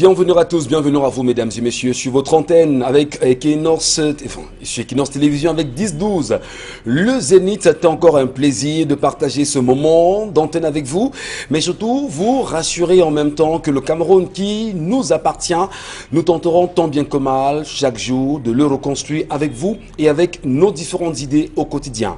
Bienvenue à tous, bienvenue à vous mesdames et messieurs sur votre antenne avec Equinox Télévision avec 10-12. Le Zénith, c'est encore un plaisir de partager ce moment d'antenne avec vous, mais surtout vous rassurer en même temps que le Cameroun qui nous appartient, nous tenterons tant bien que mal chaque jour de le reconstruire avec vous et avec nos différentes idées au quotidien.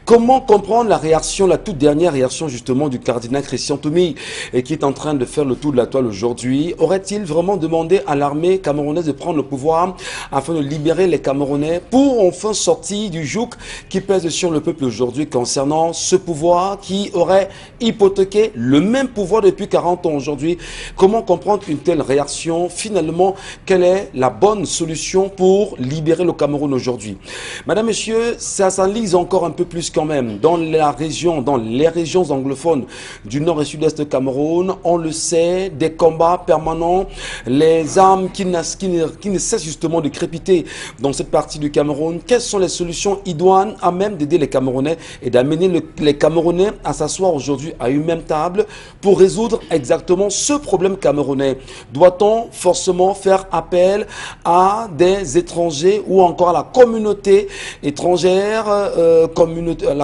Comment comprendre la réaction, la toute dernière réaction justement du cardinal Christian Toumi et qui est en train de faire le tour de la toile aujourd'hui? Aurait-il vraiment demandé à l'armée camerounaise de prendre le pouvoir afin de libérer les Camerounais pour enfin sortir du joug qui pèse sur le peuple aujourd'hui concernant ce pouvoir qui aurait hypothéqué le même pouvoir depuis 40 ans aujourd'hui? Comment comprendre une telle réaction? Finalement, quelle est la bonne solution pour libérer le Cameroun aujourd'hui? Madame, Monsieur, ça s'enlise encore un peu plus quand même. Dans la région, dans les régions anglophones du nord et sud-est du Cameroun, on le sait, des combats permanents, les armes qui ne cessent justement de crépiter dans cette partie du Cameroun. Quelles sont les solutions idoines à même d'aider les Camerounais et d'amener les Camerounais à s'asseoir aujourd'hui à une même table pour résoudre exactement ce problème camerounais? Doit-on forcément faire appel à des étrangers ou encore à la communauté étrangère, la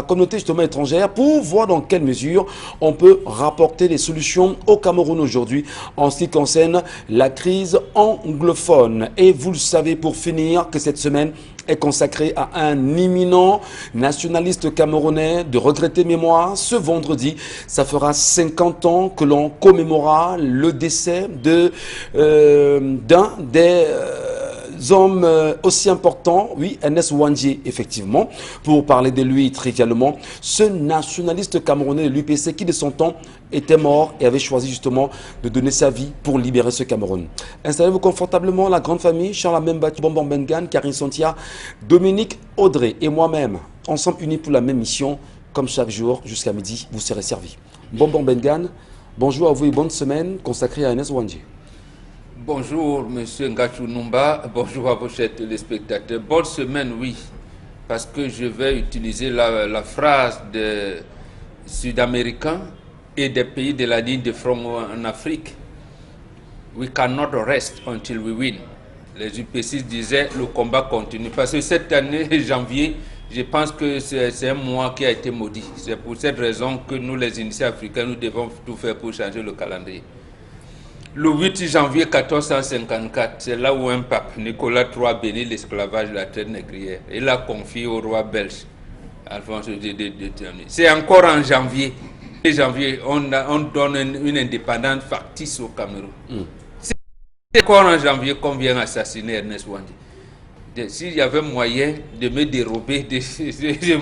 communauté justement étrangère pour voir dans quelle mesure on peut rapporter des solutions au Cameroun aujourd'hui en ce qui concerne la crise anglophone? Et vous le savez pour finir que cette semaine est consacrée à un imminent nationaliste camerounais de regrettée mémoire. Ce vendredi, ça fera 50 ans que l'on commémorera le décès d'un des hommes aussi importants, oui, Ernest Ouandjé, effectivement, pour parler de lui trivialement, ce nationaliste camerounais de l'UPC qui de son temps était mort et avait choisi justement de donner sa vie pour libérer ce Cameroun. Installez-vous confortablement, la grande famille, Charles Amemba, Bonbon Bengan, Karine Santia, Dominique Audrey et moi-même, ensemble unis pour la même mission, comme chaque jour, jusqu'à midi, vous serez servis. Bonbon Bengan, bonjour à vous et bonne semaine consacrée à Ernest Ouandjé. Bonjour, monsieur Ngachou Numba. Bonjour à vos chers téléspectateurs. Bonne semaine, oui, parce que je vais utiliser la phrase des Sud-Américains et des pays de la ligne de front en Afrique. We cannot rest until we win. Les UPC disaient le combat continue. Parce que cette année, janvier, je pense que c'est un mois qui a été maudit. C'est pour cette raison que nous, les initiés africains, nous devons tout faire pour changer le calendrier. Le 8 janvier 1454, c'est là où un pape, Nicolas III, bénit l'esclavage de la traite négrière. Il l'a confié au roi belge, Alphonse II. C'est encore en janvier. En janvier, on donne une indépendance factice au Cameroun. C'est encore en janvier qu'on vient assassiner Ernest Ouandjé. S'il y avait moyen de me dérober du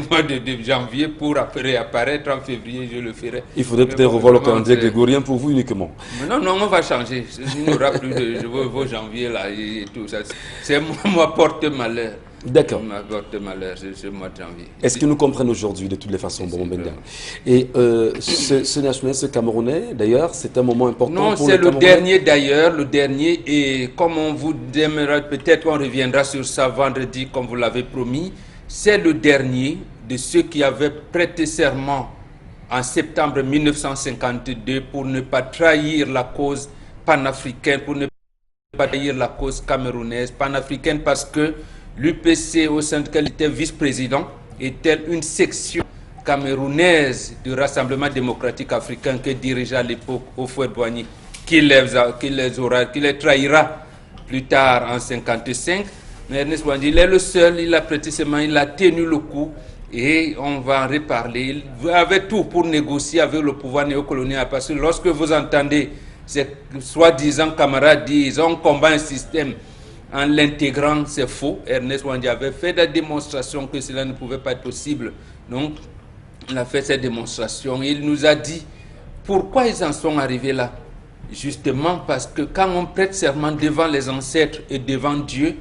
mois de janvier pour réapparaître en février, je le ferais. Il faudrait peut-être revoir le calendrier grégorien pour vous uniquement. Mais non, on va changer. Il n'y aura plus de vos janvier là et tout ça. C'est moi porte-malheur. D'accord. Ma porte-malheur, c'est ce mois de janvier. Est-ce qu'ils nous comprennent aujourd'hui de toutes les façons, Bonbon Bengan? Et ce nationaliste camerounais, d'ailleurs, c'est un moment important pour le Camerounais. Non, c'est le dernier d'ailleurs, le dernier. Et comme on vous démarrera, peut-être on reviendra sur ça vendredi, comme vous l'avez promis. C'est le dernier de ceux qui avaient prêté serment en septembre 1952 pour ne pas trahir la cause panafricaine, pour ne pas trahir la cause camerounaise, panafricaine, parce que l'UPC, au sein duquel il était vice-président, était une section camerounaise du Rassemblement démocratique africain que dirigeait à l'époque Houphouët-Boigny, qui les trahira plus tard en 1955. Mais Ernest Ouandjé, il est le seul, il a prêté ses mains, il a tenu le coup et on va en reparler. Il avait tout pour négocier avec le pouvoir néocolonial, parce que lorsque vous entendez ces soi-disant camarades dire on combat un système en l'intégrant, c'est faux. Ernest Ouandjé avait fait des démonstrations que cela ne pouvait pas être possible. Donc, il a fait cette démonstration. Il nous a dit pourquoi ils en sont arrivés là. Justement parce que quand on prête serment devant les ancêtres et devant Dieu,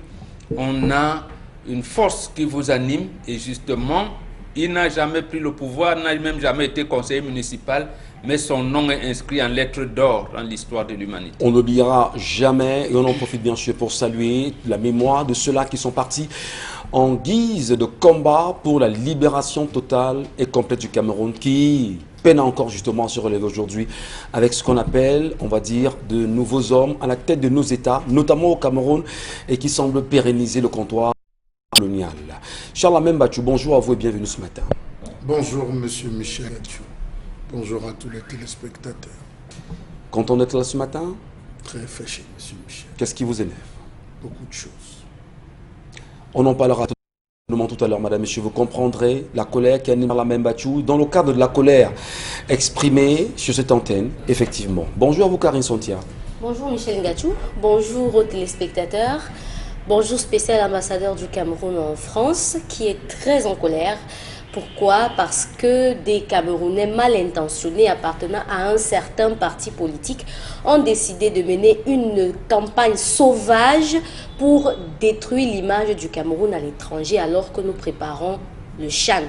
on a une force qui vous anime. Et justement, il n'a jamais pris le pouvoir, n'a même jamais été conseiller municipal, mais son nom est inscrit en lettres d'or dans l'histoire de l'humanité. On n'oubliera jamais, et on en profite bien sûr pour saluer la mémoire de ceux-là qui sont partis en guise de combat pour la libération totale et complète du Cameroun, qui peine encore justement à se relever aujourd'hui avec ce qu'on appelle, on va dire, de nouveaux hommes à la tête de nos États, notamment au Cameroun, et qui semblent pérenniser le comptoir colonial. Charles Amem Bachou, bonjour à vous et bienvenue ce matin. Bonjour Monsieur Michel Bachou. Bonjour à tous les téléspectateurs. Quand on est là ce matin, Très fâché, Monsieur Michel. qu'est-ce qui vous énerve? Beaucoup de choses. On en parlera tout à l'heure, madame, monsieur. Vous comprendrez la colère qui anime Charles Amem Bachou dans le cadre de la colère exprimée sur cette antenne, effectivement. Bonjour à vous, Karine Sontia. Bonjour Michel Ngachou, bonjour aux téléspectateurs, bonjour spécial ambassadeur du Cameroun en France qui est très en colère. Pourquoi? Parce que des Camerounais mal intentionnés appartenant à un certain parti politique ont décidé de mener une campagne sauvage pour détruire l'image du Cameroun à l'étranger alors que nous préparons le Chan.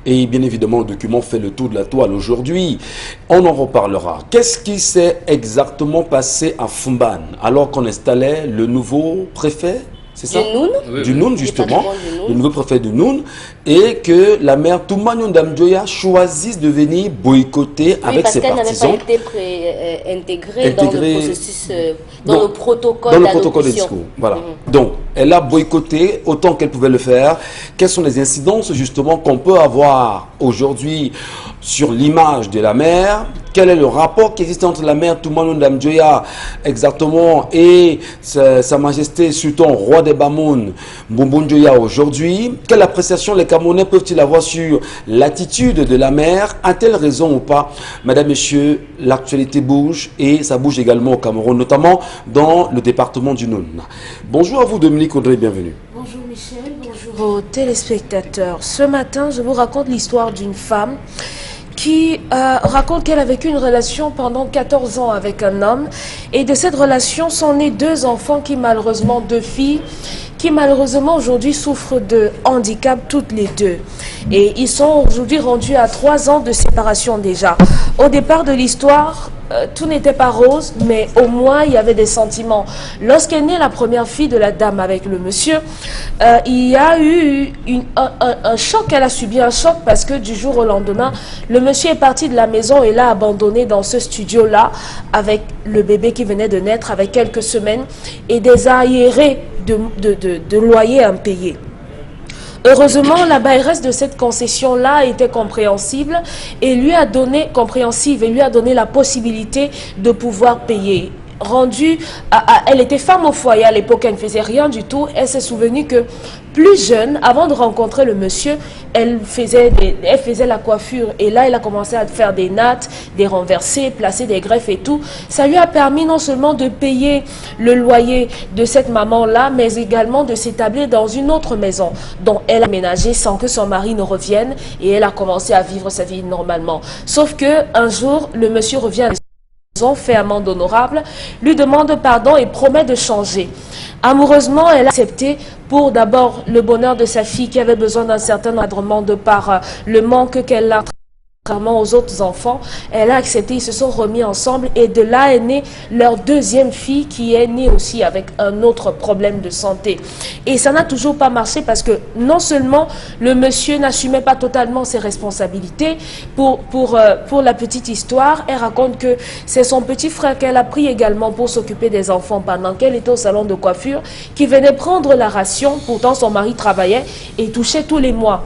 Et bien évidemment, le document fait le tour de la toile aujourd'hui. On en reparlera. Qu'est-ce qui s'est exactement passé à Fumban alors qu'on installait le nouveau préfet? C'est ça? Du Noun? Oui, Du oui. Noun, justement, Du Noun. le nouveau préfet du Noun, et que la maire Toumani Ndamdjoya choisisse de venir boycotter avec ses parce partisans. qu'elle n'avait pas été intégrée dans le processus, dans Donc, le protocole dans le protocole de d'adoption. discours. Voilà. Donc, elle a boycotté autant qu'elle pouvait le faire. Quelles sont les incidences justement qu'on peut avoir aujourd'hui sur l'image de la mer? Quel est le rapport qui existe entre la mère Toumani Ndamdjoya exactement et sa majesté sultan roi des Bamoun Mbumbu Njoya aujourd'hui? Quelle appréciation les Camerounais peuvent-ils avoir sur l'attitude de la mer? A-t-elle raison ou pas? Madame, Messieurs, l'actualité bouge et ça bouge également au Cameroun, notamment dans le département du Noun. Bonjour à vous Dominique Audrey, bienvenue. Bonjour Michel, bonjour aux téléspectateurs. Ce matin, je vous raconte l'histoire d'une femme qui raconte qu'elle a vécu une relation pendant 14 ans avec un homme. Et de cette relation sont nés 2 enfants deux filles, qui malheureusement aujourd'hui souffrent de handicap toutes les 2. Et ils sont aujourd'hui rendus à 3 ans de séparation déjà. Au départ de l'histoire, tout n'était pas rose, mais au moins il y avait des sentiments. Lorsqu'est née la première fille de la dame avec le monsieur, il y a eu un choc, elle a subi un choc parce que du jour au lendemain, le monsieur est parti de la maison et l'a abandonné dans ce studio-là avec le bébé qui venait de naître avec quelques semaines et des arriérés de loyer impayés. Heureusement, la bailleresse de cette concession-là était compréhensive et lui a donné la possibilité de pouvoir payer. Elle était femme au foyer à l'époque, elle ne faisait rien du tout. Elle s'est souvenue que plus jeune, avant de rencontrer le monsieur, elle faisait la coiffure et là elle a commencé à faire des nattes, des renversés, placer des greffes et tout. Ça lui a permis non seulement de payer le loyer de cette maman-là, mais également de s'établir dans une autre maison dont elle a aménagé sans que son mari ne revienne et elle a commencé à vivre sa vie normalement. Sauf que un jour, le monsieur revient à la maison, fait amende honorable, lui demande pardon et promet de changer. Amoureusement, elle a accepté pour d'abord le bonheur de sa fille qui avait besoin d'un certain encadrement de par le manque qu'elle a. Contrairement aux autres enfants, elle a accepté, ils se sont remis ensemble et de là est née leur deuxième fille qui est née aussi avec un autre problème de santé. Et ça n'a toujours pas marché parce que non seulement le monsieur n'assumait pas totalement ses responsabilités, pour la petite histoire, elle raconte que c'est son petit frère qu'elle a pris également pour s'occuper des enfants pendant qu'elle était au salon de coiffure, qui venait prendre la ration, pourtant son mari travaillait et touchait tous les mois.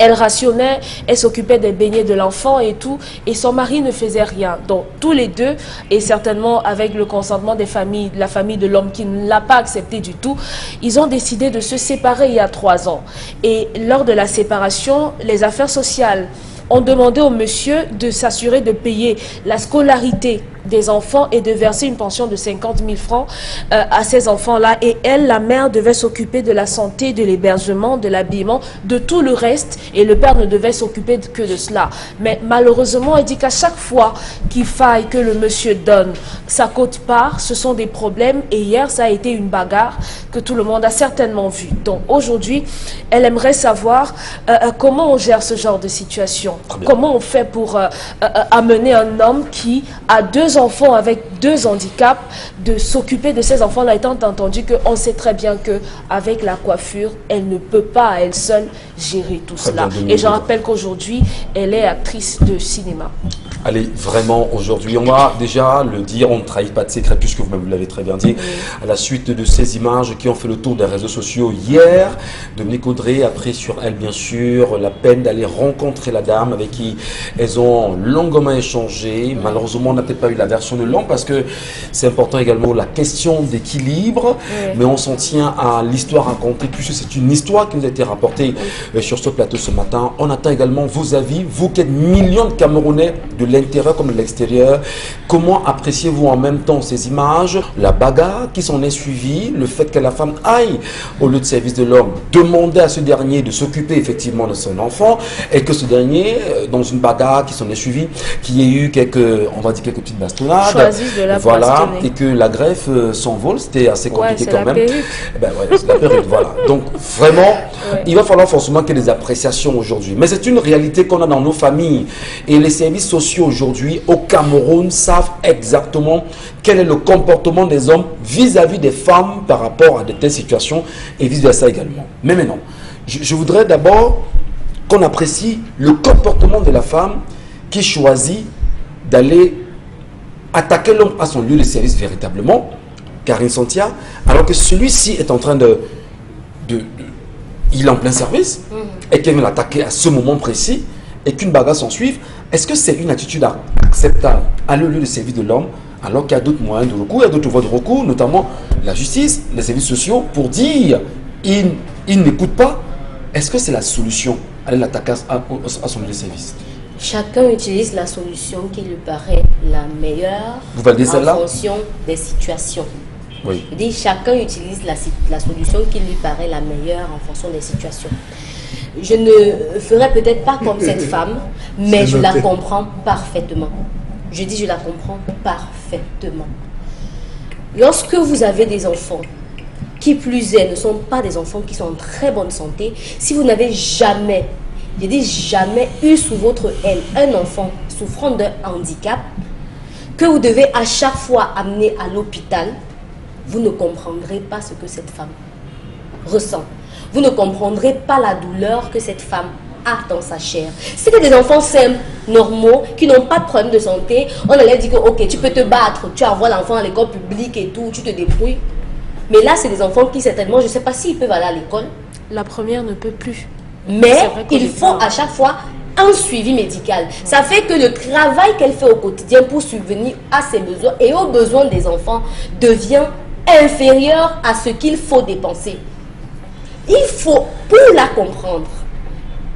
Elle rationnait, elle s'occupait des beignets de l'enfant et tout, et son mari ne faisait rien. Donc tous les deux, et certainement avec le consentement des familles, de la famille de l'homme qui ne l'a pas accepté du tout, ils ont décidé de se séparer il y a 3 ans. Et lors de la séparation, les affaires sociales ont demandé au monsieur de s'assurer de payer la scolarité des enfants et de verser une pension de 50 000 francs à ces enfants-là. Et elle, la mère, devait s'occuper de la santé, de l'hébergement, de l'habillement, de tout le reste. Et le père ne devait s'occuper que de cela. Mais malheureusement, elle dit qu'à chaque fois qu'il faille que le monsieur donne sa quote-part, ce sont des problèmes. Et hier, ça a été une bagarre que tout le monde a certainement vue. Donc aujourd'hui, elle aimerait savoir comment on gère ce genre de situation. Comment on fait pour amener un homme qui a 2 2 enfants avec 2 handicaps, de s'occuper de ces enfants-là, étant entendu qu'on sait très bien qu'avec la coiffure, elle ne peut pas à elle seule gérer tout cela. Et je rappelle qu'aujourd'hui, elle est actrice de cinéma. Allez, vraiment, aujourd'hui, on va déjà le dire, on ne trahit pas de secret, puisque vous-même vous l'avez très bien dit, à la suite de ces images qui ont fait le tour des réseaux sociaux hier. Dominique Audrey a pris sur elle, bien sûr, la peine d'aller rencontrer la dame avec qui elles ont longuement échangé. Malheureusement, on n'a peut-être pas eu la version de l'homme parce que c'est important également la question d'équilibre. Mais on s'en tient à l'histoire racontée puisque c'est une histoire qui nous a été rapportée sur ce plateau ce matin. On attend également vos avis, vous qui êtes millions de Camerounais de l'intérieur comme de l'extérieur. Comment appréciez-vous en même temps ces images, la bagarre qui s'en est suivie, le fait que la femme aille au lieu de service de l'homme demander à ce dernier de s'occuper effectivement de son enfant et que ce dernier, dans une bagarre qui s'en est suivie, qu'il y ait eu quelques, on va dire quelques petites bastonnades, voilà, et que la greffe s'envole, c'était assez compliqué quand même. Ben ouais, c'est la perruque, voilà. Donc vraiment, il va falloir forcément qu'il y ait des appréciations aujourd'hui. Mais c'est une réalité qu'on a dans nos familles et les services sociaux aujourd'hui au Cameroun savent exactement quel est le comportement des hommes vis-à-vis des femmes par rapport à de telles situations et vice-versa également. Mais maintenant, je voudrais d'abord qu'on apprécie le comportement de la femme qui choisit d'aller attaquer l'homme à son lieu de service véritablement, Karine Santia, alors que celui-ci est en train il est en plein service et qu'elle vient l'attaquer à ce moment précis et qu'une bagarre s'en suive. Est-ce que c'est une attitude acceptable à le lieu de service de l'homme alors qu'il y a d'autres moyens de recours, il y a d'autres voies de recours, notamment la justice, les services sociaux, pour dire il n'écoute pas? Est-ce que c'est la solution, aller l'attaquer à son lieu de service? Chacun utilise la solution qui lui paraît la meilleure en fonction des situations. Oui. Je dis chacun utilise la solution qui lui paraît la meilleure en fonction des situations. Je ne ferai peut-être pas comme cette femme, mais je la comprends parfaitement. Je dis je la comprends parfaitement. Lorsque vous avez des enfants, qui plus est, ne sont pas des enfants qui sont en très bonne santé, si vous n'avez jamais, je dis jamais, eu sous votre aile un enfant souffrant d'un handicap, que vous devez à chaque fois amener à l'hôpital, vous ne comprendrez pas ce que cette femme ressent. Vous ne comprendrez pas la douleur que cette femme a dans sa chair. C'était des enfants simples, normaux, qui n'ont pas de problème de santé. On allait dire que ok, tu peux te battre, tu envoies l'enfant à l'école publique et tout, tu te débrouilles. Mais là, c'est des enfants qui certainement, je ne sais pas s'ils peuvent aller à l'école. La première ne peut plus. Mais il faut à chaque fois un suivi médical. Ça fait que le travail qu'elle fait au quotidien pour subvenir à ses besoins et aux besoins des enfants devient inférieur à ce qu'il faut dépenser. Il faut, pour la comprendre,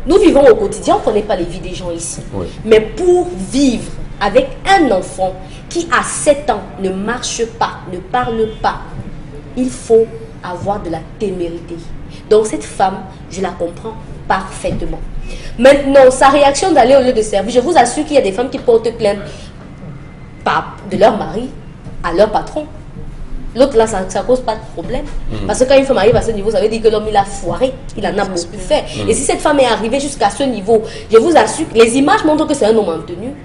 nous vivons au quotidien, on ne connaît pas les vies des gens ici. Oui. Mais pour vivre avec un enfant qui à 7 ans ne marche pas, ne parle pas, il faut avoir de la témérité. Donc cette femme, je la comprends parfaitement. Maintenant, sa réaction d'aller au lieu de service, je vous assure qu'il y a des femmes qui portent plainte de leur mari à leur patron. L'autre là, ça ne cause pas de problème. Parce que quand une femme arrive à ce niveau, ça veut dire que l'homme il a foiré, il en a beaucoup fait. Et si cette femme est arrivée jusqu'à ce niveau, je vous assure que les images montrent que c'est un homme en tenue.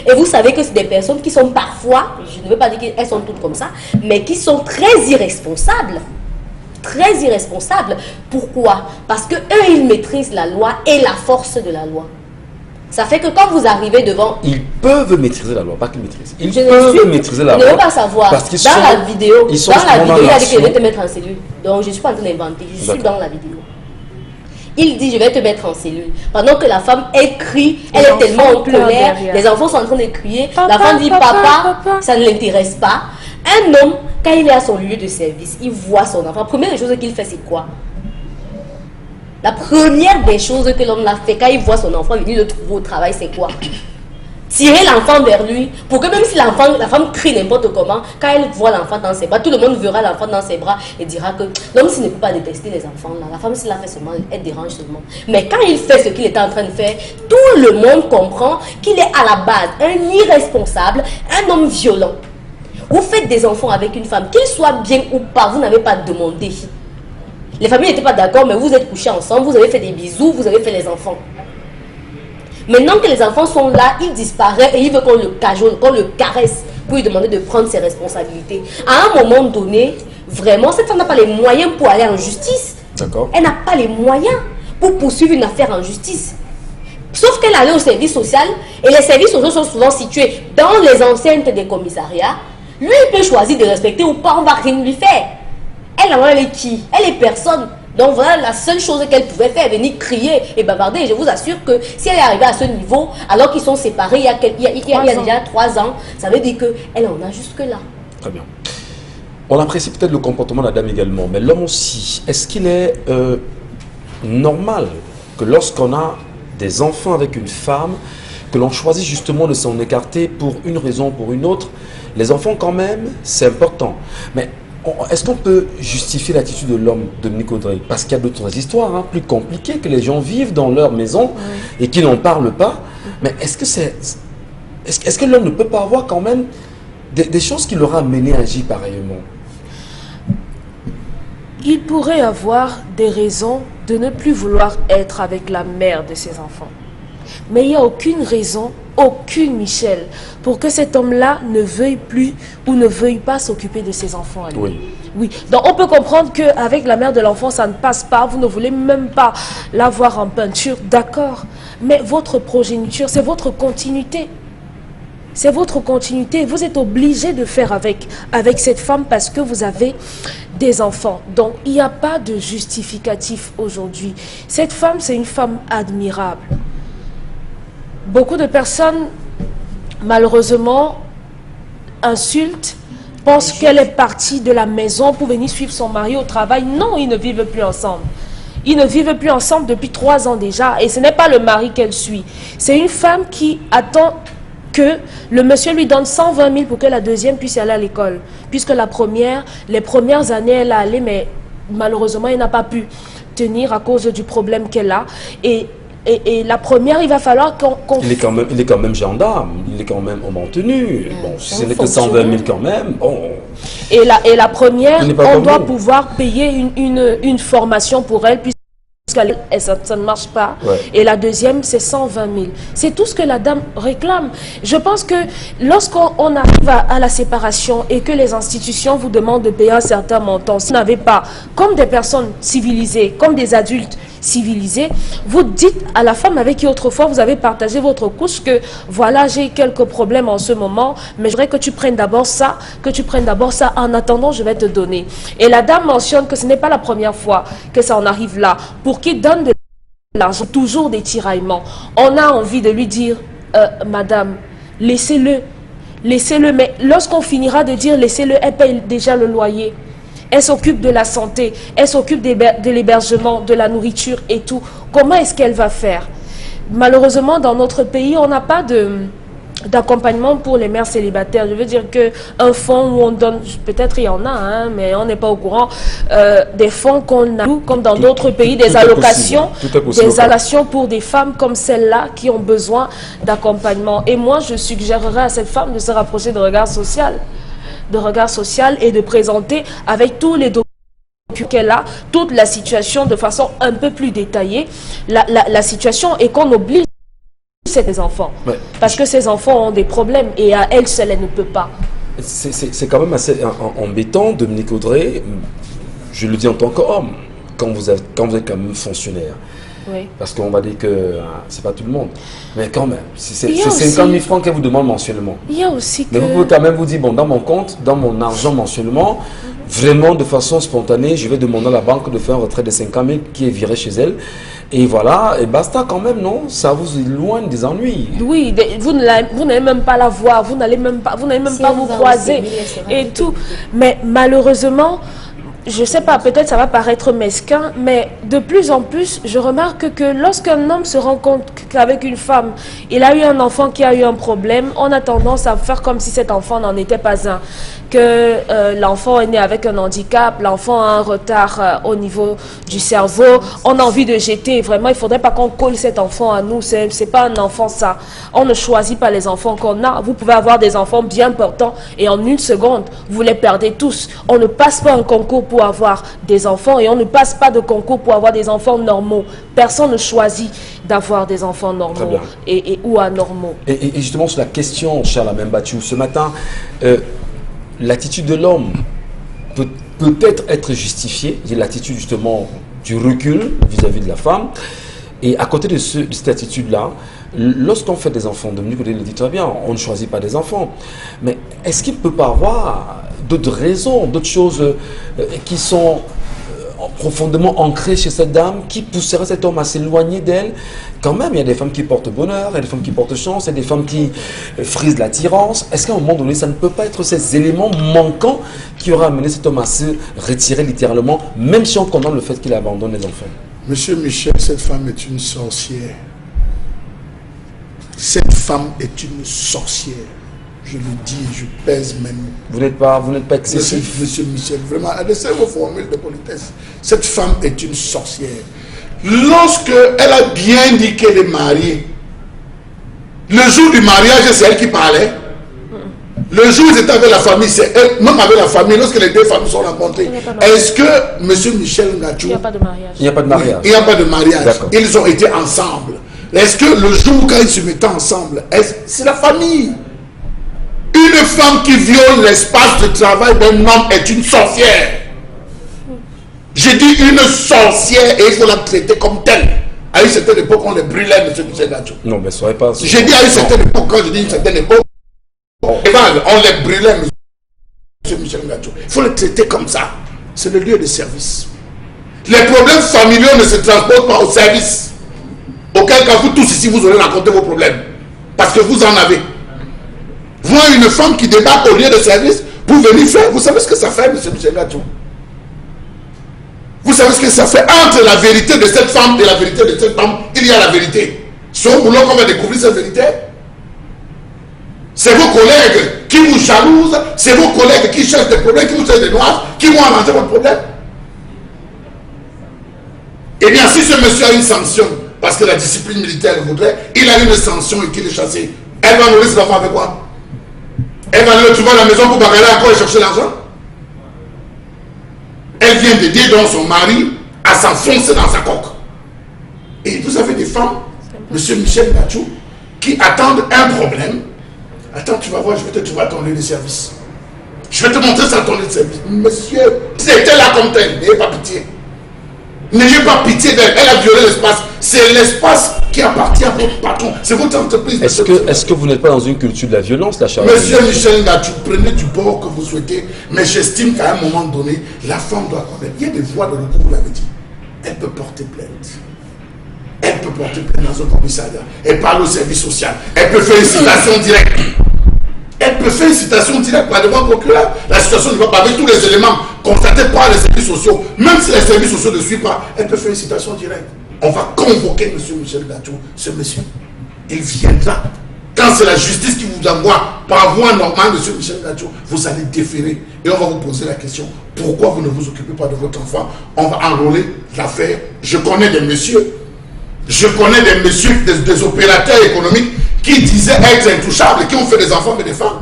Et vous savez que c'est des personnes qui sont parfois, je ne veux pas dire qu'elles sont toutes comme ça, mais qui sont très irresponsables. Très irresponsables. Pourquoi? Parce qu'eux, ils maîtrisent la loi et la force de la loi. Ça fait que quand vous arrivez devant... Ils peuvent maîtriser la loi, pas qu'ils maîtrisent. Ils peuvent maîtriser la loi. Je ne veux pas savoir. Parce qu'ils dans sont, la vidéo, ils sont il a dit que je vais te mettre en cellule. Donc, je ne suis pas en train d'inventer. Je suis dans la vidéo. Il dit, je vais te mettre en cellule. Pendant que la femme écrit, elle est tellement en colère. Les enfants sont en train de crier. La femme dit, papa, ça ne l'intéresse pas. Un homme, quand il est à son lieu de service, il voit son enfant. La première chose qu'il fait, c'est quoi? La première des choses que l'homme a fait quand il voit son enfant venir le trouver au travail, c'est quoi? Tirer l'enfant vers lui pour que même si la femme crie n'importe comment, quand elle voit l'enfant dans ses bras, tout le monde verra l'enfant dans ses bras et dira que l'homme s'il ne peut pas détester les enfants là, la femme s'il l'a fait seulement, elle dérange seulement. Mais quand il fait ce qu'il est en train de faire, tout le monde comprend qu'il est à la base un irresponsable, un homme violent. Vous faites des enfants avec une femme, qu'il soit bien ou pas, vous n'avez pas demandé. Les familles n'étaient pas d'accord, mais vous êtes couchés ensemble, vous avez fait des bisous, vous avez fait les enfants. Maintenant que les enfants sont là, il disparaît et il veut qu'on le cajole, qu'on le caresse pour lui demander de prendre ses responsabilités. À un moment donné, vraiment, cette femme n'a pas les moyens pour aller en justice. D'accord. Elle n'a pas les moyens pour poursuivre une affaire en justice. Sauf qu'elle allait au service social et les services sociaux sont souvent situés dans les enceintes des commissariats. Lui, il peut choisir de respecter ou pas, on ne va rien lui faire. Elle est qui? Elle est personne. Donc voilà la seule chose qu'elle pouvait faire, venir crier et bavarder. Et je vous assure que si elle est arrivée à ce niveau, alors qu'ils sont séparés il y a déjà 3 ans, ça veut dire qu'elle en a jusque là. Très bien. On apprécie peut-être le comportement de la dame également, mais l'homme aussi. Est-ce qu'il est normal que lorsqu'on a des enfants avec une femme, que l'on choisit justement de s'en écarter pour une raison ou pour une autre? Les enfants quand même, c'est important. Mais est-ce qu'on peut justifier l'attitude de l'homme, Dominique Audrey? Parce qu'il y a d'autres histoires plus compliquées que les gens vivent dans leur maison et qui n'en parlent pas. Mais est-ce que l'homme ne peut pas avoir quand même des choses qui l'aura amené à agir pareillement? Il pourrait avoir des raisons de ne plus vouloir être avec la mère de ses enfants. Mais il n'y a aucune raison, aucune, Michel, pour que cet homme-là ne veuille plus ou ne veuille pas s'occuper de ses enfants à lui. Oui. Oui. Donc on peut comprendre qu'avec la mère de l'enfant, ça ne passe pas. Vous ne voulez même pas la voir en peinture, d'accord. Mais votre progéniture, c'est votre continuité. C'est votre continuité. Vous êtes obligé de faire avec cette femme parce que vous avez des enfants. Donc, il n'y a pas de justificatif aujourd'hui. Cette femme, c'est une femme admirable. Beaucoup de personnes, malheureusement, insultent, pensent qu'elle est partie de la maison pour venir suivre son mari au travail. Non, ils ne vivent plus ensemble. Ils ne vivent plus ensemble depuis 3 ans déjà. Et ce n'est pas le mari qu'elle suit. C'est une femme qui attend que le monsieur lui donne 120 000 pour que la deuxième puisse aller à l'école. Puisque les premières années, elle est allée, mais malheureusement, elle n'a pas pu tenir à cause du problème qu'elle a. Et la première, il va falloir qu'on... Il est quand même gendarme, il est quand même homme en tenue. Bon, si ce n'est que 120 000 quand même, bon... Et la première, on doit pouvoir payer une formation pour elle, puisque ça ne marche pas. Ouais. Et la deuxième, c'est 120 000. C'est tout ce que la dame réclame. Je pense que lorsqu'on arrive à la séparation et que les institutions vous demandent de payer un certain montant, si vous n'avez pas, comme des personnes civilisées, comme des adultes civilisés, vous dites à la femme avec qui autrefois vous avez partagé votre couche que voilà, j'ai quelques problèmes en ce moment, mais je voudrais que tu prennes d'abord ça, en attendant je vais te donner. Et la dame mentionne que ce n'est pas la première fois que ça en arrive là. Pour qu'il donne de l'argent, toujours des tiraillements. On a envie de lui dire, madame, laissez-le, mais lorsqu'on finira de dire laissez-le, elle paye déjà le loyer. Elle s'occupe de la santé, elle s'occupe de l'hébergement, de la nourriture et tout. Comment est-ce qu'elle va faire? Malheureusement, dans notre pays, on n'a pas d'accompagnement pour les mères célibataires. Je veux dire qu'un fonds où on donne, peut-être il y en a, mais on n'est pas au courant, des fonds qu'on a, comme dans d'autres pays, des allocations, des allocations pour des femmes comme celle-là qui ont besoin d'accompagnement. Et moi, je suggérerais à cette femme de se rapprocher de regard social et de présenter avec tous les documents qu'elle a, toute la situation de façon un peu plus détaillée, la situation, et qu'on oblige ces enfants. Ouais. Parce que ces enfants ont des problèmes et à elle seule, elle ne peut pas. C'est quand même assez embêtant, Dominique Audrey, je le dis en tant qu'homme, quand vous êtes quand même fonctionnaire. Oui. Parce qu'on va dire que c'est pas tout le monde. Mais quand même, c'est 50 000 francs qu'elle vous demande mensuellement. Il y a aussi que... Mais vous pouvez quand même vous dire, bon, dans mon compte, dans mon argent mensuellement, vraiment de façon spontanée, je vais demander à la banque de faire un retrait de 50 000 qui est viré chez elle. Et voilà, et basta quand même, non? Ça vous éloigne des ennuis. Oui, vous n'allez même pas la voir, vous n'allez même pas vous croiser et tout. Mais malheureusement... Je ne sais pas, peut-être ça va paraître mesquin, mais de plus en plus, je remarque que lorsqu'un homme se rend compte qu'avec une femme, il a eu un enfant qui a eu un problème, on a tendance à faire comme si cet enfant n'en était pas un. Que l'enfant est né avec un handicap, l'enfant a un retard au niveau du cerveau, on a envie de jeter. Vraiment, il ne faudrait pas qu'on colle cet enfant à nous, c'est pas un enfant ça. On ne choisit pas les enfants qu'on a. Vous pouvez avoir des enfants bien portants et en une seconde, vous les perdez tous. On ne passe pas un concours pour avoir des enfants et on ne passe pas de concours pour avoir des enfants normaux. Personne ne choisit d'avoir des enfants normaux ou anormaux. Et justement, sur la question, Charles Amembatou, ce matin, l'attitude de l'homme peut-être être justifiée, l'attitude justement du recul vis-à-vis de la femme. Et à côté de cette attitude-là, lorsqu'on fait des enfants, Dominique Odé le dit très bien, on ne choisit pas des enfants. Mais est-ce qu'il ne peut pas avoir d'autres raisons, d'autres choses qui sont profondément ancrées chez cette dame, qui pousseraient cet homme à s'éloigner d'elle? Quand même, il y a des femmes qui portent bonheur, il y a des femmes qui portent chance, il y a des femmes qui frisent l'attirance. Est-ce qu'à un moment donné, ça ne peut pas être ces éléments manquants qui auraient amené cet homme à se retirer littéralement, même si on condamne le fait qu'il abandonne les enfants? Monsieur Michel, cette femme est une sorcière. Cette femme est une sorcière. Je le dis, je pèse même. Vous n'êtes pas excessif. Monsieur Michel, vraiment, laissez vos formules de politesse. Cette femme est une sorcière. Lorsque elle a bien dit qu'elle est mariée, le jour du mariage, c'est elle qui parlait. Le jour où ils étaient avec la famille, c'est elle, même avec la famille, lorsque les deux familles sont rencontrées. Est-ce que M. Michel Ngachou... Il n'y a pas de mariage. Il n'y a pas de mariage. Il n'y a pas de mariage. Ils ont été ensemble. Est-ce que le jour quand ils se mettaient ensemble, c'est la famille? Une femme qui viole l'espace de travail d'un homme est une sorcière. J'ai dit une sorcière et il faut la traiter comme telle. À une certaine époque, on les brûlait, M. Michel Ngachou. Non, mais ce serait pas... J'ai dit à une certaine époque, quand je dis une certaine époque, on les brûlait, M. Michel Ngachou. Il faut les traiter comme ça. C'est le lieu de service. Les problèmes familiaux ne se transportent pas au service. Auquel cas, vous tous ici, vous aurez raconté vos problèmes. Parce que vous en avez. Voir une femme qui débarque au lieu de service pour venir faire, vous savez ce que ça fait, M. Michel Ngachou? Vous savez ce que ça fait? Entre la vérité de cette femme et la vérité de cet homme, il y a la vérité. C'est au boulot qu'on va découvrir cette vérité. C'est vos collègues qui vous jalousent, c'est vos collègues qui cherchent des problèmes, qui vous cherchent des noirs, qui vont arranger votre problème. Eh bien, si ce monsieur a une sanction, parce que la discipline militaire le voudrait, il a une sanction et qu'il est chassé, elle va nourrir ses enfants avec quoi? Elle va le trouver à la maison pour bagarrer encore et chercher l'argent? Elle vient d'aider donc son mari à s'enfoncer dans sa coque. Et vous avez des femmes, M. Michel Ngachou, qui attendent un problème. Attends, tu vas voir, je vais te trouver à ton lieu de service. Je vais te montrer ça à ton lieu de service. Monsieur, c'était là comme tel, n'ayez pas pitié. N'ayez pas pitié d'elle, elle a violé l'espace. C'est l'espace qui appartient à votre patron. C'est votre entreprise. Est-ce que vous n'êtes pas dans une culture de la violence, la Charles? Monsieur Michel Ngachou, prenez du bord que vous souhaitez, mais j'estime qu'à un moment donné, la femme doit connaître. Il y a des voies de recours, vous l'avez dit. Elle peut porter plainte. Elle peut porter plainte dans un commissariat. Elle parle au service social. Elle peut faire une citation directe. Elle peut faire une citation directe par devant le procureur. La situation ne va pas avec tous les éléments constatés par les services sociaux. Même si les services sociaux ne suivent pas, elle peut faire une citation directe. On va convoquer M. Michel Ngachou, ce monsieur. Il viendra. Quand c'est la justice qui vous envoie par voie normale, M. Michel Ngachou, vous allez déférer. Et on va vous poser la question, pourquoi vous ne vous occupez pas de votre enfant? On va enrôler l'affaire. Je connais des messieurs, des opérateurs économiques qui disaient être intouchables, qui ont fait des enfants et des femmes.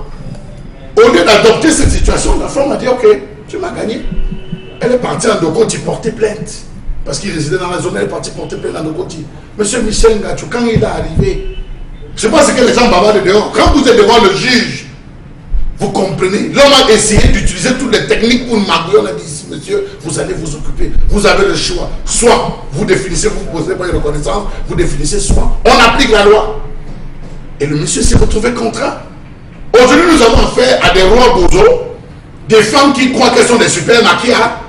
Au lieu d'adopter cette situation, la femme a dit, ok, tu m'as gagné. Elle est partie en Dokoti porter plainte. Parce qu'il résidait dans la zone, elle est partie porter plainte en Dokoti. Monsieur Michel Ngachou, quand il est arrivé, je pense que les gens bavardent dehors. Quand vous êtes devant le juge, vous comprenez. L'homme a essayé d'utiliser toutes les techniques pour magouiller. On a dit ici, monsieur, vous allez vous occuper. Vous avez le choix. Soit vous définissez, vous ne posez pas une reconnaissance, vous définissez, soit on applique la loi. Et le monsieur s'est retrouvé contraint. Aujourd'hui, nous avons affaire à des rois bozos, des femmes qui croient qu'elles sont des super maquillards,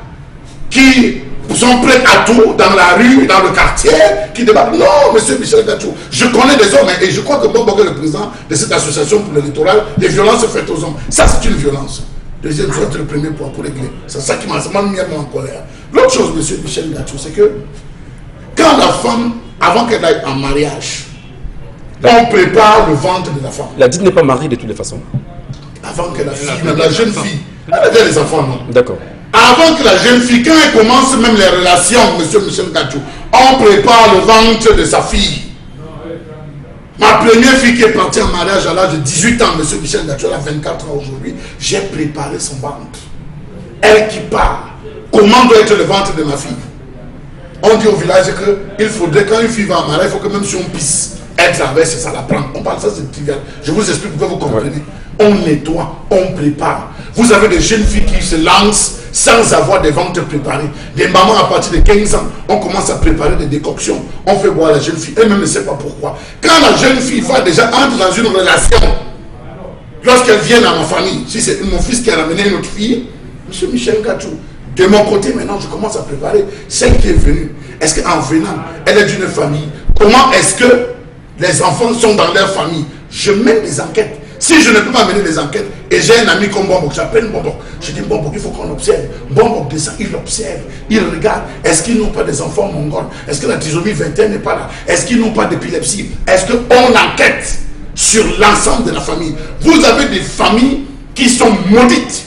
qui sont prêtes à tout dans la rue, dans le quartier, qui débattent. Non, monsieur Michel Ngachou, je connais des hommes et je crois que Bob Bogue est le président de cette association pour le littoral, des violences faites aux hommes. Ça, c'est une violence. Deuxième chose, le premier point pour régler. C'est ça qui m'a mis en colère. L'autre chose, monsieur Michel Ngachou, c'est que quand la femme, avant qu'elle aille en mariage, on prépare le ventre de la femme. La dite n'est pas mariée de toutes les façons. Avant que la fille, même la jeune fille, elle a déjà les enfants, non? D'accord. Avant que la jeune fille, quand elle commence même les relations, monsieur Michel Ngachou, on prépare le ventre de sa fille. Ma première fille qui est partie en mariage à l'âge de 18 ans, monsieur Michel Ngachou, elle a 24 ans aujourd'hui, j'ai préparé son ventre. Elle qui part, comment doit être le ventre de ma fille. On dit au village qu'il faudrait, quand une fille va en mariage, il faut que même si on pisse, elle traverse et ça la prend. On parle ça, c'est trivial. Je vous explique pour que vous compreniez. Ouais. On nettoie, on prépare. Vous avez des jeunes filles qui se lancent sans avoir des ventres préparés. Des mamans à partir de 15 ans, on commence à préparer des décoctions. On fait boire la jeune fille, elle-même ne sait pas pourquoi. Quand la jeune fille va déjà entrer dans une relation, lorsqu'elle vient dans ma famille, si c'est mon fils qui a ramené une autre fille, monsieur Michel Gachou, de mon côté maintenant, je commence à préparer celle qui est venue. Est-ce qu'en venant, elle est d'une famille? Comment est-ce que les enfants sont dans leur famille? Je mène des enquêtes. Si je ne peux pas mener des enquêtes, et j'ai un ami comme Bombok, j'appelle Bombok, je dis Bombok, il faut qu'on observe. Bombok descend, il observe, il regarde. Est-ce qu'ils n'ont pas des enfants mongols? Est-ce que la trisomie 21 n'est pas là? Est-ce qu'ils n'ont pas d'épilepsie? Est-ce qu'on enquête sur l'ensemble de la famille? Vous avez des familles qui sont maudites.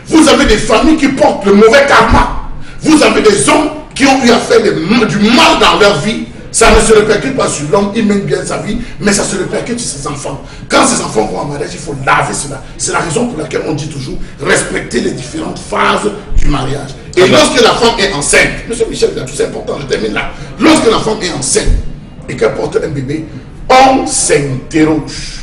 Vous avez des familles qui portent le mauvais karma. Vous avez des hommes qui ont eu à faire du mal dans leur vie. Ça ne se répercute pas sur l'homme, il mène bien sa vie, mais ça se répercute sur ses enfants. Quand ses enfants vont en mariage, il faut laver cela. C'est la raison pour laquelle on dit toujours respecter les différentes phases du mariage. Et lorsque la femme est enceinte, monsieur Michel, c'est important, je termine là. Lorsque la femme est enceinte et qu'elle porte un bébé, on s'interroge.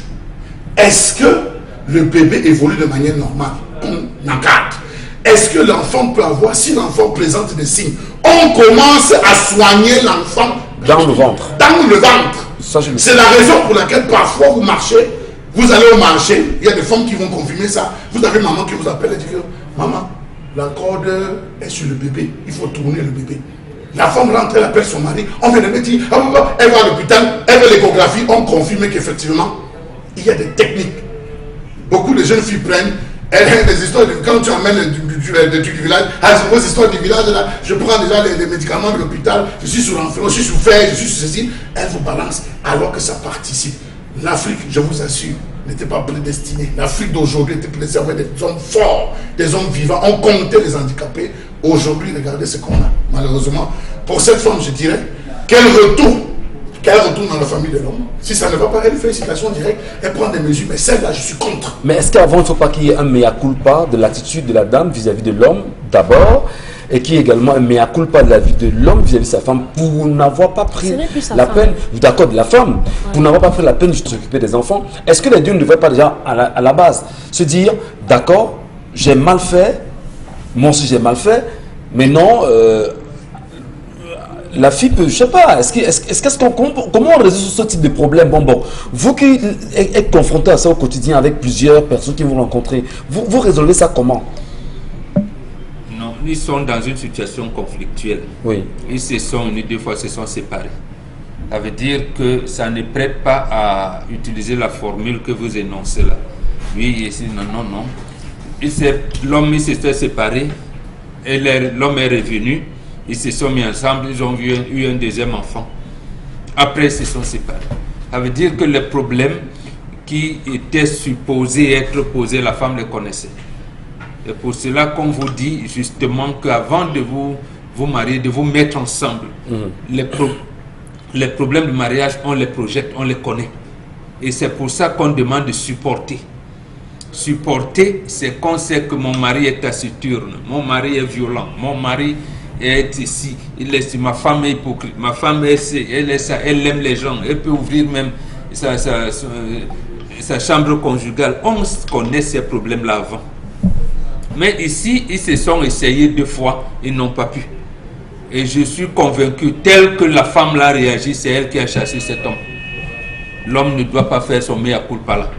Est-ce que le bébé évolue de manière normale? On encadre. Est-ce que l'enfant peut avoir, si l'enfant présente des signes, on commence à soigner l'enfant dans le ventre. Dans le ventre. C'est la raison pour laquelle parfois vous marchez, vous allez au marché, il y a des femmes qui vont confirmer ça. Vous avez maman qui vous appelle et dit que maman, la corde est sur le bébé, il faut tourner le bébé. La femme rentre, elle appelle son mari, on vient de me dire, elle va à l'hôpital, elle fait l'échographie, on confirme qu'effectivement, il y a des techniques. Beaucoup de jeunes filles prennent. Elle a des histoires, quand tu emmènes du village, c'est vos histoires du village, là, je prends déjà les médicaments de l'hôpital, je suis sur l'enfer, je suis sous fer, je suis sur ceci, elle vous balance, alors que ça participe. L'Afrique, je vous assure, n'était pas prédestinée. L'Afrique d'aujourd'hui était préservée des hommes forts, des hommes vivants, on comptait les handicapés. Aujourd'hui, regardez ce qu'on a. Malheureusement, pour cette femme, je dirais, qu'elle retourne dans la famille de l'homme. Si ça ne va pas, elle fait une citation directe, elle prend des mesures, mais celle-là, je suis contre. Mais est-ce qu'avant, il ne faut pas qu'il y ait un mea culpa de l'attitude de la dame vis-à-vis de l'homme, d'abord, et qu'il y ait également un mea culpa de la vie de l'homme vis-à-vis de sa femme, pour n'avoir pas pris la peine, d'accord, de la femme, pour n'avoir pas pris la peine de s'occuper des enfants? Est-ce que les deux ne devraient pas déjà, à la base, se dire, d'accord, j'ai mal fait, moi aussi j'ai mal fait, mais non, la fille peut, je sais pas, comment on résout ce type de problème? Bon, vous qui êtes confronté à ça au quotidien avec plusieurs personnes qui vous rencontrez, vous résolvez ça comment? Non, ils sont dans une situation conflictuelle. Oui. Ils se sont unis, deux fois se sont séparés. Ça veut dire que ça ne prête pas à utiliser la formule que vous énoncez là. Oui, ici, non. L'homme, il s'est séparé, et l'homme est revenu. Ils se sont mis ensemble, ils ont eu un deuxième enfant. Après, ils se sont séparés. Ça veut dire que les problèmes qui étaient supposés être posés, la femme les connaissait. Et pour cela qu'on vous dit justement qu'avant de vous marier, de vous mettre ensemble, les problèmes de mariage, on les projette, on les connaît. Et c'est pour ça qu'on demande de supporter. Supporter, c'est qu'on sait que mon mari est taciturne, mon mari est violent, mon mari est ici, ma femme est hypocrite, ma femme elle aime les gens, elle peut ouvrir même sa chambre conjugale. On connaît ces problèmes-là avant. Mais ici, ils se sont essayés 2 fois, ils n'ont pas pu. Et je suis convaincu, tel que la femme l'a réagi, c'est elle qui a chassé cet homme. L'homme ne doit pas faire son mea culpa là.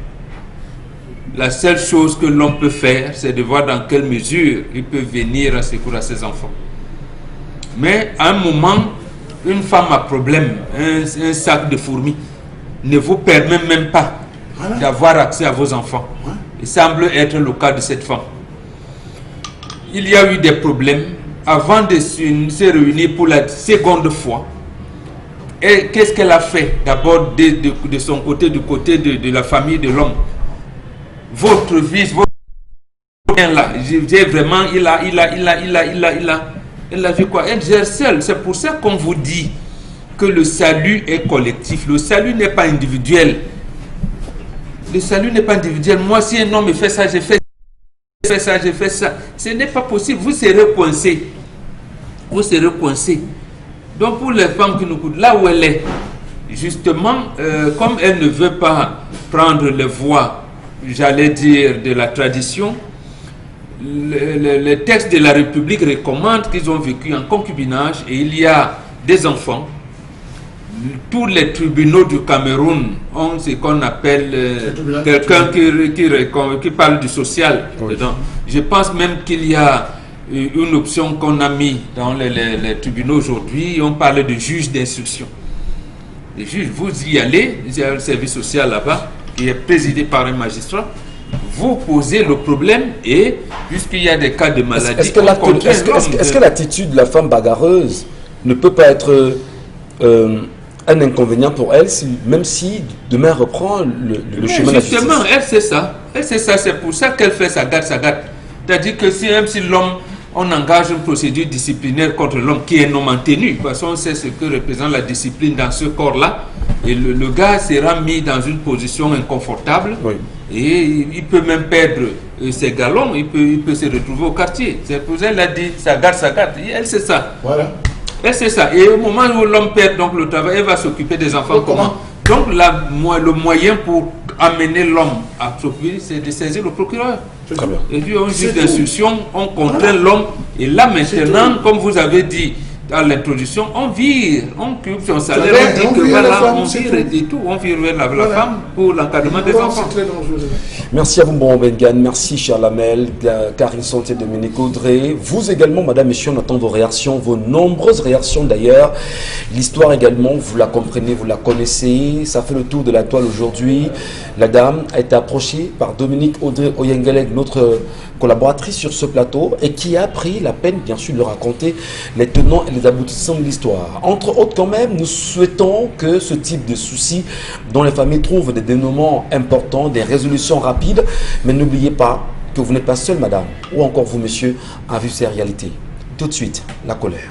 La seule chose que l'homme peut faire, c'est de voir dans quelle mesure il peut venir en secours à ses enfants. Mais à un moment, une femme à problème, un sac de fourmis, ne vous permet même pas d'avoir accès à vos enfants. Il semble être le cas de cette femme. Il y a eu des problèmes avant de se réunir pour la seconde fois. Et qu'est-ce qu'elle a fait? D'abord de son côté, du côté de la famille de l'homme. Votre fils, votre bien là, j'ai vraiment, il a vu quoi? Elle gère seule. C'est pour ça qu'on vous dit que le salut est collectif. Le salut n'est pas individuel. Le salut n'est pas individuel. Moi, si un homme me fait ça, j'ai fait. fait ça, j'ai fait ça. Ce n'est pas possible, vous serez coincé. Vous serez coincé. Donc pour les femmes qui nous coûtent, là où elle est, justement, comme elle ne veut pas prendre les voies, j'allais dire, de la tradition, les textes de la République recommandent qu'ils ont vécu en concubinage et il y a des enfants. Tous les tribunaux du Cameroun ont ce qu'on appelle quelqu'un qui parle du social. Oui. Je pense même qu'il y a une option qu'on a mis dans les tribunaux aujourd'hui. On parle de juge d'instruction. Les juges, vous y allez, il y a un service social là-bas qui est présidé par un magistrat. Vous posez le problème et puisqu'il y a des cas de maladie, est-ce que l'attitude de la femme bagarreuse ne peut pas être un inconvénient pour elle, même si demain elle reprend le chemin de la justice? Justement, elle sait ça. Elle sait ça, c'est pour ça qu'elle fait sa garde. C'est-à-dire que même si l'homme, on engage une procédure disciplinaire contre l'homme qui est non maintenu, parce qu'on sait ce que représente la discipline dans ce corps-là, et le gars sera mis dans une position inconfortable, oui. Et il peut même perdre ses galons, il peut se retrouver au quartier. C'est pour ça qu'elle a dit sa garde. Elle sait ça. Voilà. Elle sait ça. Et au moment où l'homme perd donc le travail, elle va s'occuper des enfants. Comment? Donc le moyen pour amener l'homme à s'occuper, c'est de saisir le procureur. Très bien. Et puis on juge d'instruction, on contraint l'homme. Et là maintenant, comme vous avez dit dans l'introduction, on vire, on coupe son salaire, on dit que voilà, on vire et tout, on vire la femme pour l'encadrement des enfants. Merci à vous, Bon Bengan, merci cher Lamel, Karine Santé, Dominique Audrey. Vous également, madame, messieurs, on attend vos réactions, vos nombreuses réactions d'ailleurs. L'histoire également, vous la comprenez, vous la connaissez. Ça fait le tour de la toile aujourd'hui. La dame a été approchée par Dominique Audrey Oyengeleg, notre collaboratrice sur ce plateau, et qui a pris la peine, bien sûr, de raconter les tenants et les aboutissants de l'histoire. Entre autres, quand même, nous souhaitons que ce type de soucis dont les familles trouvent des dénouements importants, des résolutions rapides, mais n'oubliez pas que vous n'êtes pas seul, madame, ou encore vous, monsieur, à vivre ces réalités. Tout de suite, la colère.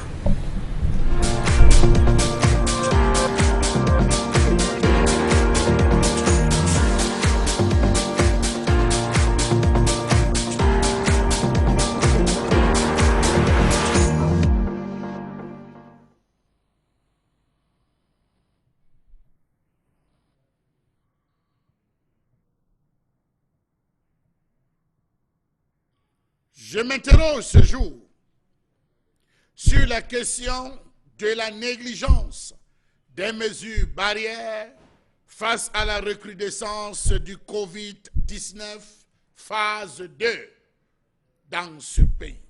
Je m'interroge ce jour sur la question de la négligence des mesures barrières face à la recrudescence du Covid-19 phase 2 dans ce pays.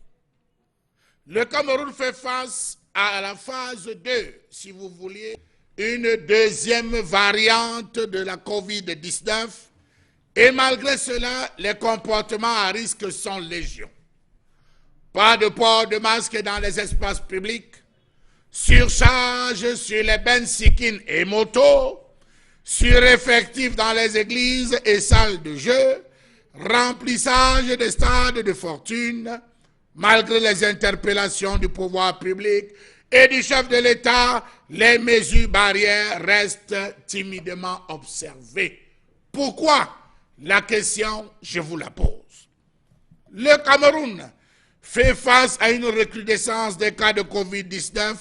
Le Cameroun fait face à la phase 2, si vous vouliez, une deuxième variante de la Covid-19 et malgré cela, les comportements à risque sont légion. Pas de port de masque dans les espaces publics, surcharge sur les bensikines et motos, sureffectif dans les églises et salles de jeu, remplissage des stades de fortune, malgré les interpellations du pouvoir public et du chef de l'État, les mesures barrières restent timidement observées. Pourquoi? La question, je vous la pose. Le Cameroun fait face à une recrudescence des cas de Covid-19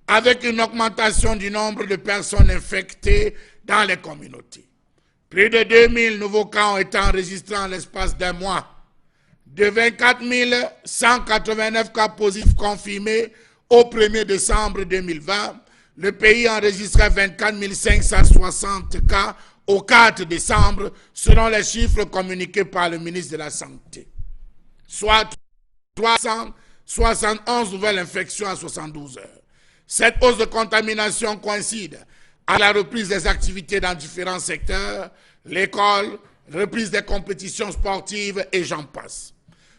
avec une augmentation du nombre de personnes infectées dans les communautés. Plus de 2000 nouveaux cas ont été enregistrés en l'espace d'un mois. De 24 189 cas positifs confirmés au 1er décembre 2020, le pays enregistrait 24 560 cas au 4 décembre, selon les chiffres communiqués par le ministre de la Santé. Soit 371 nouvelles infections en 72 heures. Cette hausse de contamination coïncide à la reprise des activités dans différents secteurs, l'école, reprise des compétitions sportives et j'en passe.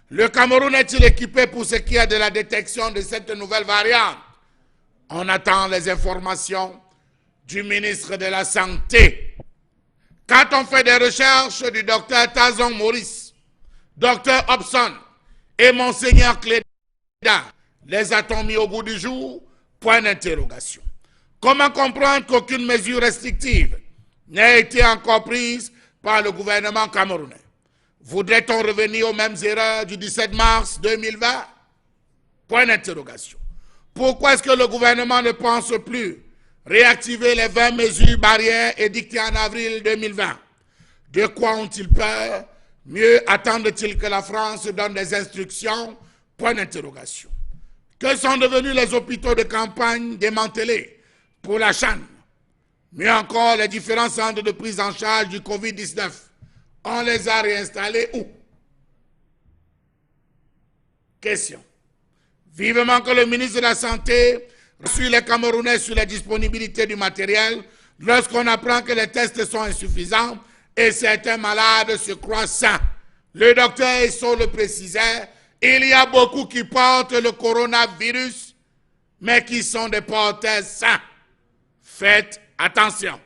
Le Cameroun est-il équipé pour ce qui est de la détection de cette nouvelle variante? On attend les informations du ministre de la Santé. Quand on fait des recherches du docteur Tazon Maurice, docteur Hobson et Monseigneur Cléda, les a-t-on mis au goût du jour? Point d'interrogation. Comment comprendre qu'aucune mesure restrictive n'a été encore prise par le gouvernement camerounais? Voudrait-on revenir aux mêmes erreurs du 17 mars 2020? Point d'interrogation. Pourquoi est-ce que le gouvernement ne pense plus réactiver les 20 mesures barrières édictées en avril 2020? De quoi ont-ils peur? Mieux attendent-ils que la France donne des instructions? Point d'interrogation. Que sont devenus les hôpitaux de campagne démantelés pour la Chane? Mieux encore, les différents centres de prise en charge du Covid-19. On les a réinstallés où? Question. Vivement que le ministre de la Santé reçoive les Camerounais sur la disponibilité du matériel lorsqu'on apprend que les tests sont insuffisants et certains malades se croient sains. Le docteur Esso le précisait, il y a beaucoup qui portent le coronavirus, mais qui sont des porteurs sains. Faites attention.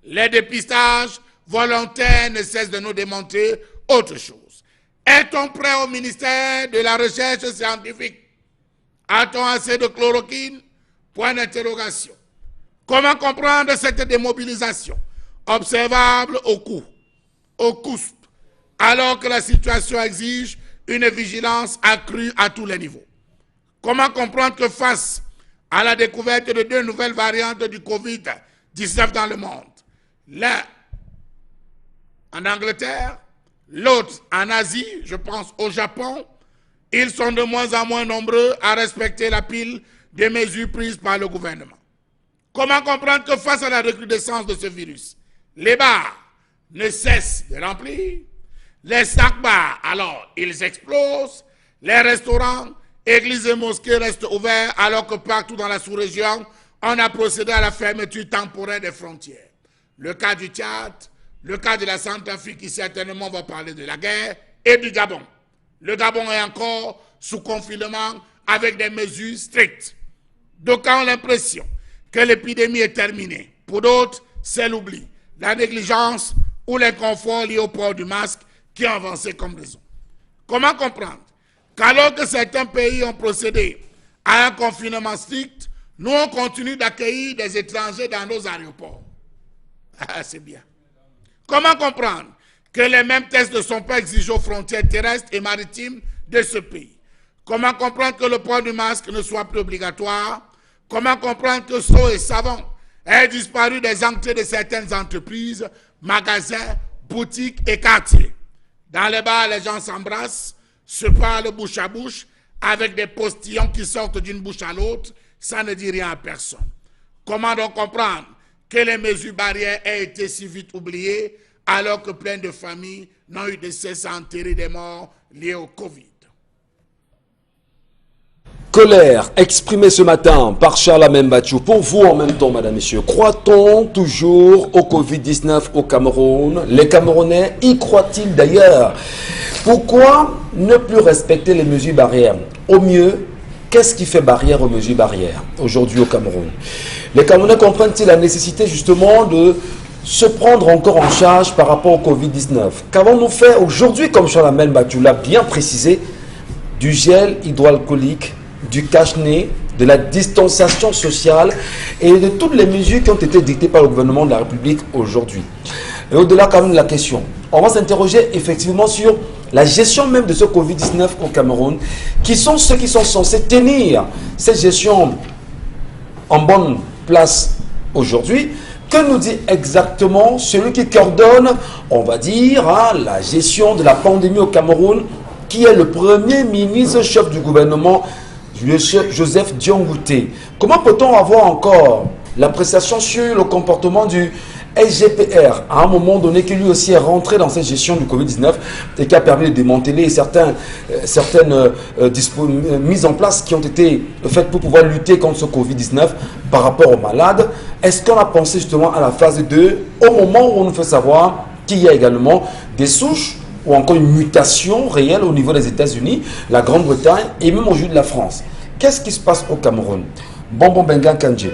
Les dépistages volontaires ne cessent de nous démontrer autre chose. Est-on prêt au ministère de la Recherche scientifique? A-t-on assez de chloroquine? Point d'interrogation. Comment comprendre cette démobilisation observable au COUSP, alors que la situation exige une vigilance accrue à tous les niveaux? Comment comprendre que face à la découverte de 2 nouvelles variantes du Covid-19 dans le monde, l'un en Angleterre, l'autre en Asie, je pense au Japon, ils sont de moins en moins nombreux à respecter la pile des mesures prises par le gouvernement. Comment comprendre que face à la recrudescence de ce virus, les bars ne cessent de remplir, les snack-bars, alors ils explosent, les restaurants, églises et mosquées restent ouverts alors que partout dans la sous-région, on a procédé à la fermeture temporaire des frontières. Le cas du Tchad, le cas de la Centrafrique qui certainement va parler de la guerre, et du Gabon. Le Gabon est encore sous confinement avec des mesures strictes. D'aucuns ont l'impression que l'épidémie est terminée. Pour d'autres, c'est l'oubli, la négligence ou l'inconfort lié au port du masque qui ont avancé comme raison. Comment comprendre qu'alors que certains pays ont procédé à un confinement strict, nous on continue d'accueillir des étrangers dans nos aéroports? Ah, c'est bien. Comment comprendre que les mêmes tests ne sont pas exigés aux frontières terrestres et maritimes de ce pays? Comment comprendre que le port du masque ne soit plus obligatoire? Comment comprendre que Sceaux et Savon aient disparu des entrées de certaines entreprises, magasins, boutiques et quartiers? Dans les bars, les gens s'embrassent, se parlent bouche à bouche, avec des postillons qui sortent d'une bouche à l'autre, ça ne dit rien à personne. Comment donc comprendre que les mesures barrières aient été si vite oubliées, alors que plein de familles n'ont eu de cesse à enterrer des morts liés au Covid? Colère exprimée ce matin par Charles Membachou. Pour vous en même temps, madame, messieurs, croit-on toujours au Covid-19 au Cameroun? Les Camerounais y croient-ils d'ailleurs? Pourquoi ne plus respecter les mesures barrières? Au mieux, qu'est-ce qui fait barrière aux mesures barrières aujourd'hui au Cameroun? Les Camerounais comprennent-ils la nécessité justement de se prendre encore en charge par rapport au Covid-19? Qu'avons-nous fait aujourd'hui, comme Charles Membachou l'a bien précisé, du gel hydroalcoolique, du cache-nez, de la distanciation sociale et de toutes les mesures qui ont été dictées par le gouvernement de la République aujourd'hui. Et au-delà quand même de la question, on va s'interroger effectivement sur la gestion même de ce Covid-19 au Cameroun, qui sont ceux qui sont censés tenir cette gestion en bonne place aujourd'hui. Que nous dit exactement celui qui coordonne, on va dire, la gestion de la pandémie au Cameroun, qui est le premier ministre chef du gouvernement, Joseph Diongouté? Comment peut-on avoir encore l'appréciation sur le comportement du SGPR à un moment donné qui lui aussi est rentré dans cette gestion du Covid-19 et qui a permis de démanteler certaines mises en place qui ont été faites pour pouvoir lutter contre ce Covid-19 par rapport aux malades? Est-ce qu'on a pensé justement à la phase 2 au moment où on nous fait savoir qu'il y a également des souches ou encore une mutation réelle au niveau des États-Unis, la Grande-Bretagne et même au jeu de la France? Qu'est-ce qui se passe au Cameroun? Bonbon Benga Kandje,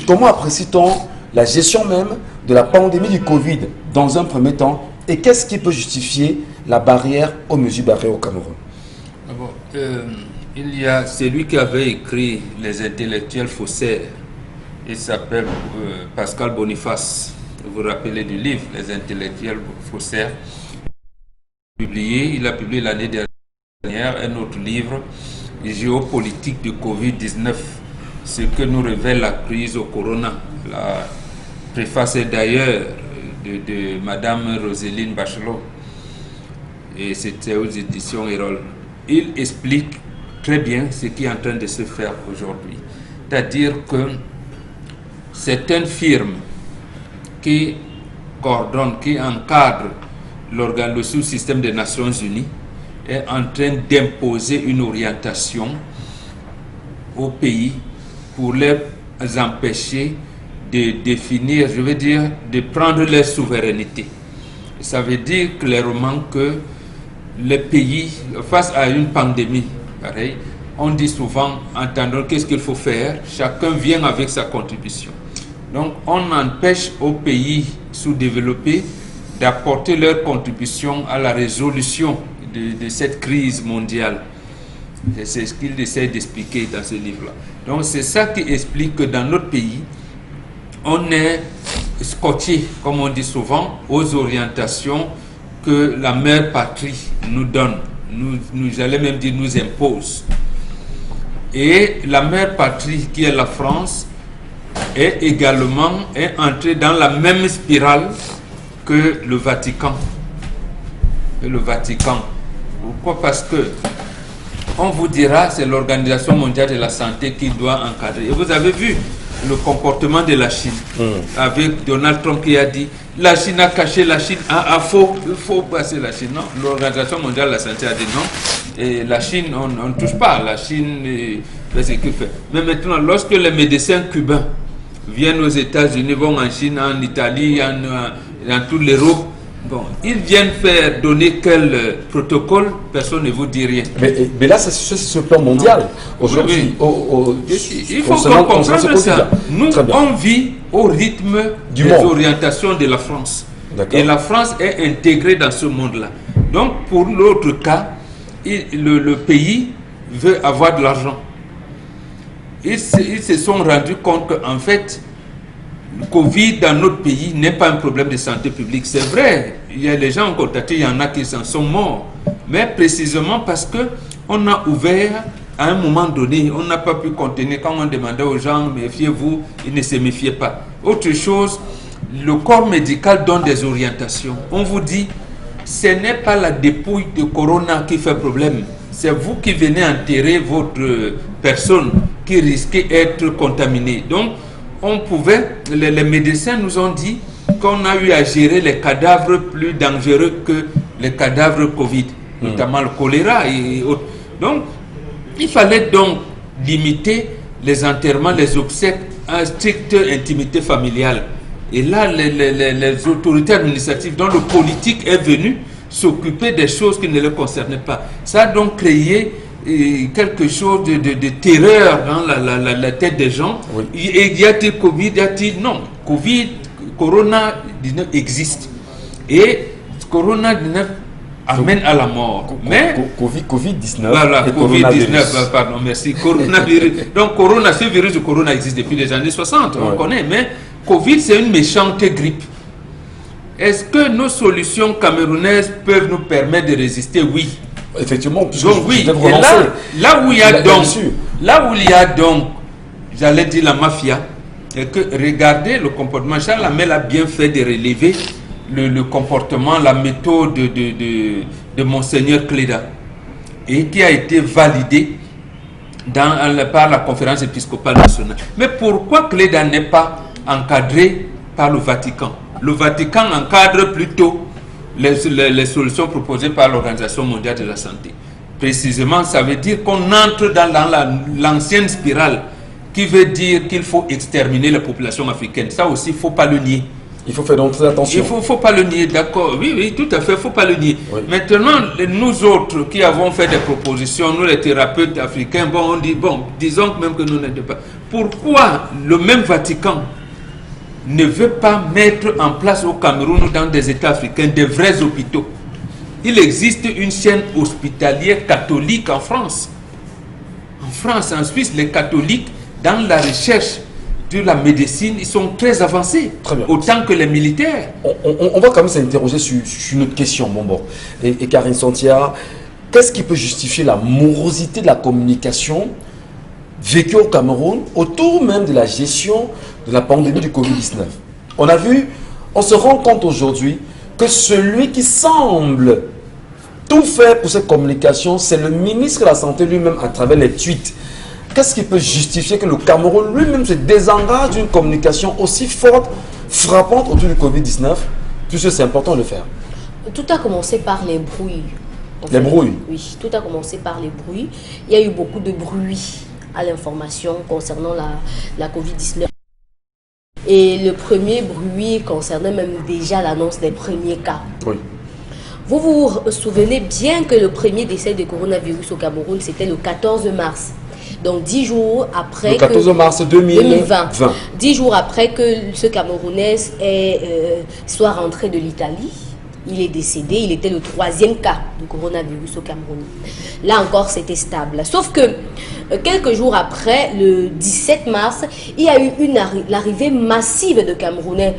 comment apprécie-t-on la gestion même de la pandémie du Covid dans un premier temps, et qu'est-ce qui peut justifier la barrière aux mesures barrières au Cameroun? Il y a celui qui avait écrit Les intellectuels faussaires, il s'appelle Pascal Boniface. Vous vous rappelez du livre Les intellectuels faussaires? il a publié l'année dernière un autre livre, Géopolitique du Covid-19, ce que nous révèle la crise au corona. La préface est d'ailleurs de Madame Roselyne Bachelot, et c'était aux éditions Erol. Il explique très bien ce qui est en train de se faire aujourd'hui. C'est-à-dire que certaines firmes qui coordonnent, qui encadrent le sous-système des Nations Unies est en train d'imposer une orientation aux pays pour les empêcher de définir, je veux dire, de prendre leur souveraineté. Ça veut dire clairement que les pays, face à une pandémie, pareil, on dit souvent, entendons qu'est-ce qu'il faut faire, chacun vient avec sa contribution. Donc on empêche aux pays sous-développés d'apporter leur contribution à la résolution de cette crise mondiale. C'est ce qu'il essaie d'expliquer dans ce livre-là. Donc c'est ça qui explique que dans notre pays, on est scotché, comme on dit souvent, aux orientations que la mère patrie nous donne, j'allais même dire nous impose. Et la mère patrie, qui est la France, est également entrée dans la même spirale que le Vatican. Pourquoi? Parce que on vous dira c'est l'Organisation mondiale de la santé qui doit encadrer. Et vous avez vu le comportement de la Chine avec Donald Trump qui a dit la Chine a caché, la Chine il faut passer la Chine. Non, l'Organisation mondiale de la santé a dit non. Et la Chine, on ne touche pas. La Chine fait ce qu'il fait. Mais maintenant, lorsque les médecins cubains viennent aux États-Unis, vont en Chine, en Italie, dans toute l'Europe, bon, ils viennent faire donner quel protocole, personne ne vous dit rien. Mais là, c'est ce plan mondial. Aujourd'hui, il faut comprendre ça. Nous, on vit au rythme des orientations de la France. Et la France est intégrée dans ce monde-là. Donc, pour l'autre cas, le pays veut avoir de l'argent. Ils se sont rendus compte qu'en fait, le Covid dans notre pays n'est pas un problème de santé publique. C'est vrai, les gens ont constaté, il y en a qui s'en sont morts. Mais précisément parce qu'on a ouvert à un moment donné, on n'a pas pu contenir. Quand on demandait aux gens, méfiez-vous, ils ne se méfiaient pas. Autre chose, le corps médical donne des orientations. On vous dit, ce n'est pas la dépouille de corona qui fait problème. C'est vous qui venez enterrer votre personne qui risquait d'être contaminée. Donc, on pouvait, les médecins nous ont dit qu'on a eu à gérer les cadavres plus dangereux que les cadavres Covid, notamment le choléra et autres. Donc, il fallait donc limiter les enterrements, les obsèques à stricte intimité familiale. Et là, les autorités administratives, dont le politique est venu s'occuper des choses qui ne le concernaient pas. Ça a donc créé quelque chose de terreur dans la tête des gens. Oui. Y a-t-il Covid? Y a-t-il? Non. Covid, Corona-19 existe. Et Corona-19 amène à la mort. Mais Covid-19. Voilà, Covid-19, pardon, merci. Coronavirus. Donc, ce virus de Corona existe depuis les années 60, on connaît. Mais Covid, c'est une méchante grippe. Est-ce que nos solutions camerounaises peuvent nous permettre de résister? Oui. Effectivement, donc oui, et là où il y a donc, j'allais dire la mafia, et que regardez le comportement, Charles Hamel a bien fait de relever le comportement, la méthode de Monseigneur Cléda, et qui a été validé par la conférence épiscopale nationale. Mais pourquoi Cléda n'est pas encadré par le Vatican? Le Vatican encadre plutôt les solutions proposées par l'Organisation mondiale de la santé. Précisément, ça veut dire qu'on entre dans l'ancienne spirale qui veut dire qu'il faut exterminer la population africaine. Ça aussi, il ne faut pas le nier. Il faut faire donc très attention. Il ne faut pas le nier, d'accord. Oui, tout à fait, il ne faut pas le nier. Oui. Maintenant, nous autres qui avons fait des propositions, nous les thérapeutes africains, on dit, disons même que nous n'êtes pas. Pourquoi le même Vatican ne veut pas mettre en place au Cameroun ou dans des États africains des vrais hôpitaux? Il existe une chaîne hospitalière catholique en France. En France, en Suisse, les catholiques, dans la recherche de la médecine, ils sont très avancés, Très bien. autant que les militaires. On va quand même s'interroger sur une autre question, bon bon. Et Karine Santia, qu'est-ce qui peut justifier la morosité de la communication vécue au Cameroun autour même de la gestion de la pandémie du Covid-19? On se rend compte aujourd'hui que celui qui semble tout faire pour cette communication, c'est le ministre de la Santé lui-même à travers les tweets. Qu'est-ce qui peut justifier que le Cameroun lui-même se désengage d'une communication aussi forte, frappante autour du Covid-19? Puisque c'est important de le faire. Tout a commencé par les bruits. Les bruits? Oui, tout a commencé par les bruits. Il y a eu beaucoup de bruit à l'information concernant la Covid-19. Et le premier bruit concernait même déjà l'annonce des premiers cas. Oui. Vous vous souvenez bien que le premier décès de coronavirus au Cameroun, c'était le 14 mars. Donc 10 jours après le 14 mars 2020. 10 jours après que ce Camerounais soit rentré de l'Italie. Il est décédé, il était le 3e cas de coronavirus au Cameroun. Là encore, c'était stable. Sauf que quelques jours après, le 17 mars, il y a eu l'arrivée massive de Camerounais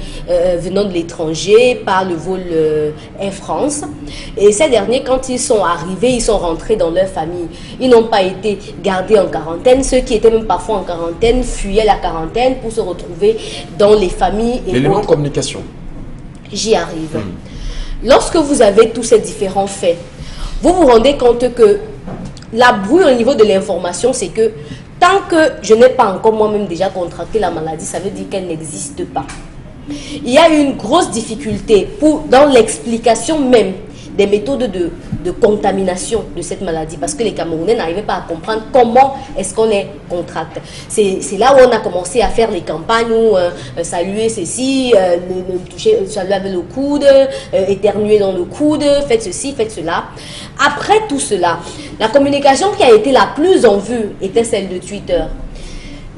venant de l'étranger par le vol Air France. Et ces derniers, quand ils sont arrivés, ils sont rentrés dans leur famille. Ils n'ont pas été gardés en quarantaine. Ceux qui étaient même parfois en quarantaine fuyaient la quarantaine pour se retrouver dans les familles. L'élément de communication. J'y arrive. Lorsque vous avez tous ces différents faits, vous vous rendez compte que la brouille au niveau de l'information, c'est que tant que je n'ai pas encore moi-même déjà contracté la maladie, ça veut dire qu'elle n'existe pas. Il y a une grosse difficulté dans l'explication même des méthodes de contamination de cette maladie, parce que les Camerounais n'arrivaient pas à comprendre comment est-ce qu'on les contracte. C'est là où on a commencé à faire les campagnes où saluer ceci, saluer avec le coude, éternuer dans le coude, faites ceci, faites cela. Après tout cela, la communication qui a été la plus en vue était celle de Twitter.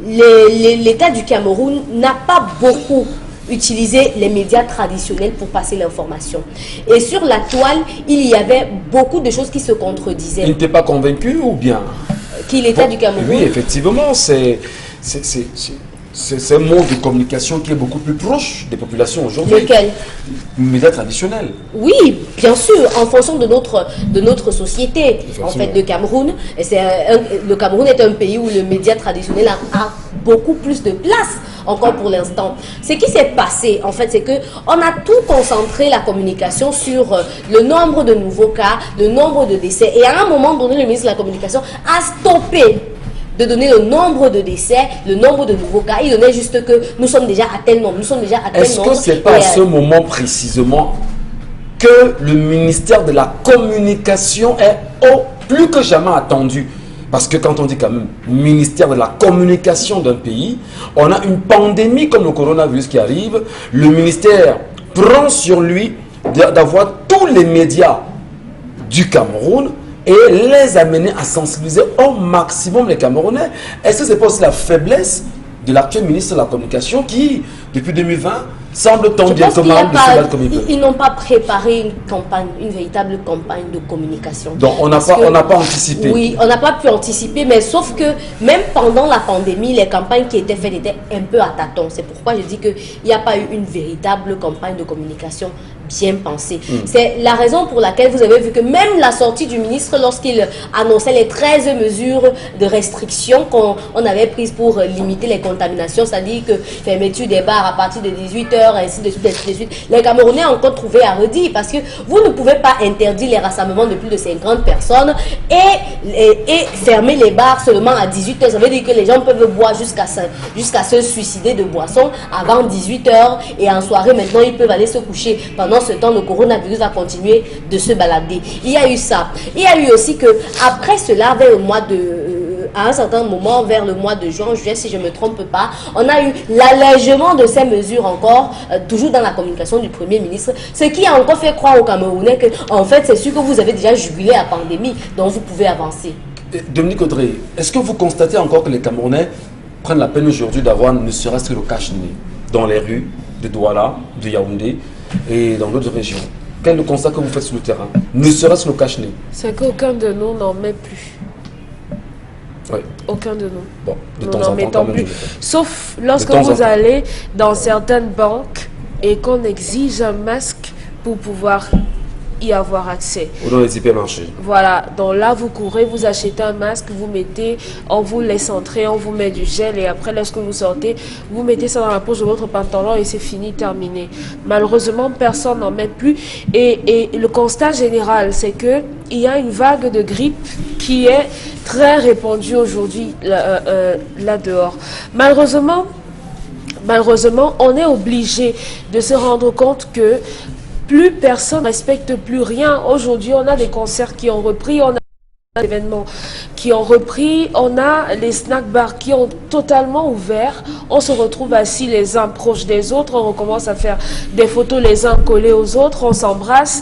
L'État du Cameroun n'a pas beaucoup utiliser les médias traditionnels pour passer l'information. Et sur la toile, il y avait beaucoup de choses qui se contredisaient. Il n'était pas convaincu ou bien? Qui l'État du Cameroun? Oui, effectivement, c'est un mode de communication qui est beaucoup plus proche des populations aujourd'hui. Lequel? Les médias traditionnels. Oui, bien sûr, en fonction de notre société. En fait, le Cameroun est un pays où le média traditionnel a beaucoup plus de place encore pour l'instant. Ce qui s'est passé, en fait, c'est que on a tout concentré la communication sur le nombre de nouveaux cas, le nombre de décès. Et à un moment donné, le ministre de la Communication a stoppé de donner le nombre de décès, le nombre de nouveaux cas. Il donnait juste que nous sommes déjà à tel nombre, nous sommes déjà à tel nombre. Est-ce que c'est pas à ce moment précisément que le ministère de la Communication est plus que jamais attendu? Parce que quand on dit quand même ministère de la communication d'un pays, on a une pandémie comme le coronavirus qui arrive, le ministère prend sur lui d'avoir tous les médias du Cameroun et les amener à sensibiliser au maximum les Camerounais. Est-ce que c'est pas aussi la faiblesse de l'actuel ministre de la Communication qui, depuis 2020, semble tant bien que mal de se battre comme il peut? Ils n'ont pas préparé une véritable campagne de communication. Donc on n'a pas anticipé. Oui, on n'a pas pu anticiper, mais sauf que même pendant la pandémie, les campagnes qui étaient faites étaient un peu à tâtons. C'est pourquoi je dis qu'il n'y a pas eu une véritable campagne de communication bien pensée. C'est la raison pour laquelle vous avez vu que même la sortie du ministre, lorsqu'il annonçait les 13 mesures de restriction qu'on avait prises pour limiter les contaminations, c'est-à-dire que fermeture des bars à partir de 18h, ainsi de suite, ainsi de suite, les Camerounais ont encore trouvé à redire, parce que vous ne pouvez pas interdire les rassemblements de plus de 50 personnes et fermer les bars seulement à 18h. Ça veut dire que les gens peuvent boire jusqu'à se suicider de boissons avant 18h, et en soirée maintenant ils peuvent aller se coucher. Pendant ce temps, le coronavirus a continué de se balader. Il y a eu ça. Il y a eu aussi que après cela, vers le mois à un certain moment, vers le mois de juin, juillet, si je ne me trompe pas, on a eu l'allègement de ces mesures encore, toujours dans la communication du Premier ministre, ce qui a encore fait croire aux Camerounais que, en fait, c'est sûr que vous avez déjà jugulé la pandémie, donc vous pouvez avancer. Dominique Audrey, est-ce que vous constatez encore que les Camerounais prennent la peine aujourd'hui d'avoir ne serait-ce que le cache-nez dans les rues de Douala, de Yaoundé et dans d'autres régions? Quel est le constat que vous faites sur le terrain? Ne serait-ce que le cache-nez? C'est qu'aucun de nous n'en met plus. Oui. Aucun de nous. Bon, de Nous temps n'en en temps, mettons quand même, plus. je le fais. Sauf lorsque De temps en vous temps. allez dans certaines banques et qu'on exige un masque pour pouvoir y avoir accès. Ou dans les hypermarchés. Voilà, donc là vous courez, vous achetez un masque, vous mettez, on vous laisse entrer, on vous met du gel et après lorsque vous sortez, vous mettez ça dans la poche de votre pantalon et c'est fini, terminé. Malheureusement, personne n'en met plus et le constat général, c'est que il y a une vague de grippe qui est très répandue aujourd'hui là dehors. Malheureusement, on est obligé de se rendre compte que plus personne ne respecte plus rien. Aujourd'hui, on a des concerts qui ont repris, on a des événements qui ont repris, on a les snack bars qui ont totalement ouvert. On se retrouve assis les uns proches des autres, on recommence à faire des photos les uns collés aux autres, on s'embrasse.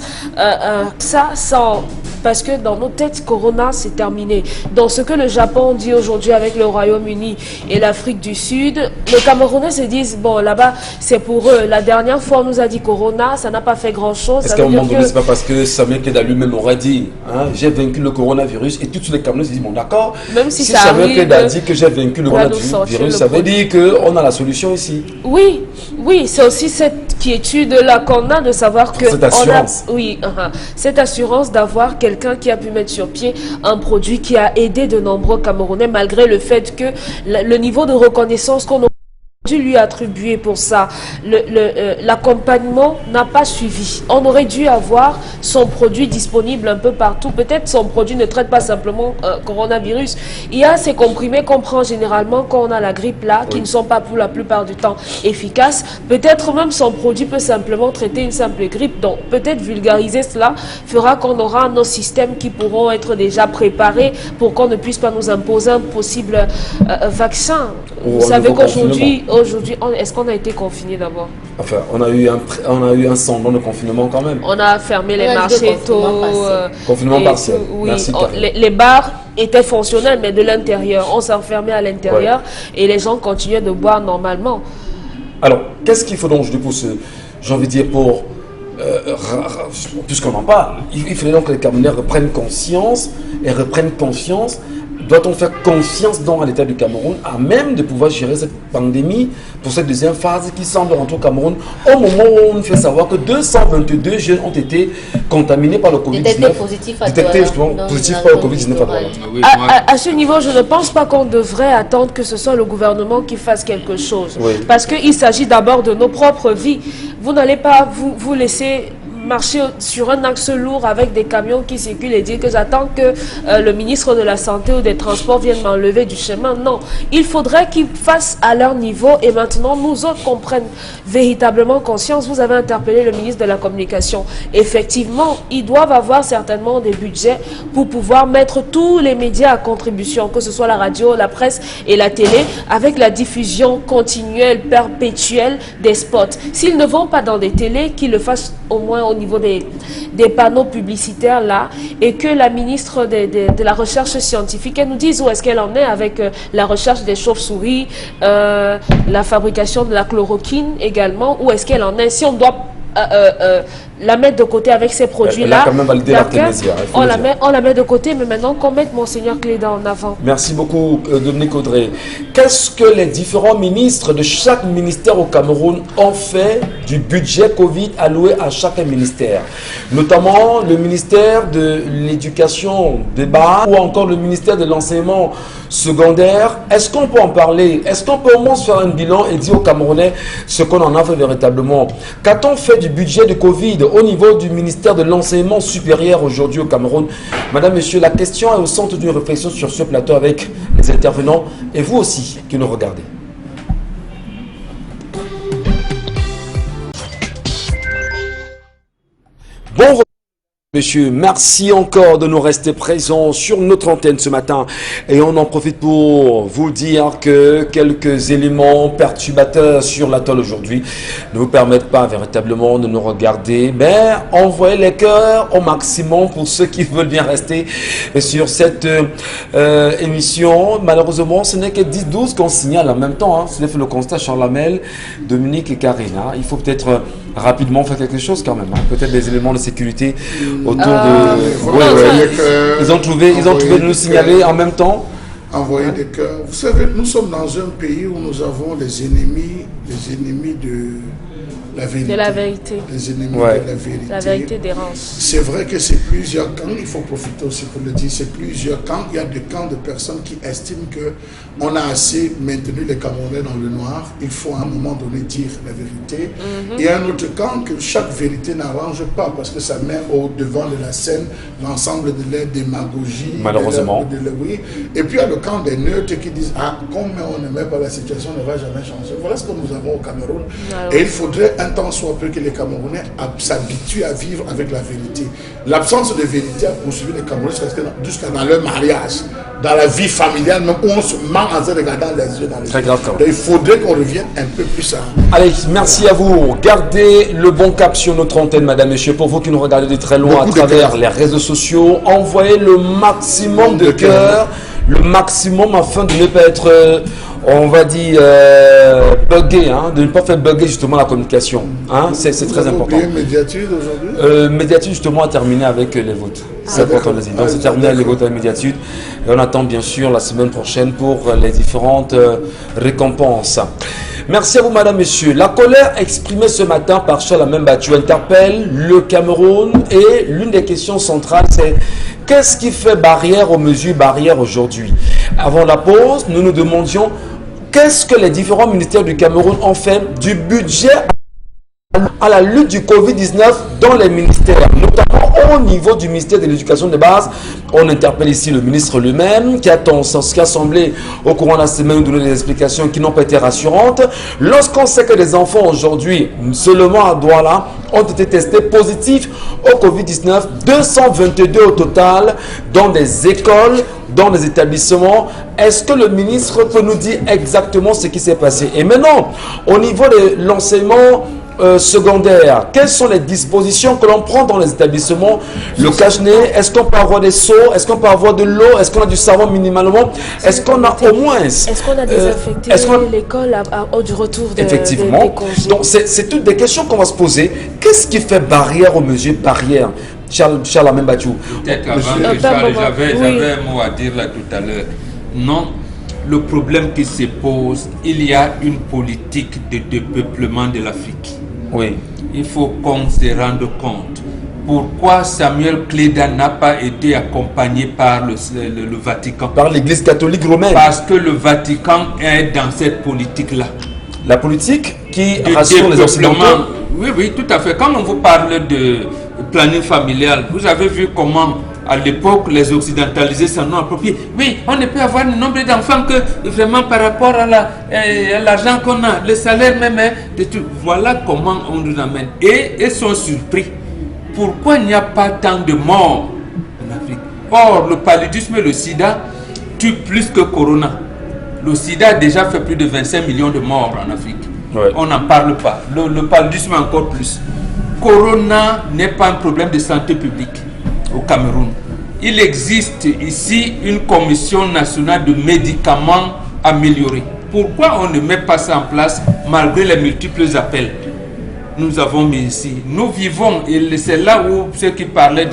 Ça, sans... Parce que dans nos têtes, Corona, c'est terminé. Dans ce que le Japon dit aujourd'hui avec le Royaume-Uni et l'Afrique du Sud, les Camerounais se disent, bon, là-bas, c'est pour eux. La dernière fois, on nous a dit Corona, ça n'a pas fait grand-chose. Est-ce qu'à un moment donné, c'est pas parce que Samuel Keda lui-même aurait dit, hein, j'ai vaincu le coronavirus, et tous les Camerounais se disent, bon, d'accord, même si ça Samuel arrive, Keda dit que j'ai vaincu le coronavirus, ça veut dire qu'on a la solution ici. Oui, oui, c'est aussi cette quiétude-là qu'on a de savoir que... Cette assurance. Cette assurance d'avoir quelqu'un qui a pu mettre sur pied un produit qui a aidé de nombreux Camerounais, malgré le fait que le niveau de reconnaissance qu'on a dû lui attribuer pour ça, l'accompagnement n'a pas suivi. On aurait dû avoir son produit disponible un peu partout. Peut-être son produit ne traite pas simplement coronavirus. Il y a ces comprimés qu'on prend généralement quand on a la grippe là, qui ne sont pas pour la plupart du temps efficaces. Peut-être même son produit peut simplement traiter une simple grippe. Donc peut-être vulgariser cela fera qu'on aura nos systèmes qui pourront être déjà préparés pour qu'on ne puisse pas nous imposer un possible vaccin. Vous savez qu'aujourd'hui, est-ce qu'on a été confiné d'abord? Enfin, on a eu un semblant de confinement quand même. On a fermé les marchés tôt. Confinement partiel. Oui, merci, les bars étaient fonctionnels, mais de l'intérieur. On s'enfermait à l'intérieur et les gens continuaient de boire normalement. Alors, qu'est-ce qu'il faut donc pour j'ai envie de dire, pour... puisqu'on en parle, il faudrait donc que les Camerounais reprennent conscience et reprennent confiance. Doit-on faire confiance à l'État du Cameroun à même de pouvoir gérer cette pandémie pour cette deuxième phase qui semble rentrer au Cameroun au moment où on nous fait savoir que 222 jeunes ont été contaminés par le Covid-19. Détectés positifs par le Covid-19 à Douala. À ce niveau, je ne pense pas qu'on devrait attendre que ce soit le gouvernement qui fasse quelque chose. Oui. Parce qu'il s'agit d'abord de nos propres vies. Vous n'allez pas vous laisser marcher sur un axe lourd avec des camions qui circulent et dire que j'attends que le ministre de la Santé ou des Transports vienne m'enlever du chemin. Non, il faudrait qu'ils fassent à leur niveau et maintenant nous autres qu'on prenne véritablement conscience. Vous avez interpellé le ministre de la Communication. Effectivement, ils doivent avoir certainement des budgets pour pouvoir mettre tous les médias à contribution, que ce soit la radio, la presse et la télé, avec la diffusion continuelle, perpétuelle des spots. S'ils ne vont pas dans des télés, qu'ils le fassent au moins au niveau des panneaux publicitaires là, et que la ministre de la Recherche scientifique, elle nous dise où est-ce qu'elle en est avec la recherche des chauves-souris, la fabrication de la chloroquine également, où est-ce qu'elle en est, si on doit la mettre de côté avec ces produits-là. Elle a quand même validé l'Artémisia. On la met de côté, mais maintenant qu'on mette Monseigneur Cléda en avant. Merci beaucoup, Dominique Audrey. Qu'est-ce que les différents ministres de chaque ministère au Cameroun ont fait du budget Covid alloué à chaque ministère? Notamment le ministère de l'Éducation de base ou encore le ministère de l'Enseignement secondaire. Est-ce qu'on peut en parler? Est-ce qu'on peut au moins se faire un bilan et dire aux Camerounais ce qu'on en a fait véritablement? Qu'a-t-on fait du budget de Covid au niveau du ministère de l'Enseignement supérieur aujourd'hui au Cameroun? Madame, Monsieur, la question est au centre d'une réflexion sur ce plateau avec les intervenants et vous aussi qui nous regardez. Bon Monsieur, merci encore de nous rester présents sur notre antenne ce matin et on en profite pour vous dire que quelques éléments perturbateurs sur l'atoll aujourd'hui ne vous permettent pas véritablement de nous regarder, mais envoyez les cœurs au maximum pour ceux qui veulent bien rester sur cette émission. Malheureusement, ce n'est que 10-12 qu'on signale en même temps. C'est fait le constat, Charles Lamel, Dominique et Karina. Il faut peut-être rapidement faire quelque chose quand même. Peut-être des éléments de sécurité autour de... Ils ont trouvé de nous signaler en même temps. envoyer des cœurs. Vous savez, nous sommes dans un pays où nous avons les ennemis de la vérité. De la vérité. Les ennemis Ouais. de la vérité. La vérité dérange. C'est vrai que c'est plusieurs camps, il faut profiter aussi pour le dire, c'est plusieurs camps. Il y a des camps de personnes qui estiment qu'on a assez maintenu les Camerounais dans le noir, il faut à un moment donné dire la vérité. Il y a un autre camp que chaque vérité n'arrange pas parce que ça met au devant de la scène l'ensemble de la démagogie. Malheureusement. Oui. Et puis il y a le camp des neutres qui disent ah, comme on ne met pas la situation, ne va jamais changer. Voilà ce que nous avons au Cameroun. Et il faudrait un temps soit peu que les Camerounais s'habituent à vivre avec la vérité. L'absence de vérité a poursuivi les Camerounais jusqu'à dans leur mariage, dans la vie familiale, même où on se ment en se regardant les yeux dans les Très yeux. grave, quand même. Donc, il faudrait qu'on revienne un peu plus à... Allez, merci à vous. Gardez le bon cap sur notre antenne, madame, monsieur. Pour vous qui nous regardez de très loin à Beaucoup de travers cœur. les réseaux sociaux, envoyez le maximum de cœur, le maximum afin de ne pas être, on va dire, buggé, hein, de ne pas faire bugger justement la communication. Hein, c'est très important. Médiatude aujourd'hui. Médiatude justement a terminé avec les votes. C'est important de le dire. Donc c'est terminé avec les votes à Médiatude. Et on attend bien sûr la semaine prochaine pour les différentes récompenses. Merci à vous, madame, monsieur. La colère exprimée ce matin par Charles Amembatou interpelle le Cameroun et l'une des questions centrales, c'est qu'est-ce qui fait barrière aux mesures barrières aujourd'hui? Avant la pause, nous nous demandions qu'est-ce que les différents ministères du Cameroun ont fait du budget à la lutte du Covid-19 dans les ministères, notamment au niveau du ministère de l'Éducation de base. On interpelle ici le ministre lui-même qui a semblé au courant de la semaine donner des explications qui n'ont pas été rassurantes. Lorsqu'on sait que les enfants aujourd'hui, seulement à Douala, ont été testés positifs au Covid-19, 222 au total dans des écoles, dans des établissements. Est-ce que le ministre peut nous dire exactement ce qui s'est passé? Et maintenant, au niveau de l'enseignement secondaire, quelles sont les dispositions que l'on prend dans les établissements? Le cache-nez, est-ce qu'on peut avoir des seaux? Est-ce qu'on peut avoir de l'eau? Est-ce qu'on a du savon minimalement? Est-ce qu'on a au moins... Est-ce qu'on a désinfecté l'école du retour de, effectivement. des congés? Donc c'est toutes des questions qu'on va se poser. Qu'est-ce qui fait barrière aux mesures barrières? Charles Amembatou. Peut-être avant que j'avais un mot à dire là tout à l'heure. Non, le problème qui se pose, il y a une politique de dépeuplement de l'Afrique. Oui. Il faut qu'on se rende compte. Pourquoi Samuel Cléda n'a pas été accompagné par le Vatican? Par l'Église catholique romaine. Parce que le Vatican est dans cette politique-là. La politique qui De rassure les Occidentaux. Oui, oui, tout à fait. Quand on vous parle de planning familial, vous avez vu comment à l'époque les occidentalisés s'en ont approprié. Oui, on ne peut avoir le nombre d'enfants que vraiment par rapport à l'argent qu'on a, le salaire même, de tout. Voilà comment on nous amène. Et ils sont surpris. Pourquoi il n'y a pas tant de morts en Afrique? Or, le paludisme et le sida tuent plus que Corona. Le sida a déjà fait plus de 25 millions de morts en Afrique. Ouais. On n'en parle pas. Le paludisme encore plus. Corona n'est pas un problème de santé publique au Cameroun. Il existe ici une commission nationale de médicaments améliorés. Pourquoi on ne met pas ça en place malgré les multiples appels? Nous avons mis ici. Nous vivons, et c'est là où ceux qui parlaient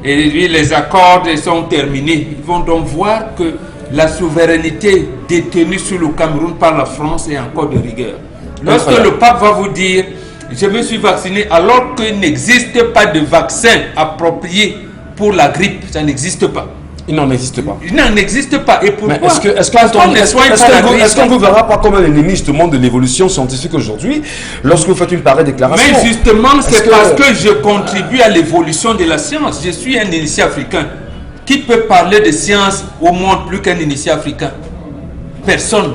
les accords sont terminés. Ils vont donc voir que la souveraineté détenue sur le Cameroun par la France est encore de rigueur. Lorsque le pape va vous dire je me suis vacciné alors qu'il n'existe pas de vaccin approprié pour la grippe, ça n'existe pas. Il n'en existe pas. Il n'en existe pas. Et pourquoi? Est-ce qu'on ne vous verra pas comme un ennemi justement de l'évolution scientifique aujourd'hui lorsque vous faites une pareille déclaration? Mais justement, c'est parce que je contribue à l'évolution de la science. Je suis un initié africain. Qui peut parler de science au monde plus qu'un initié africain? Personne.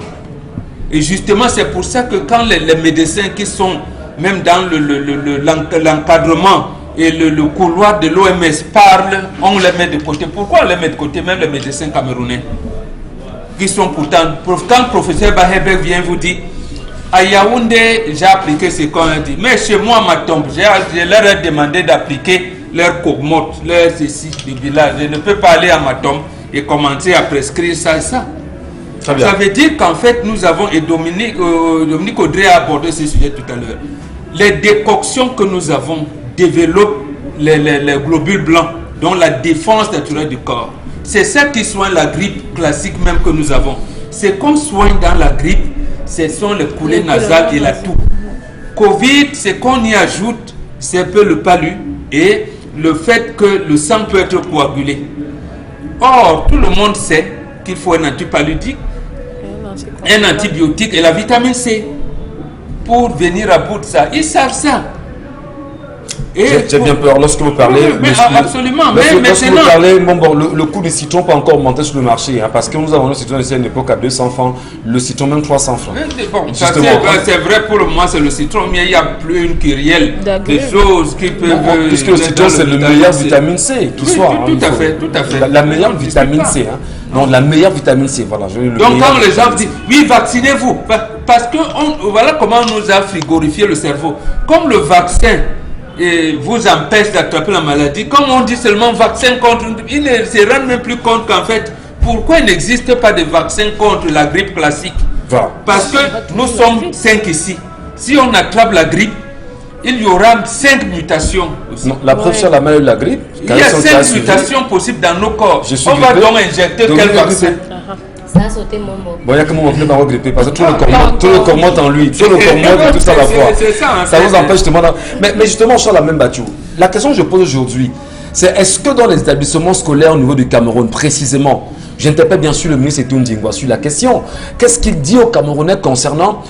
Et justement, c'est pour ça que quand les médecins qui sont même dans l'encadrement et le couloir de l'OMS parlent, on les met de côté. Pourquoi on les met de côté, même les médecins camerounais qui sont pourtant, quand le professeur Bahebek vient vous dire à Yaoundé, j'ai appliqué ce qu'on a dit, mais chez moi, ma tombe, je leur ai demandé d'appliquer leur cogmote, leur ceci du village. Je ne peux pas aller à ma tombe et commencer à prescrire ça et ça. Ça veut dire qu'en fait, nous avons, et Dominique Audrey a abordé ce sujet tout à l'heure, les décoctions que nous avons développent les globules blancs, dont la défense naturelle du corps. C'est ça qui soigne la grippe classique même que nous avons. C'est qu'on soigne dans la grippe, ce sont les coulées nasales et la toux. Covid, c'est qu'on y ajoute, c'est un peu le palu et le fait que le sang peut être coagulé. Or, tout le monde sait qu'il faut un antipaludique, un antibiotique et la vitamine C pour venir à bout de ça. Ils savent ça. J'ai bien peur lorsque vous parlez. Mais absolument. Lorsque vous parlez, le coût du citron peut encore augmenter sur le marché. Hein, parce que nous avons le citron ici à une époque à 200 francs. Le citron, même 300 francs. Bon, c'est vrai pour le moment, c'est le citron. Mais il y a plus une kyrielle de choses qui peuvent. Puisque le citron, c'est le meilleur vitamine C qui soit. Tout à fait. La meilleure vitamine C. Hein. Non, la meilleure vitamine C. Voilà, donc, quand les gens disent oui, vaccinez-vous. Parce que voilà comment on nous a frigorifié le cerveau. Comme le vaccin. Et vous empêche d'attraper la maladie. Comme on dit seulement vaccin contre, ils ne se rendent même plus compte qu'en fait, pourquoi il n'existe pas de vaccin contre la grippe classique? Parce que nous sommes 5 ici. Si on attrape la grippe, il y aura 5 mutations aussi. Non, la preuve sur la maladie de la grippe. Il y a 5 mutations possibles dans nos corps. On va donc injecter quel vaccin? Ça a sauté mon mot. Bon, il n'y a que mon mot pas grippé parce que tout le corps monte en lui. Tout le corps monte et tout ça à la fois. Ça vous empêche justement. Mais justement, Charles Amène Bachou, la question que je pose aujourd'hui, c'est est-ce que dans les établissements scolaires au niveau du Cameroun, précisément, j'interpelle bien sûr le ministre Etoun Dingwa sur la question, qu'est-ce qu'il dit aux Camerounais concernant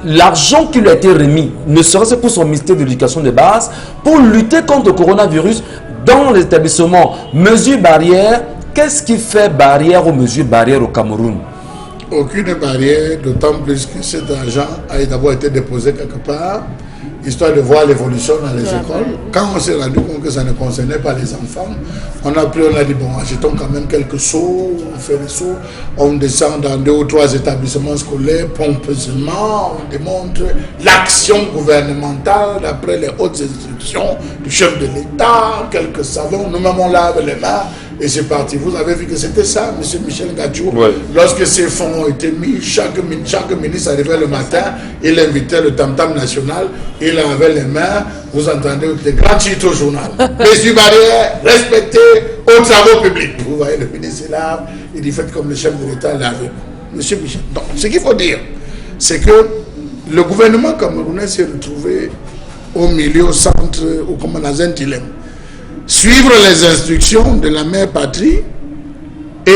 l'argent qui lui a été remis, ne serait-ce pour son ministère de l'éducation de base, pour lutter contre le coronavirus dans les établissements, mesures barrières. Qu'est-ce qui fait barrière aux mesures barrières au Cameroun? Aucune barrière, d'autant plus que cet argent a d'abord été déposé quelque part, histoire de voir l'évolution dans les écoles. Quand on s'est rendu compte que ça ne concernait pas les enfants, on a dit bon, achetons quand même quelques seaux, on fait les seaux, on descend dans 2 ou 3 établissements scolaires, pompeusement, on démontre l'action gouvernementale d'après les hautes institutions du chef de l'État, quelques savons, nous-mêmes on lave les mains. Et c'est parti. Vous avez vu que c'était ça, M. Michel Gadjou. Ouais. Lorsque ces fonds ont été mis, chaque ministre arrivait le matin, il invitait le tam-tam national, il lavait les mains, vous entendez des grands titres au journal. Mesures barrières, respectées aux travaux publics. Vous voyez, le ministre est là, il dit faites comme le chef de l'État l'a vu. M. Michel. Donc, ce qu'il faut dire, c'est que le gouvernement camerounais s'est retrouvé au milieu, au centre, dans un dilemme. Suivre les instructions de la mère patrie et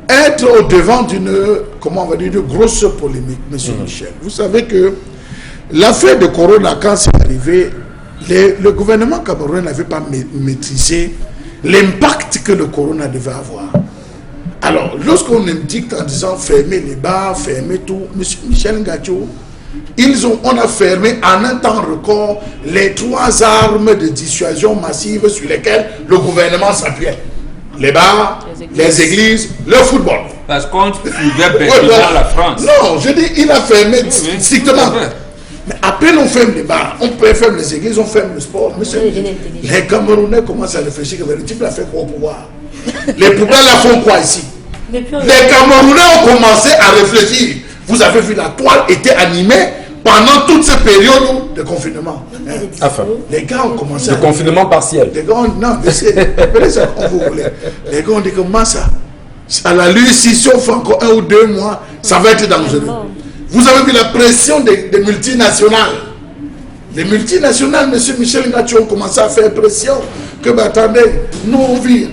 être au devant d'une, comment on va dire, de grosse polémique, M. Michel. Vous savez que l'affaire de Corona, quand c'est arrivé, le gouvernement camerounais n'avait pas maîtrisé l'impact que le Corona devait avoir. Alors, lorsqu'on indique en disant fermer les bars, fermer tout, M. Michel Gadjou, on a fermé en un temps record les 3 armes de dissuasion massive sur lesquelles le gouvernement s'appuyait. Les bars, les églises, le football. Parce qu'on suivait dans la France. Non, je dis, il a fermé strictement. Mais après, on ferme les bars, on peut fermer les églises, on ferme le sport. Monsieur, les Camerounais commencent à réfléchir que le type l'a fait quoi au pouvoir. Les pouvoirs la font quoi ici? Les Camerounais ont commencé à réfléchir. Vous avez vu, la toile était animée pendant toute cette période de confinement. Enfin, les gars ont commencé à... confinement partiel. Les gars ont... Non, appelez ça comme vous voulez. Les gars ont dit comment ça? À la lutte, si on fait encore 1 ou 2 mois, ça va être dangereux. Vous avez vu la pression des multinationales. Les multinationales, M. Michel Gadjou, ont commencé à faire pression. Que, bah, attendez, nous,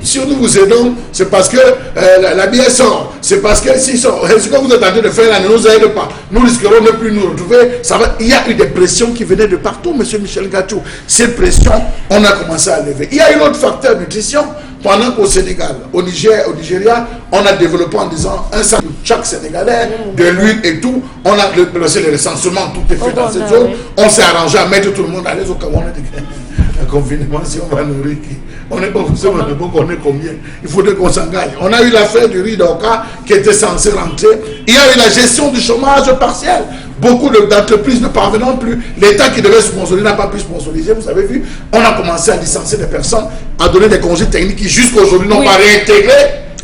si nous vous aidons, c'est parce que la bière sort. C'est parce que si sort. Ce que vous êtes en train de faire là ne nous aide pas. Nous risquerons de ne plus nous retrouver. Il y a eu des pressions qui venaient de partout, M. Michel Gadjou. Ces pressions, on a commencé à lever. Il y a un autre facteur de nutrition. Pendant qu'au Sénégal, au Nigeria, on a développé en disant un sac pour chaque Sénégalais, de l'huile et tout. On a lancé le recensement, tout est fait dans cette zone. On s'est arrangé à mettre tout le monde à l'aise au Cameroun. Le confinement, si on va nourrir qui? On est pas forcément de bon, on est combien? Il faudrait qu'on s'engage. On a eu l'affaire du riz d'Oka qui était censé rentrer. Il y a eu la gestion du chômage partiel. Beaucoup d'entreprises ne parvenant plus. L'État qui devait sponsoriser n'a pas pu sponsoriser. Vous avez vu, on a commencé à licencier des personnes, à donner des congés techniques qui jusqu'à aujourd'hui n'ont pas réintégré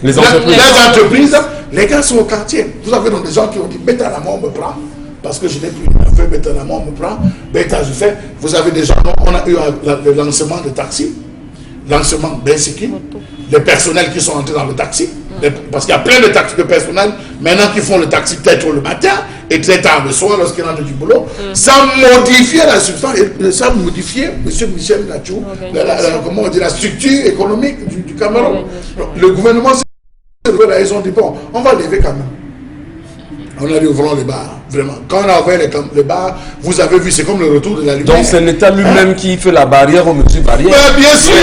les entreprises. Les gars sont au quartier. Vous avez donc des gens qui ont dit bête à la mort, on me prend. Parce que je n'ai plus rien fait, bête à la mort, on me prend. Bête à je fais. Vous avez des gens, on a eu le lancement de taxi. lancement d'Insékim, les personnels qui sont entrés dans le taxi, parce qu'il y a plein de taxis de personnel maintenant qui font le taxi très tôt le matin et très tard le soir lorsqu'ils rentrent du boulot. Ça modifiait la substance, et ça modifiait, M. Michel Gachou, comment on dit, la structure économique du Cameroun. Le gouvernement s'est levé là, ils ont dit bon, on va lever quand même. On a dit ouvrons les bars, vraiment. Quand on a ouvert les bars, vous avez vu, c'est comme le retour de la lumière. Donc c'est l'État lui-même qui fait la barrière aux mesures barrières. Mais bien sûr,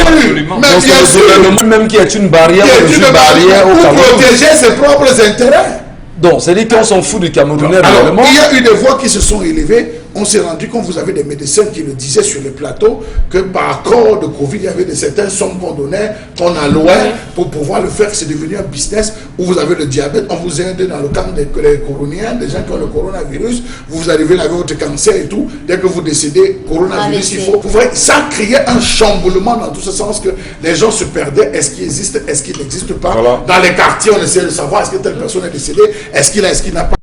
donc c'est le gouvernement même qui est une barrière aux mesures barrières au Cameroun. Pour protéger ses propres intérêts. Donc c'est-à-dire qu'on s'en fout du Camerounais réellement. Il y a eu des voix qui se sont élevées. On s'est rendu compte, vous avez des médecins qui le disaient sur les plateaux, que par accord de Covid, il y avait certaines sommes qu'on donnait, qu'on allouait pour pouvoir le faire. C'est devenu un business où vous avez le diabète. On vous aide dans le camp des coroniens, des gens qui ont le coronavirus. Vous arrivez là avec votre cancer et tout. Dès que vous décédez, coronavirus, il faut. Vous voyez, ça créait un chamboulement dans tout ce sens que les gens se perdaient. Est-ce qu'il existe, est-ce qu'il n'existe pas? Voilà. Dans les quartiers, on essayait de savoir est-ce que telle personne est décédée, est-ce qu'il a, est-ce qu'il n'a pas.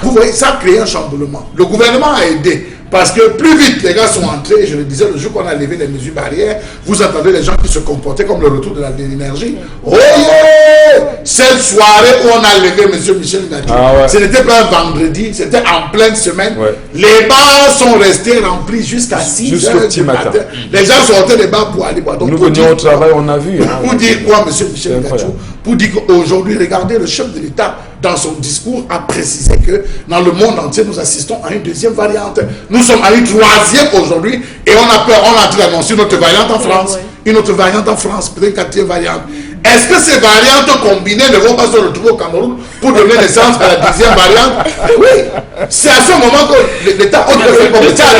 Vous voyez, ça a créé un chamboulement. Le gouvernement a aidé. Parce que plus vite les gars sont entrés, je le disais le jour qu'on a levé les mesures barrières, vous entendez les gens qui se comportaient comme le retour de l'énergie. Oh yeah! Cette soirée où on a levé M. Michel Gachou, ce n'était pas un vendredi, c'était en pleine semaine. Ouais. Les bars sont restés remplis jusqu'à 6 heures du matin. Les gens sortaient des bars pour aller boire. Donc, nous venions au travail, on a vu. Pour dire quoi, M. Michel Gachou? Pour dire qu'aujourd'hui, regardez, le chef de l'État, dans son discours, a précisé que dans le monde entier, nous assistons à une deuxième variante. Nous sommes à une troisième aujourd'hui et on a peur, on a dû annoncer une autre variante en France, une autre variante en France, peut-être une quatrième variante. Est-ce que ces variantes combinées ne vont pas se retrouver au Cameroun pour donner naissance à la deuxième variante? Oui, c'est à ce moment que l'État, on devait faire comme le Tchad.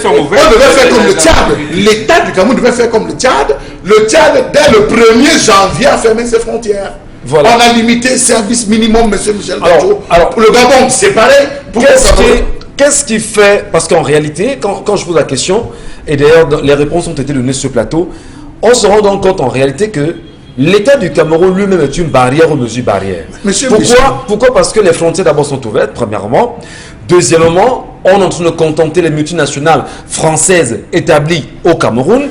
On devait faire comme le Tchad. L'État du Cameroun devait faire comme le Tchad. Le Tchad, dès le 1er janvier, a fermé ses frontières. Voilà. On a limité service minimum, M. Michel Gachou. Alors, le Gabon, c'est pareil. Qu'est-ce qui fait, parce qu'en réalité, quand je pose la question, et d'ailleurs les réponses ont été données sur ce plateau, on se rend donc compte en réalité que l'État du Cameroun lui-même est une barrière aux mesures barrières. Pourquoi? Parce que les frontières d'abord sont ouvertes, premièrement. Deuxièmement, on est en train de contenter les multinationales françaises établies au Cameroun.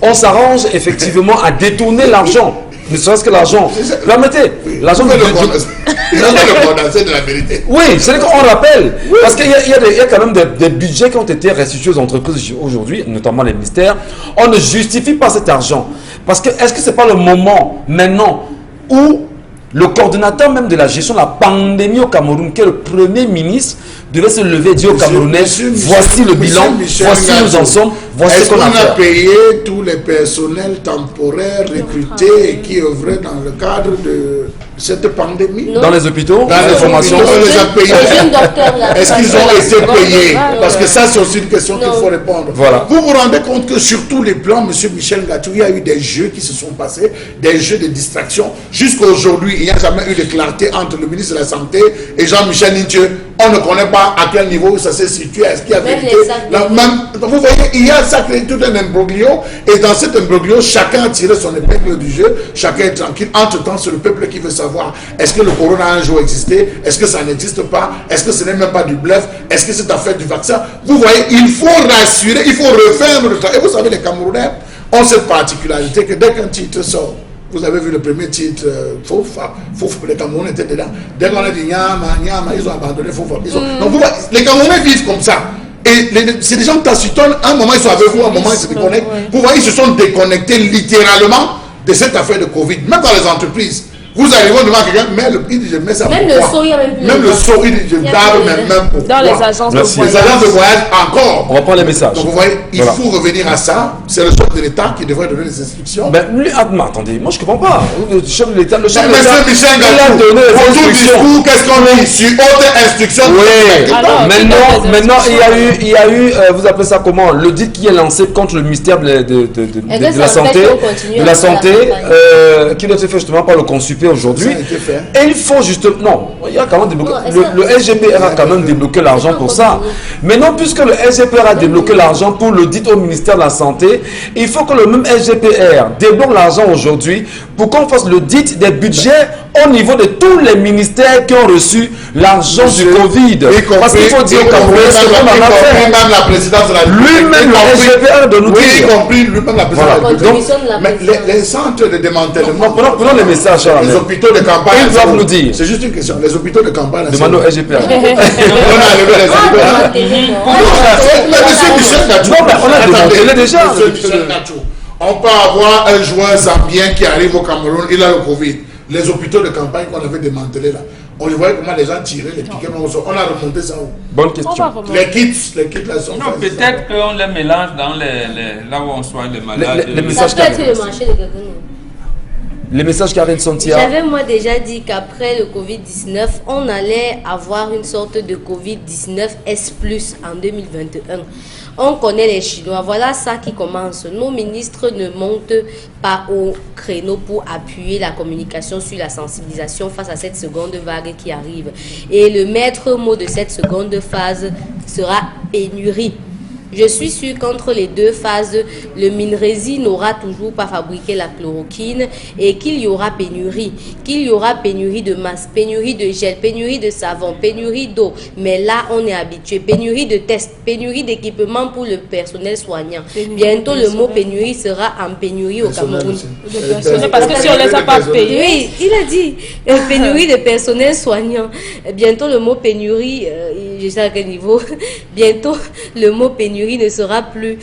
On s'arrange effectivement à détourner l'argent. Ne serait-ce que l'argent. Permettez, l'argent de le condenser de la vérité. Oui, c'est qu'on rappelle. Oui. Parce qu'il y a quand même des budgets qui ont été restitués aux entreprises aujourd'hui, notamment les ministères. On ne justifie pas cet argent. Parce que est-ce que ce n'est pas le moment maintenant où le coordonnateur même de la gestion de la pandémie au Cameroun, qui est le premier ministre, devait se lever et dire aux Camerounais, voici le bilan, voici où nous en sommes, voici ce qu'on a fait. Est-ce qu'on a payé tous les personnels temporaires recrutés et qui œuvraient dans le cadre de cette pandémie? Dans les hôpitaux, dans les formations, on les a payés. Est-ce qu'ils ont été payés? Parce que ça, c'est aussi une question qu'il faut répondre. Voilà. Vous vous rendez compte que sur tous les plans, M. Michel Gachou, il y a eu des jeux qui se sont passés, des jeux de distraction. Jusqu'à aujourd'hui, il n'y a jamais eu de clarté entre le ministre de la Santé et Jean-Michel Nintieux. On ne connaît pas à quel niveau ça s'est situé. Est-ce qu'il y a vérité? Vous voyez, il y a ça créé tout un imbroglio. Et dans cet imbroglio, chacun a tiré son épingle du jeu. Chacun est tranquille. Entre-temps, c'est le peuple qui veut savoir, est-ce que le corona a un jour existé? Est-ce que ça n'existe pas? Est-ce que ce n'est même pas du bluff? Est-ce que c'est affaire du vaccin? Vous voyez, il faut rassurer, il faut refaire le travail. Et vous savez, les Camerounais ont cette particularité que dès qu'un titre sort, vous avez vu le premier titre, Fofa, les Camerounais étaient dedans. Dès qu'on a dit Nyama, ils ont abandonné Fofa. Donc vous voyez, les Camerounais vivent comme ça. Et c'est des gens taciturnes, un moment ils sont avec vous, un moment ils se déconnectent. Vous voyez, ils se sont déconnectés littéralement de cette affaire de Covid, même dans les entreprises. Vous arrivez devant quelqu'un, il dit je mets ça même pourquoi? Même le saut, il dit je garde même pourquoi? Dans les agences de voyage. Les agences de voyage encore. On reprend les messages. Donc vous voyez, il faut revenir à ça. C'est le chef de l'État qui devrait donner les instructions. Mais lui, attendez, moi je comprends pas. Le chef de l'État, Michel Gachou, autour du discours, qu'est-ce qu'on dit sur haute instruction? Oui. Maintenant, il y a eu, vous appelez ça comment? Le dit qui est lancé contre le ministère de la Santé, qui doit être fait justement par le consul SGP aujourd'hui. Ça a été fait. Et il faut justement... Non, il y a quand même débloqué... Non, Le SGPR a quand même débloqué l'argent pour ça. Maintenant, puisque le SGPR a débloqué l'argent pour l'audit au ministère de la Santé, il faut que le même SGPR débloque l'argent aujourd'hui pour qu'on fasse l'audit des budgets au niveau de tous les ministères qui ont reçu l'argent du Covid. Parce qu'il faut dire au Cameroun ce qu'on en a fait. Même la présidence de la Lui-même, le SGPR de nous oui, y dire. compris lui-même la présidence Voilà. de la Contribution de la Mais présidence. les centres de démantèlement, Prenons les messages. Charles. les hôpitaux de campagne, Ils doivent nous dire. c'est juste une question. Les hôpitaux de campagne, Demandez au SGPR. on a enlevé les hôpitaux. Mais monsieur Michel Gachou, Non, mais on a démantelé déjà. Monsieur Michel Gachou, on peut avoir un joueur zambien qui arrive au Cameroun, il a le Covid. Les hôpitaux de campagne qu'on avait démantelés là, on voyait comment les gens tiraient, les piquets, on a remonté ça où? Bonne On va question. remonter. Les kits là sont Non, faits, peut-être qu'on les mélange dans là où on soigne les malades. Les Ça messages peut être qui le marché de Gabon. Les messages Karine Santia. J'avais moi déjà dit qu'après le Covid-19, on allait avoir une sorte de Covid-19 S+, en 2021. On connaît les Chinois, voilà ça qui commence. Nos ministres ne montent pas au créneau pour appuyer la communication sur la sensibilisation face à cette seconde vague qui arrive. Et le maître mot de cette seconde phase sera pénurie. Je suis sûr qu'entre les deux phases, le Minresi n'aura toujours pas fabriqué la chloroquine et qu'il y aura pénurie. Qu'il y aura pénurie de masques, pénurie de gel, pénurie de savon, pénurie d'eau. Mais là, on est habitué. Pénurie de tests, pénurie d'équipements pour le personnel soignant. Bientôt, le mot pénurie sera en pénurie au Cameroun. Parce que si on ne les a pas payés. Oui, il a dit pénurie de personnel soignant. Bientôt le mot pénurie, je sais à quel niveau, bientôt le mot pénurie ne sera plus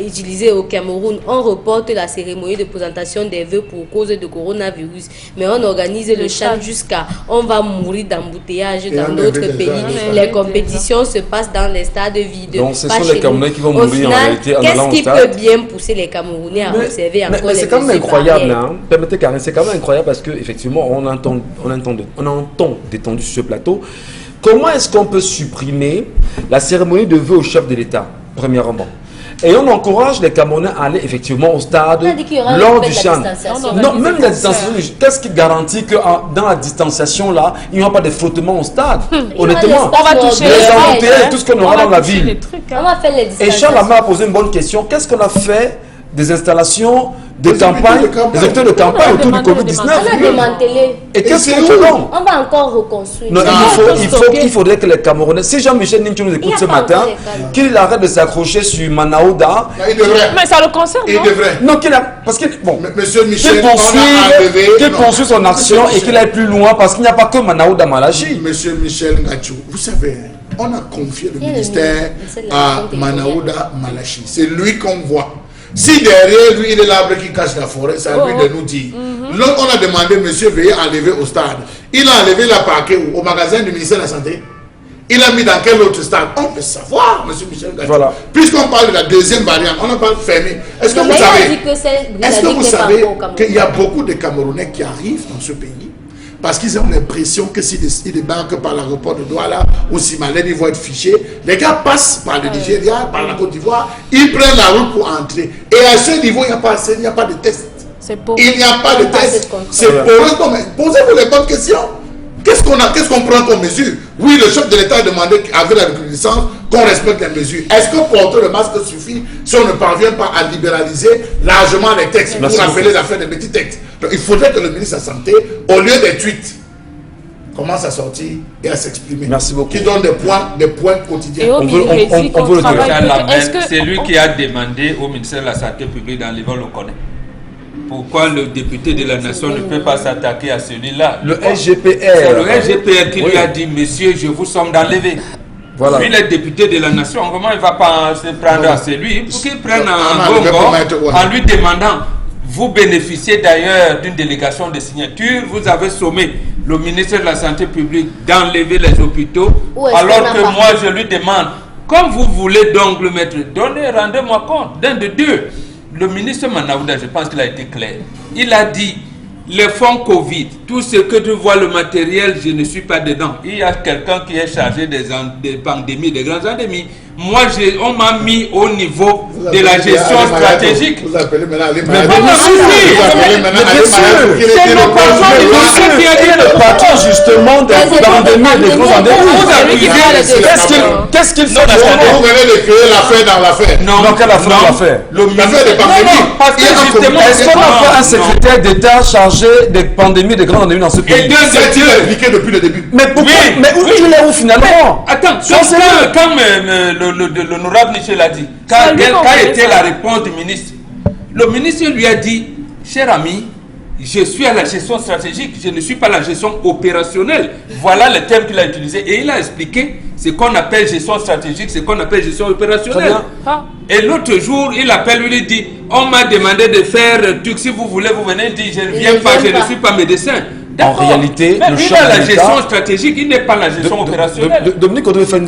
utilisé au Cameroun. On reporte la cérémonie de présentation des vœux pour cause de coronavirus, mais on organise le chant jusqu'à on va mourir d'embouteillage dans d'autres pays. Les compétitions se passent dans les stades vides. Donc ce pas sont chez les Camerounais nous. qui vont Au mourir en final, réalité en allant au qu'est-ce qui stade. peut bien pousser les Camerounais à observer encore Mais les c'est quand même mesures incroyable, barrières? hein. Permettez Karine, c'est quand même incroyable parce que effectivement on entend détendu sur ce plateau. Comment est-ce qu'on peut supprimer la cérémonie de vœux au chef de l'État, premièrement? Et on encourage les Camerounais à aller effectivement au stade On a dit qu'il y aura lors une du fête de la chant. distanciation. Non, même la distanciation, qu'est-ce qui garantit que dans la distanciation là, il n'y aura pas de frottement au stade? Honnêtement, On va toucher les gens, embouteillages, tout ce qu'on aura dans la ville. On va faire les Et distanciations. Charles Lamar a posé une bonne question. Qu'est-ce qu'on a fait des installations de Les campagne, hôpitaux de campagne. des hôpitaux de campagne On a autour du demandé de On a Covid-19? démantelé. Et qu'est-ce c'est qu'on où? fait donc? On va encore reconstruire. Non, stocker. il faudrait que les Camerounais, si Jean-Michel Ninchou nous Il y écoute a ce pas matin, encore les cas. qu'il arrête de s'accrocher sur Manaouda. Il devrait. Mais ça le concerne, Il non? devrait. Non, parce que, bon, Monsieur Michel, qu'il on a enlevé. poursuive son action et qu'il aille plus loin parce qu'il n'y a pas que Manaouda Malachi. Monsieur Michel Gachou, vous savez, on a confié le Il y a le ministère ministère de la à Santé Manaouda Malachi. C'est lui qu'on voit. Si derrière lui, il est l'arbre qui cache la forêt, c'est à lui de nous dire. Là, on a demandé, monsieur, veuillez enlever au stade. Il a enlevé la parquet au magasin du ministère de la Santé. Il a mis dans quel autre stade? On veut savoir, monsieur Michel Gachou. Voilà. Puisqu'on parle de la deuxième variante, on n'a pas fermé. Est-ce que Non, vous mais il a savez, dit que c'est- est-ce il a que dit vous que c'est savez pas au Cameroun. qu'il y a beaucoup de Camerounais qui arrivent dans ce pays parce qu'ils ont l'impression que s'ils débarquent par l'aéroport de Douala ou Simalène, ils vont être fichés. Les gars passent par le Nigeria, par la Côte d'Ivoire, ils prennent la route pour entrer. Et à ce niveau, il n'y a pas de test. C'est pour. Il n'y a pas de Pas test. cette contrôle. C'est pour eux. Posez-vous les bonnes questions. Qu'est-ce qu'on prend comme mesure? Oui, le chef de l'État a demandé, avec la reconnaissance, qu'on respecte les mesures. Est-ce que porter le masque suffit si on ne parvient pas à libéraliser largement les textes pour rappeler l'affaire des petits textes? Donc, il faudrait que le ministre de la Santé, au lieu des tweets, commence à sortir et à s'exprimer. Merci beaucoup. Qui donne des points Et quotidiens. au On veut- Minresi on qu'on veut le travaille. Charles Lamel, Est-ce que c'est lui qui a demandé au ministère de la Santé publique d'enlever le connaît. Pourquoi le député de la nation ne peut pas s'attaquer à celui-là? Le C'est SGPR. le SGPR qui Oui. lui a dit, monsieur, je vous somme d'enlever. Voilà. Lui, le député de la nation, comment il ne va pas se prendre à celui pour qu'il prenne On un a enlevé bongo pour mettre, ouais. en lui demandant. Vous bénéficiez d'ailleurs d'une délégation de signature. Vous avez sommé le ministre de la Santé publique d'enlever les hôpitaux. Où est-ce Alors qu'on a que pas moi, je lui demande, comme vous voulez donc le mettre, donnez, rendez-moi compte d'un de deux. Le ministre Manaouda, je pense qu'il a été clair. Il a dit, les fonds Covid, tout ce que tu vois, le matériel, je ne suis pas dedans. Il y a quelqu'un qui est chargé des pandémies, des grandes endémies. Moi, on m'a mis au niveau de la gestion stratégique. Vous appelez maintenant les Mais malades. vous appelez maintenant les malades. c'est nos patrons de l'ONU qui a dit le patron justement des pandémies et des grands endémies. Qu'est-ce qu'il fait? Vous venez de créer l'affaire dans l'affaire. Non, quelle affaire on va faire? L'affaire des pandémies. Parce que justement, est-ce qu'on n'a pas un secrétaire d'État chargé des pandémies, des grandes endémies dans ce pays? Et deux, C'est expliqué depuis le début. Mais pourquoi? Mais où tu l'es où finalement? Attends, quand l'honorable Michel a dit, quelle était la réponse du ministre? Le ministre lui a dit, cher ami, je suis à la gestion stratégique, je ne suis pas à la gestion opérationnelle. Voilà le terme qu'il a utilisé. Et il a expliqué ce qu'on appelle gestion stratégique, ce qu'on appelle gestion opérationnelle. Et l'autre jour, il appelle, lui dit, on m'a demandé de faire truc, si vous voulez, vous venez, il dit, je ne viens pas, je ne suis pas médecin. En réalité, mais le lui, champ il a la de gestion l'État- stratégique, il n'est pas la gestion opérationnelle. Dominique, on devait faire une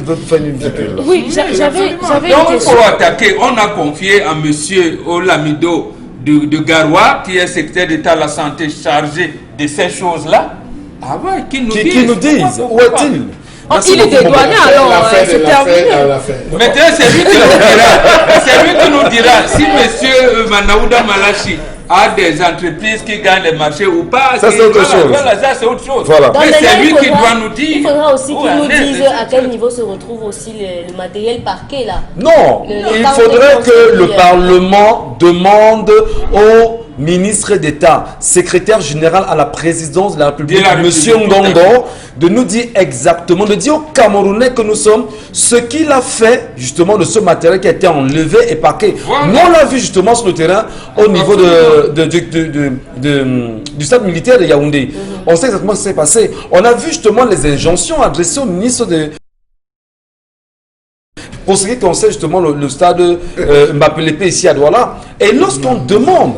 virgule. Oui, j'avais une Donc il question. faut attaquer. On a confié à monsieur Olamido de Garoua, qui est secrétaire d'État à la santé chargé de ces choses-là. Ah ouais, qui nous disent. Où est-il? Il est dédouané alors, c'est terminé. Maintenant, c'est lui qui nous dira. C'est lui qui nous dira si monsieur Manaouda Malachi a des entreprises qui gagnent les marchés ou pas. Ça, c'est autre chose. Voilà, ça, c'est autre chose. Voilà. Mais c'est lui qui doit nous dire. Il faudra aussi où qu'il on nous est, dise c'est à quel niveau se retrouve aussi le matériel parquet là. Non, Le il Parlement faudrait que le constitue- Parlement demande au ministre d'État, secrétaire général à la présidence de la République, De la Monsieur République, Ngongo, de nous dire exactement, de dire aux Camerounais que nous sommes, ce qu'il a fait justement de ce matériel qui a été enlevé et parqué. Voilà. Nous, on l'a vu justement sur le terrain au niveau du stade militaire de Yaoundé. On sait exactement ce qui s'est passé. On a vu justement les injonctions adressées au ministre de... Pour ce qui concerne justement le stade Mbappé ici à Douala. Et lorsqu'on demande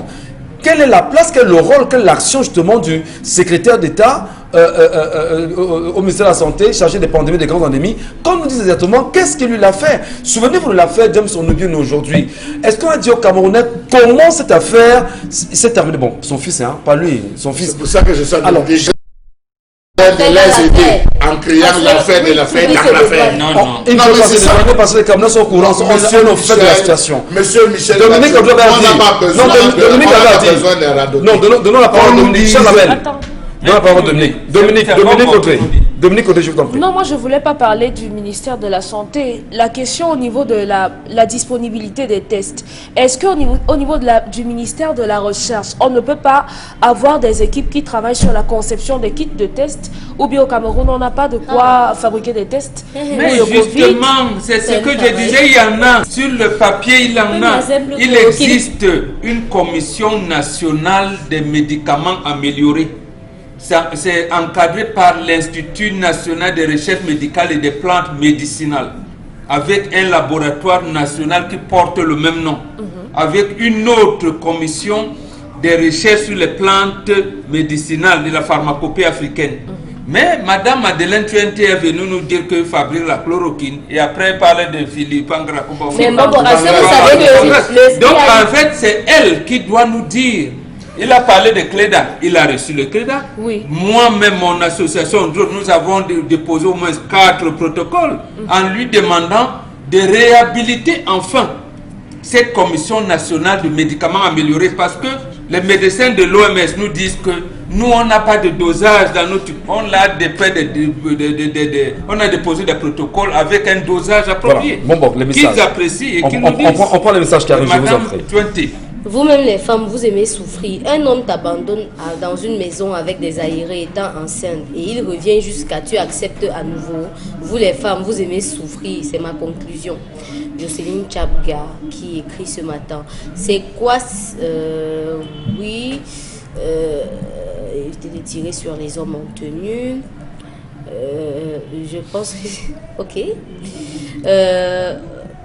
quelle est la place, quel est le rôle, quelle est l'action justement du secrétaire d'État au ministère de la Santé chargé des pandémies, des grandes endémies, qu'on nous dise exactement qu'est-ce qu'il lui a fait. Souvenez-vous de l'affaire James Onubien aujourd'hui. Est-ce qu'on a dit aux Camerounais comment cette affaire s'est terminée? Bon, son fils, hein, pas lui, son fils. C'est pour ça que je suis Alors, de les aider en créant l'affaire de l'affaire dans l'affaire. Non, Oh, non. il Non, faut mais passer c'est ça. parce que les Camerounais sont au courant, on fait de la situation. Monsieur Michel, Dominique, on doit on n'a pas besoin Dominique on n'a avait pas dit. besoin de radoter. Non, donnons la parole à On Dominique. dit- Chamabel. Attends. Donnons la parole à Dominique. Dominique Audrey. Dominique Audrey, je vous en prie. Non, moi je voulais pas parler du ministère de la Santé. La question au niveau de la disponibilité des tests. Est-ce qu'au niveau, du ministère de la Recherche, on ne peut pas avoir des équipes qui travaillent sur la conception des kits de tests? Ou bien au Cameroun, on n'a pas de quoi fabriquer des tests Mais pour le Covid? justement, c'est ce que je disais, il y en a. Sur le papier, il en a. Il existe une commission nationale des médicaments améliorés. C'est encadré par l'Institut national de recherche médicale et des plantes médicinales, avec un laboratoire national qui porte le même nom, avec une autre commission de recherche sur les plantes médicinales de la pharmacopée africaine. Mais Madame Madeleine Tuente est venue nous dire que fabrique la chloroquine et après parler de Philippe Angrakuba. Mais bon, pour rassurer, vous savez que Donc en fait, c'est elle qui doit nous dire. Il a parlé de Cléda, il a reçu le Cléda. Oui. Moi-même, mon association, nous avons déposé au moins 4 protocoles en lui demandant de réhabiliter enfin cette commission nationale de médicaments améliorés parce que les médecins de l'OMS nous disent que nous, on n'a pas de dosage dans notre... On a déposé des protocoles avec un dosage approprié. Voilà. Bon, les messages. Qu'ils apprécient et qu'ils nous On disent. prend les messages qui arrivent, je vous en Madame prie. Tuente. Vous-même les femmes, vous aimez souffrir. Un homme t'abandonne dans une maison avec des aérés étant enceinte et il revient jusqu'à tu acceptes à nouveau. Vous les femmes, vous aimez souffrir, c'est ma conclusion. Jocelyne Chabga qui écrit ce matin. C'est quoi éviter de tirer sur les hommes en tenue. Je pense que... Ok.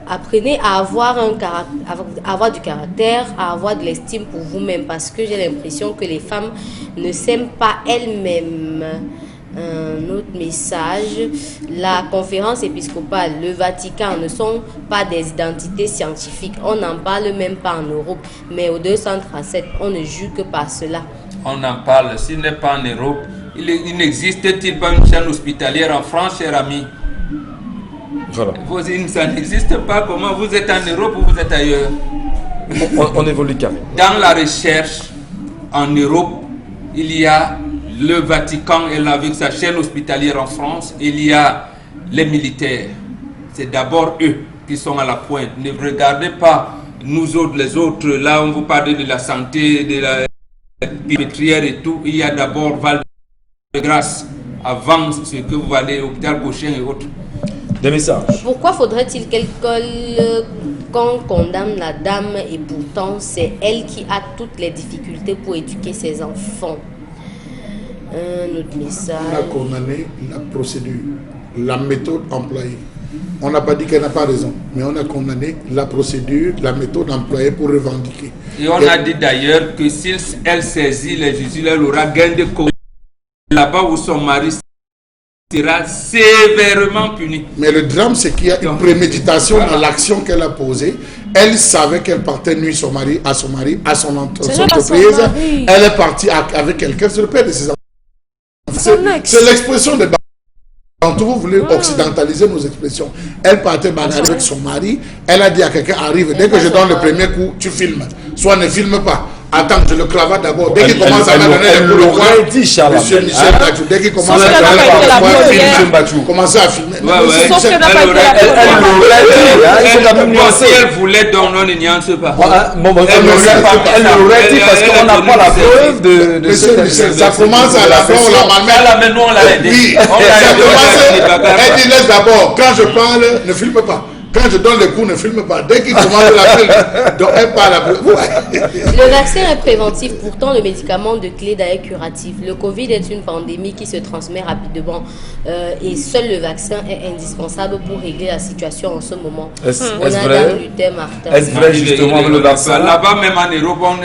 Apprenez à avoir avoir du caractère, à avoir de l'estime pour vous-même parce que j'ai l'impression que les femmes ne s'aiment pas elles-mêmes. Un autre message, la conférence épiscopale, le Vatican ne sont pas des identités scientifiques. On n'en parle même pas en Europe, mais au 237, on ne juge que par cela. On en parle, s'il n'est pas en Europe, il n'existe-t-il pas une chaîne hospitalière en France, cher ami? Voilà. Vos îles, ça n'existe pas. Comment vous êtes en Europe ou vous êtes ailleurs? On évolue carrément. Dans la recherche en Europe, il y a le Vatican et avec sa chaîne hospitalière en France, il y a les militaires. C'est d'abord eux qui sont à la pointe. Ne regardez pas nous autres, les autres. Là, on vous parle de la santé, de la pétrière et tout. Il y a d'abord Val de Grâce avant ce que vous allez au hôpital Gauchin et autres. Des messages. Pourquoi faudrait-il qu'on condamne la dame et pourtant c'est elle qui a toutes les difficultés pour éduquer ses enfants? Un autre message. On a condamné la procédure, la méthode employée. On n'a pas dit qu'elle n'a pas raison, mais on a condamné la procédure, la méthode employée pour revendiquer. Et on a dit d'ailleurs que si elle saisit les juges, elle aura gain de cause là-bas où son mari sera sévèrement puni. Mais le drame, c'est qu'il y a une préméditation dans l'action qu'elle a posée. Elle savait qu'elle partait nuire à son entreprise. Elle est partie avec quelqu'un sur le père de ses enfants. C'est l'expression de quand vous voulez occidentaliser nos expressions. Elle partait bagarrer avec son mari. Elle a dit à quelqu'un, arrive, dès que je donne le premier coup, tu filmes. Soit ne filme pas. Attends, je le cravate d'abord. Dès qu'il commence à me donner les coups de poing, Monsieur Michel Bachou, dès qu'il commence à me donner les coups de poing, commencez à filmer. Si elle voulait, donc on ne nuance pas. Elle l'aurait dit parce qu'on n'a pas la preuve de Monsieur Michel, ça commence à la fin, on la malmène. On l'a aidé. Oui, ça commence. Elle dit, laisse d'abord, quand je parle, ne filme pas. Quand je donne le coup, ne filme pas. Dès qu'il commence à la filme, donc elle parle après. Le vaccin est préventif, pourtant le médicament de clé est curatif. Le Covid est une pandémie qui se transmet rapidement et seul le vaccin est indispensable pour régler la situation en ce moment. Est-ce vrai justement le vaccin? Là-bas, même en Europe, on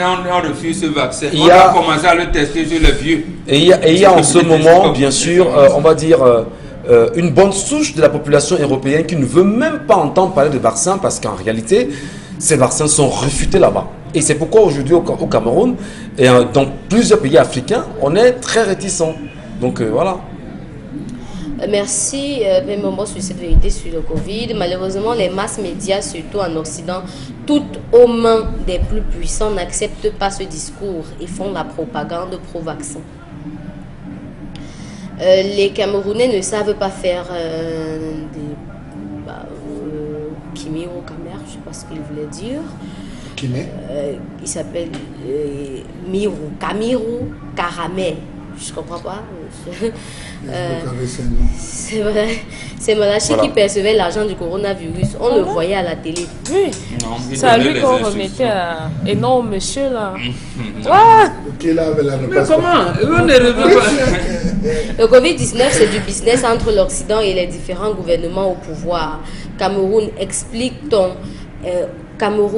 refuse ce vaccin. On a commencé à le tester sur les vieux. Et il y a en ce moment, bien sûr, on va dire... une bonne souche de la population européenne qui ne veut même pas entendre parler de vaccins parce qu'en réalité, ces vaccins sont refutés là-bas. Et c'est pourquoi aujourd'hui au Cameroun et dans plusieurs pays africains, on est très réticents. Donc voilà. Merci, Pémombo, sur cette vérité sur le Covid. Malheureusement, les masses médias, surtout en Occident, toutes aux mains des plus puissants, n'acceptent pas ce discours et font la propagande pro-vaccin. Les Camerounais ne savent pas faire Kimiro Kamer, je ne sais pas ce qu'il voulait dire. Il s'appelle Kamiro Karamé. Je ne comprends pas. C'est vrai. C'est Malachi qui percevait l'argent du coronavirus. On le voyait à la télé. Oui. C'est à lui qu'on remettait à... Et non, monsieur là. Mais comment? Le Covid-19, c'est du business entre l'Occident et les différents gouvernements au pouvoir. Cameroun,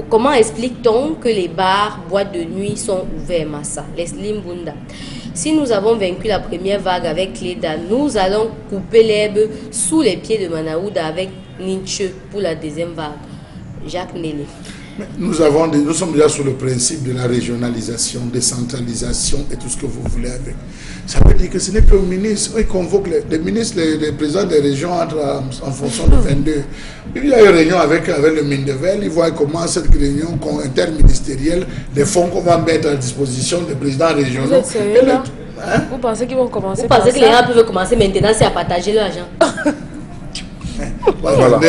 comment explique-t-on que les bars, boîtes de nuit sont ouverts, Massa? Leslie Mbunda. Si nous avons vaincu la première vague avec Leda, nous allons couper l'herbe sous les pieds de Manaouda avec Nietzsche pour la deuxième vague. Jacques Nelly. Nous sommes déjà sur le principe de la régionalisation, décentralisation et tout ce que vous voulez avec. Ça veut dire que ce n'est que le ministre, il convoque les ministres, les présidents des régions en fonction de 22. Il y a une réunion avec le Mindevel, ils voient comment cette réunion interministérielle, les fonds qu'on va mettre à disposition des présidents régionaux. Vous êtes sérieux là? Vous pensez qu'ils vont commencer par ça? Vous pensez que les gens peuvent commencer maintenant, c'est à partager l'argent? Voilà.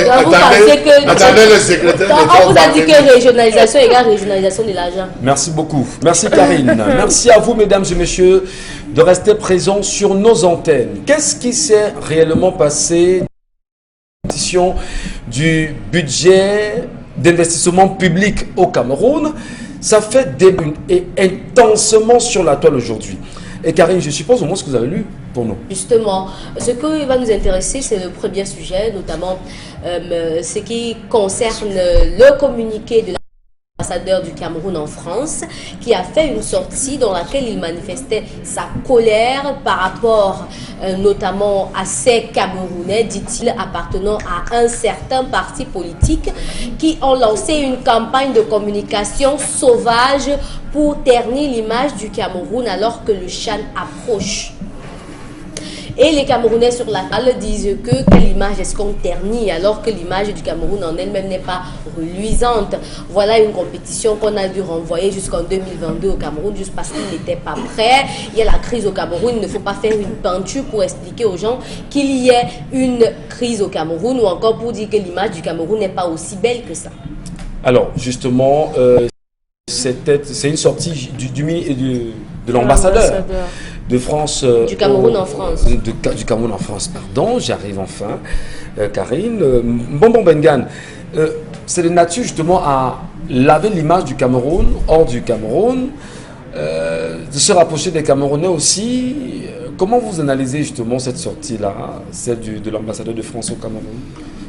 Attendez le secrétaire. On vous a dit que régionalisation égale régionalisation de l'argent. Merci beaucoup. Merci Karine. Merci à vous, mesdames et messieurs, de rester présents sur nos antennes. Qu'est-ce qui s'est réellement passé du budget d'investissement public au Cameroun? Ça fait et intensement sur la toile aujourd'hui. Et Karine, je suppose au moins ce que vous avez lu pour nous. Justement, ce qui va nous intéresser, c'est le premier sujet, notamment ce qui concerne le communiqué de l'ambassadeur du Cameroun en France, qui a fait une sortie dans laquelle il manifestait sa colère par rapport notamment à ces Camerounais, dit-il, appartenant à un certain parti politique, qui ont lancé une campagne de communication sauvage pour ternir l'image du Cameroun alors que le Chan approche. Et les Camerounais sur la salle disent que quelle image est-ce qu'on ternit alors que l'image du Cameroun en elle-même n'est pas reluisante. Voilà une compétition qu'on a dû renvoyer jusqu'en 2022 au Cameroun juste parce qu'il n'était pas prêt. Il y a la crise au Cameroun, il ne faut pas faire une peinture pour expliquer aux gens qu'il y ait une crise au Cameroun ou encore pour dire que l'image du Cameroun n'est pas aussi belle que ça. Alors, justement, c'est une sortie de l'ambassadeur de France. Du Cameroun en France. Du Cameroun en France, pardon. J'arrive enfin. Karine. Bonbon Bengan, c'est de nature justement à laver l'image du Cameroun, hors du Cameroun, de se rapprocher des Camerounais aussi. Comment vous analysez justement cette sortie-là, celle de l'ambassadeur de France au Cameroun?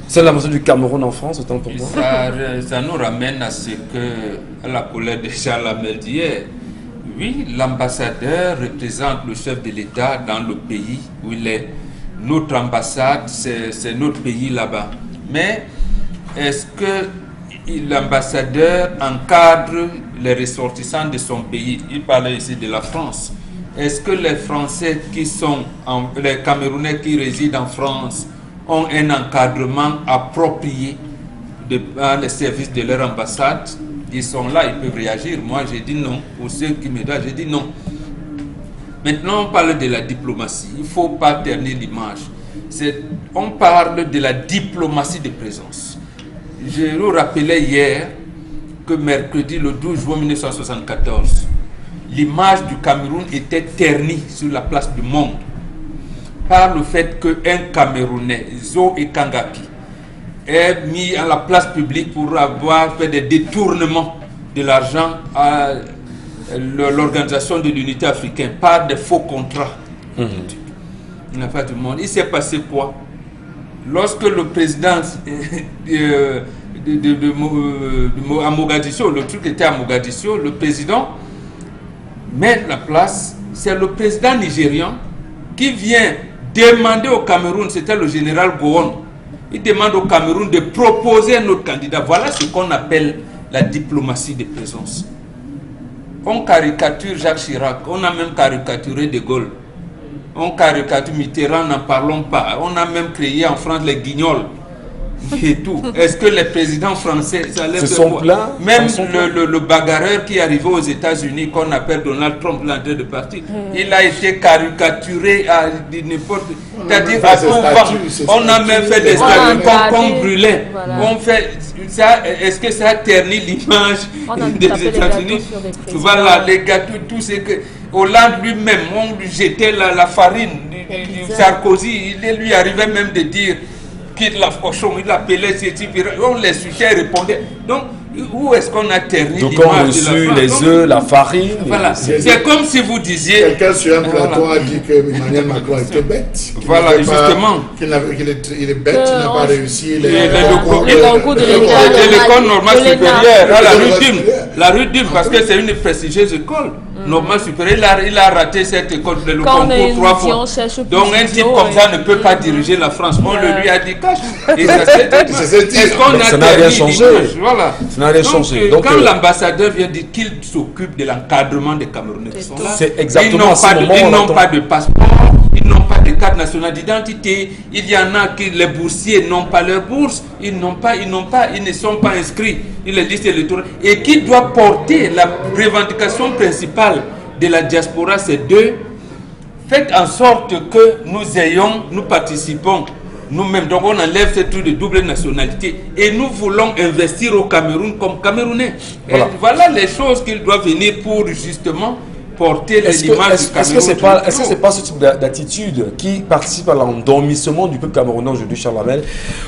C'est l'ambassadeur du Cameroun en France, autant pour moi. Ça nous ramène à ce que, à la colère de Charles Hamel d'hier. Oui, l'ambassadeur représente le chef de l'État dans le pays où il est. Notre ambassade, c'est notre pays là-bas. Mais est-ce que l'ambassadeur encadre les ressortissants de son pays? Il parlait ici de la France. Est-ce que les Français les Camerounais qui résident en France ont un encadrement approprié dans les services de leur ambassade? Ils sont là, ils peuvent réagir. Moi, j'ai dit non. Pour ceux qui me donnent, j'ai dit non. Maintenant, on parle de la diplomatie. Il ne faut pas ternir l'image. On parle de la diplomatie de présence. Je vous rappelais hier que mercredi, le 12 juin 1974, l'image du Cameroun était ternie sur la place du monde par le fait qu'un Camerounais, Zo Ekangapi, est mis à la place publique pour avoir fait des détournements de l'argent à l'Organisation de l'Unité africaine par des faux contrats. Il n'y a pas de monde. Il s'est passé quoi? Lorsque le président à Mogadiscio, le truc était à Mogadiscio, le président met la place, c'est le président nigérian qui vient demander au Cameroun, c'était le général Gowon, il demande au Cameroun de proposer un autre candidat. Voilà ce qu'on appelle la diplomatie de présence. On caricature Jacques Chirac, on a même caricaturé De Gaulle, on caricature Mitterrand, n'en parlons pas. On a même créé en France les guignols et tout. Est-ce que les présidents français se sont plaints? Même le bagarreur qui est arrivé aux États-Unis, qu'on appelle Donald Trump, l'entrée de parti, il a été caricaturé à n'importe. C'est-à-dire à tout vent. On a même fait des statues comme brûlait. On fait ça. Est-ce que ça a terni l'image des États-Unis? Voilà, les gâteaux, tout ce que. Hollande lui-même, on lui jetait la farine. Sarkozy, il lui arrivait même de dire quitte la cochon, il appelait ces types, on les suivait et répondait. Donc, où est-ce qu'on a terni l'image de la France? Les œufs, la farine. Voilà. C'est comme si vous disiez. Quelqu'un sur un plateau a dit que Emmanuel Macron était bête. Voilà, justement. Il est bête, il n'a pas réussi. L'école normale supérieure, la rue Dim, parce que c'est une prestigieuse école. Normale supérieure, il a raté cette école, le concours 3 fois. Donc un type comme ça ne peut pas diriger la France. On le lui a dit cache. Et est-ce qu'on a terni l'image? Voilà. Donc, quand l'ambassadeur vient dire qu'il s'occupe de l'encadrement des Camerounais qui sont là, c'est exactement ils n'ont pas de passeport, ils n'ont pas de carte nationale d'identité. Il y en a qui, les boursiers, n'ont pas leur bourse, ils ne sont pas inscrits. Ils les listent électorales. Et qui doit porter la revendication principale de la diaspora, c'est de faites en sorte que nous participons nous-mêmes. Donc on enlève ce truc de double nationalité et nous voulons investir au Cameroun comme Camerounais. Voilà les choses qu'ils doivent venir pour justement porter l'image du Cameroun. Est-ce que ce n'est pas ce type d'attitude qui participe à l'endormissement du peuple camerounais aujourd'hui, Charles Hamel,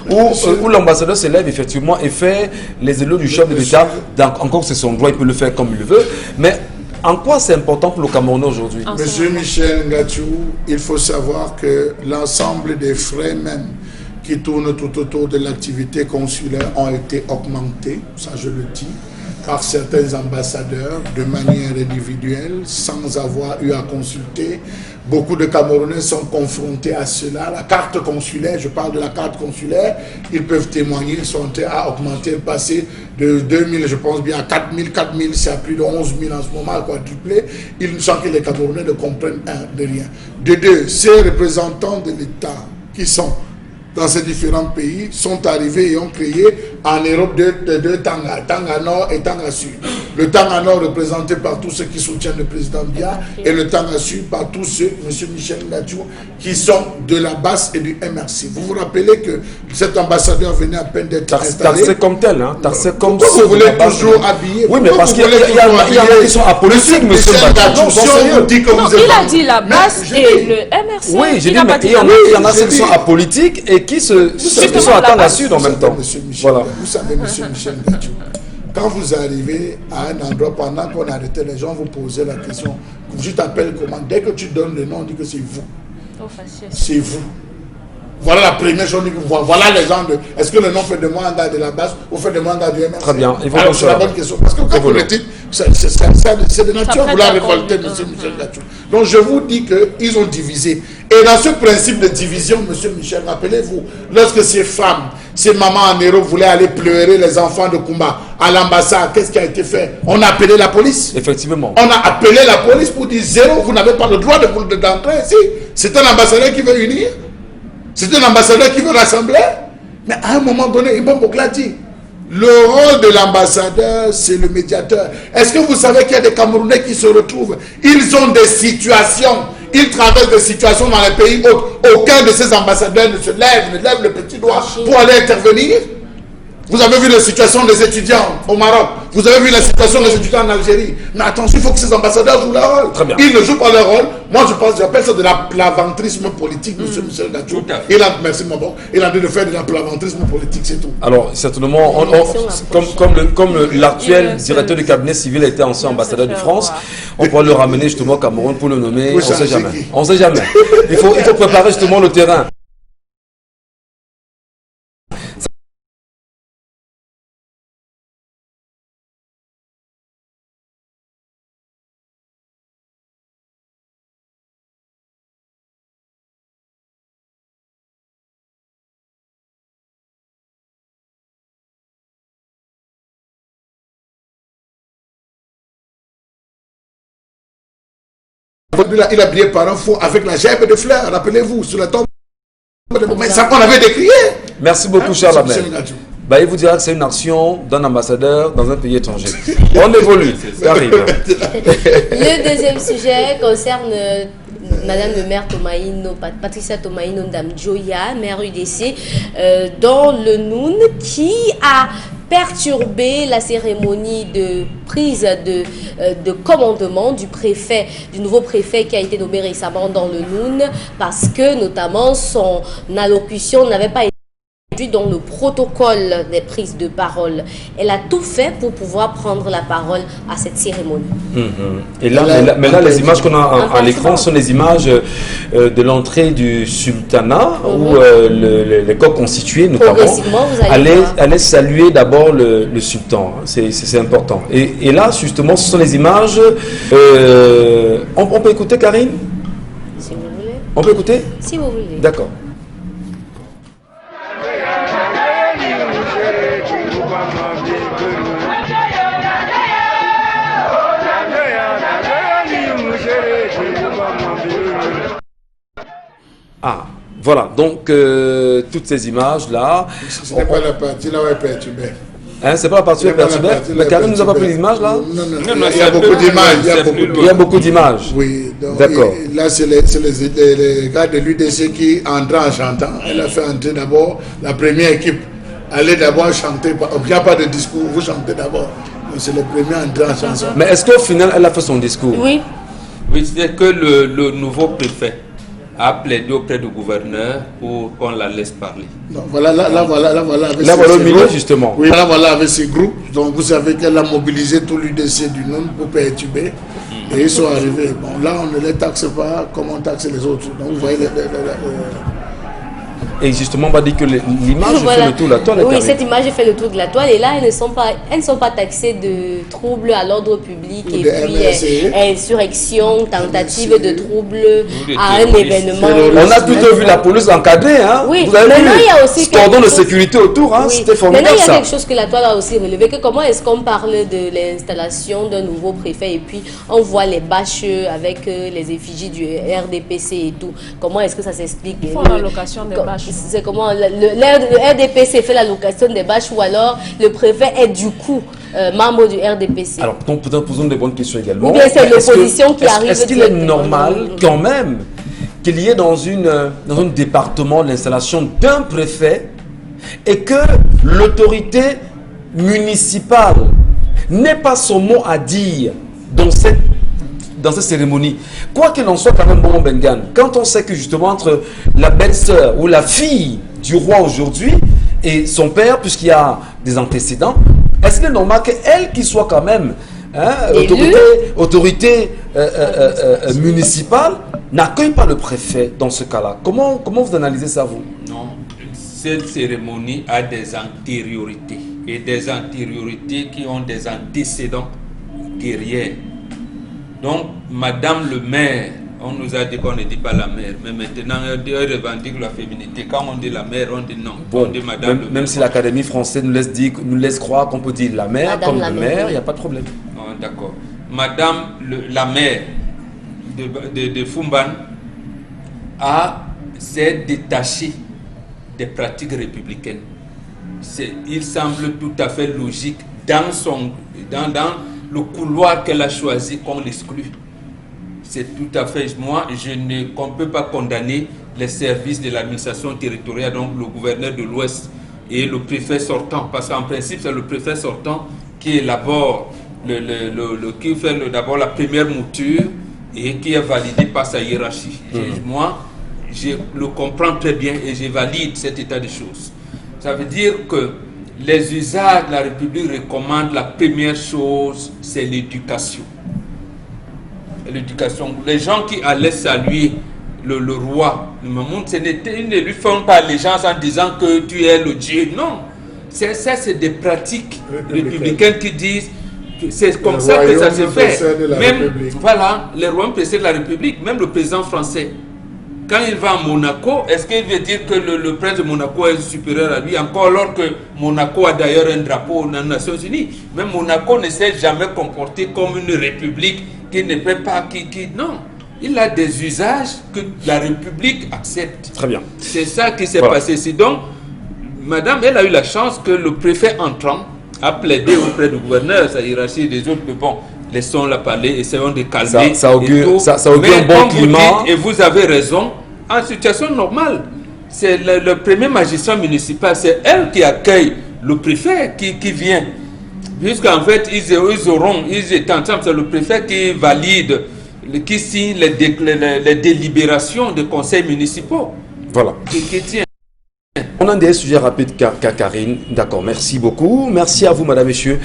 où l'ambassadeur se lève effectivement et fait les éloges du chef de l'État? Encore c'est son droit, il peut le faire comme il le veut, mais en quoi c'est important pour le Camerounais aujourd'hui? Monsieur Michel Ngatou, il faut savoir que l'ensemble des frais même qui tournent tout autour de l'activité consulaire ont été augmentés, ça je le dis, par certains ambassadeurs de manière individuelle, sans avoir eu à consulter. Beaucoup de Camerounais sont confrontés à cela. La carte consulaire, je parle de la carte consulaire, ils peuvent témoigner, ils sont à augmenter, passer de 2000, je pense bien, à 4000, 4000, c'est à plus de 11 000 en ce moment, quadruplé. Il me semble que les Camerounais ne comprennent de rien. De deux, ces représentants de l'État qui sont dans ces différents pays sont arrivés et ont créé en Europe deux Tanga, Tanga Nord et Tanga Sud. Le Tanga Nord représenté par tous ceux qui soutiennent le président Biya et le Tanga Sud par tous ceux, M. Michel Ngatou, qui sont de la base et du MRC. Vous vous rappelez que cet ambassadeur venait à peine d'être installé. Tarsé comme tel, hein. Tarsé comme pourquoi vous voulez toujours habiller? Oui, mais parce qu'il y en a qui sont apolitiques, M. Ngatou. Il a dit la base et le MRC. Oui, j'ai dit, mais il y en a ceux qui sont apolitiques et qui sont à Tanga Sud en même temps. Voilà. Vous savez, M. Michel Ngatou, quand vous arrivez à un endroit, pendant qu'on arrêtait les gens, vous posez la question, je t'appelle comment? Dès que tu donnes le nom, on dit que c'est vous. C'est vous. Voilà la première chose que vous voyez. Voilà les gens de... Est-ce que le nom fait de moi un gars de la base ou fait de moi un gars du MRC? Très bien. C'est la bonne question. Parce que quand vous le dites, c'est de nature vouloir révolter M. Michel Ngatou. Donc je vous dis qu'ils ont divisé. Et dans ce principe de division, M. Michel, rappelez-vous, lorsque ces femmes, ces mamans en Europe voulaient aller pleurer les enfants de Kumba à l'ambassade, qu'est-ce qui a été fait? On a appelé la police. Effectivement. On a appelé la police pour dire zéro, vous n'avez pas le droit d'entrer ici. C'est un ambassadeur qui veut unir. C'est un ambassadeur qui veut rassembler. Mais à un moment donné, Ibn Bokla dit, le rôle de l'ambassadeur, c'est le médiateur. Est-ce que vous savez qu'il y a des Camerounais qui se retrouvent? Ils ont des situations. Ils traversent des situations dans les pays autres. Aucun de ces ambassadeurs ne lève le petit doigt pour aller intervenir. Vous avez vu la situation des étudiants au Maroc. Vous avez vu la situation des étudiants en Algérie. Mais attention, il faut que ces ambassadeurs jouent leur rôle. Très bien. Ils ne jouent pas leur rôle. Moi, j'appelle ça de l'aventrisme politique, M. Michel Ngatou. Merci, mon bon. Il a dit de faire de l'aventrisme politique, c'est tout. Alors, certainement, comme l'actuel directeur du cabinet civil était ancien ambassadeur de France, on pourra le ramener justement au Cameroun pour le nommer. On ne sait jamais. On ne sait jamais. Il faut préparer justement le terrain. Il a brillé par un faux avec la gerbe de fleurs, rappelez-vous, sur la tombe. Mais ça qu'on avait décrié. Merci beaucoup, Charles Abel. Il vous dira que c'est une action d'un ambassadeur dans un pays étranger. On évolue, ça arrive. Le deuxième sujet concerne Madame le maire Patricia Tomaino Ndamjoya, maire UDC, dans le Noun, qui a perturbé la cérémonie de prise de commandement du nouveau préfet qui a été nommé récemment dans le Noun, parce que notamment son allocution n'avait pas été dans le protocole des prises de parole. Elle a tout fait pour pouvoir prendre la parole à cette cérémonie. Et là, mais là, les images qu'on a à l'écran sont les images de l'entrée du sultanat, où les corps constitués, notamment, allaient saluer d'abord le sultan. C'est important. Et là, justement, ce sont les images... on peut écouter, Karine? Si vous voulez. On peut écouter? Si vous voulez. D'accord. Ah, voilà, donc toutes ces images-là... Ce n'est pas la partie là où elle est perturbée. Hein, c'est pas la partie où elle est perturbée? Mais Karine nous a pas pris l'image là? Non, il y a beaucoup d'images. Il y a beaucoup d'images. Oui, d'accord. Là, c'est les gars de l'UDC qui entrent en chantant. Elle a fait entrer d'abord la première équipe. Allez d'abord chanter. Il n'y a pas de discours, vous chantez d'abord. C'est le premier à entrer en chanson. Mais est-ce qu'au final, elle a fait son discours? Oui. Oui, c'est que le nouveau préfet a plaidé auprès du gouverneur pour qu'on la laisse parler. Non, voilà. Là, voilà au milieu, justement. Oui, voilà avec ces groupes. Donc, vous savez qu'elle a mobilisé tout l'UDC du Nord pour perturber. Et ils sont arrivés. Bon, là, on ne les taxe pas comme on taxe les autres. Donc, vous voyez Et justement, on va dire que l'image Voilà. fait le tour de la toile. Oui, Karine. cette image fait le tour de la toile et là, elles ne sont pas taxées de troubles à l'ordre public Ou et de puis MRC. Insurrection, tentative de trouble de à un terrorisme. événement. On a plutôt vu la police encadrer, hein. Oui, Vous avez maintenant, vu il y a aussi ce cordon quelque de chose- sécurité autour, hein. Oui. C'était Maintenant, formidable il y a ça. quelque chose que la toile a aussi relevé, que comment est-ce qu'on parle de l'installation d'un nouveau préfet et puis on voit les bâches avec les effigies du RDPC et tout. Comment est-ce que ça s'explique? Ils font la location des bâches. C'est comment le RDPC fait la location des bâches ou alors le préfet est du coup membre du RDPC. Alors, peut-être posons des bonnes questions également. Ou bien c'est Est-ce que- l'opposition qui arrive Est-ce qu'il est directement normal, dans- quand même, qu'il y ait dans un département l'installation d'un préfet et que l'autorité municipale n'ait pas son mot à dire dans cette cérémonie? Quoi qu'il en soit, quand même, bon Bengan, quand on sait que justement entre la belle-sœur ou la fille du roi aujourd'hui et son père, puisqu'il y a des antécédents, est-ce qu'il est normal qu'elle qui soit quand même Élue. autorité municipale n'accueille pas le préfet dans ce cas-là? Comment vous analysez ça, vous? Non, cette cérémonie a des antériorités et des antériorités qui ont des antécédents guerriers. Donc, Madame le maire, on nous a dit qu'on ne dit pas la mère, mais maintenant, elle revendique la féminité. Quand on dit la mère, on dit non. Bon, on dit Madame le même maire. si l'Académie française nous laisse croire qu'on peut dire la mère Madame comme la le mère, maire, oui. il n'y a pas de problème. Oh, d'accord. Madame la mère de Fumban s'est détachée des pratiques républicaines. Il semble tout à fait logique dans le couloir qu'elle a choisi qu'on l'exclue. C'est tout à fait, qu'on ne peut pas condamner les services de l'administration territoriale, donc le gouverneur de l'Ouest et le préfet sortant, parce qu'en principe c'est le préfet sortant qui élabore, qui fait d'abord la première mouture et qui est validé par sa hiérarchie. Moi, je le comprends très bien et je valide cet état de choses. Ça veut dire que les usages de la République recommandent la première chose, c'est l'éducation. L'éducation. Les gens qui allaient saluer le roi, ils ne lui font pas allégeance en disant que tu es le Dieu. Non. C'est des pratiques républicaines qui disent que c'est comme ça que ça se fait. Même, voilà, les royaumes précèdent la République, même le président français. Quand il va à Monaco, est-ce qu'il veut dire que le prince de Monaco est supérieur à lui, encore alors que Monaco a d'ailleurs un drapeau aux Nations Unies? Même Monaco ne s'est jamais comporté comme une république qui ne peut pas... non, il a des usages que la République accepte. Très bien. C'est ça qui s'est Voilà. passé ici. Donc, madame, elle a eu la chance que le préfet entrant a plaidé auprès du gouverneur, sa hiérarchie des autres, mais bon, laissons-la parler, essayons de calmer. Ça augure- et tout. ça augure Mais un bon comme vous climat. dites, et vous avez raison, en situation normale, c'est le premier magistrat municipal, c'est elle qui accueille le préfet qui vient. Puisqu'en fait, ils étaient ensemble, c'est le préfet qui valide, qui signe les délibérations des conseils municipaux. Voilà. Qui tient. On a des sujets rapides, Karine. D'accord, merci beaucoup. Merci à vous, madame, messieurs.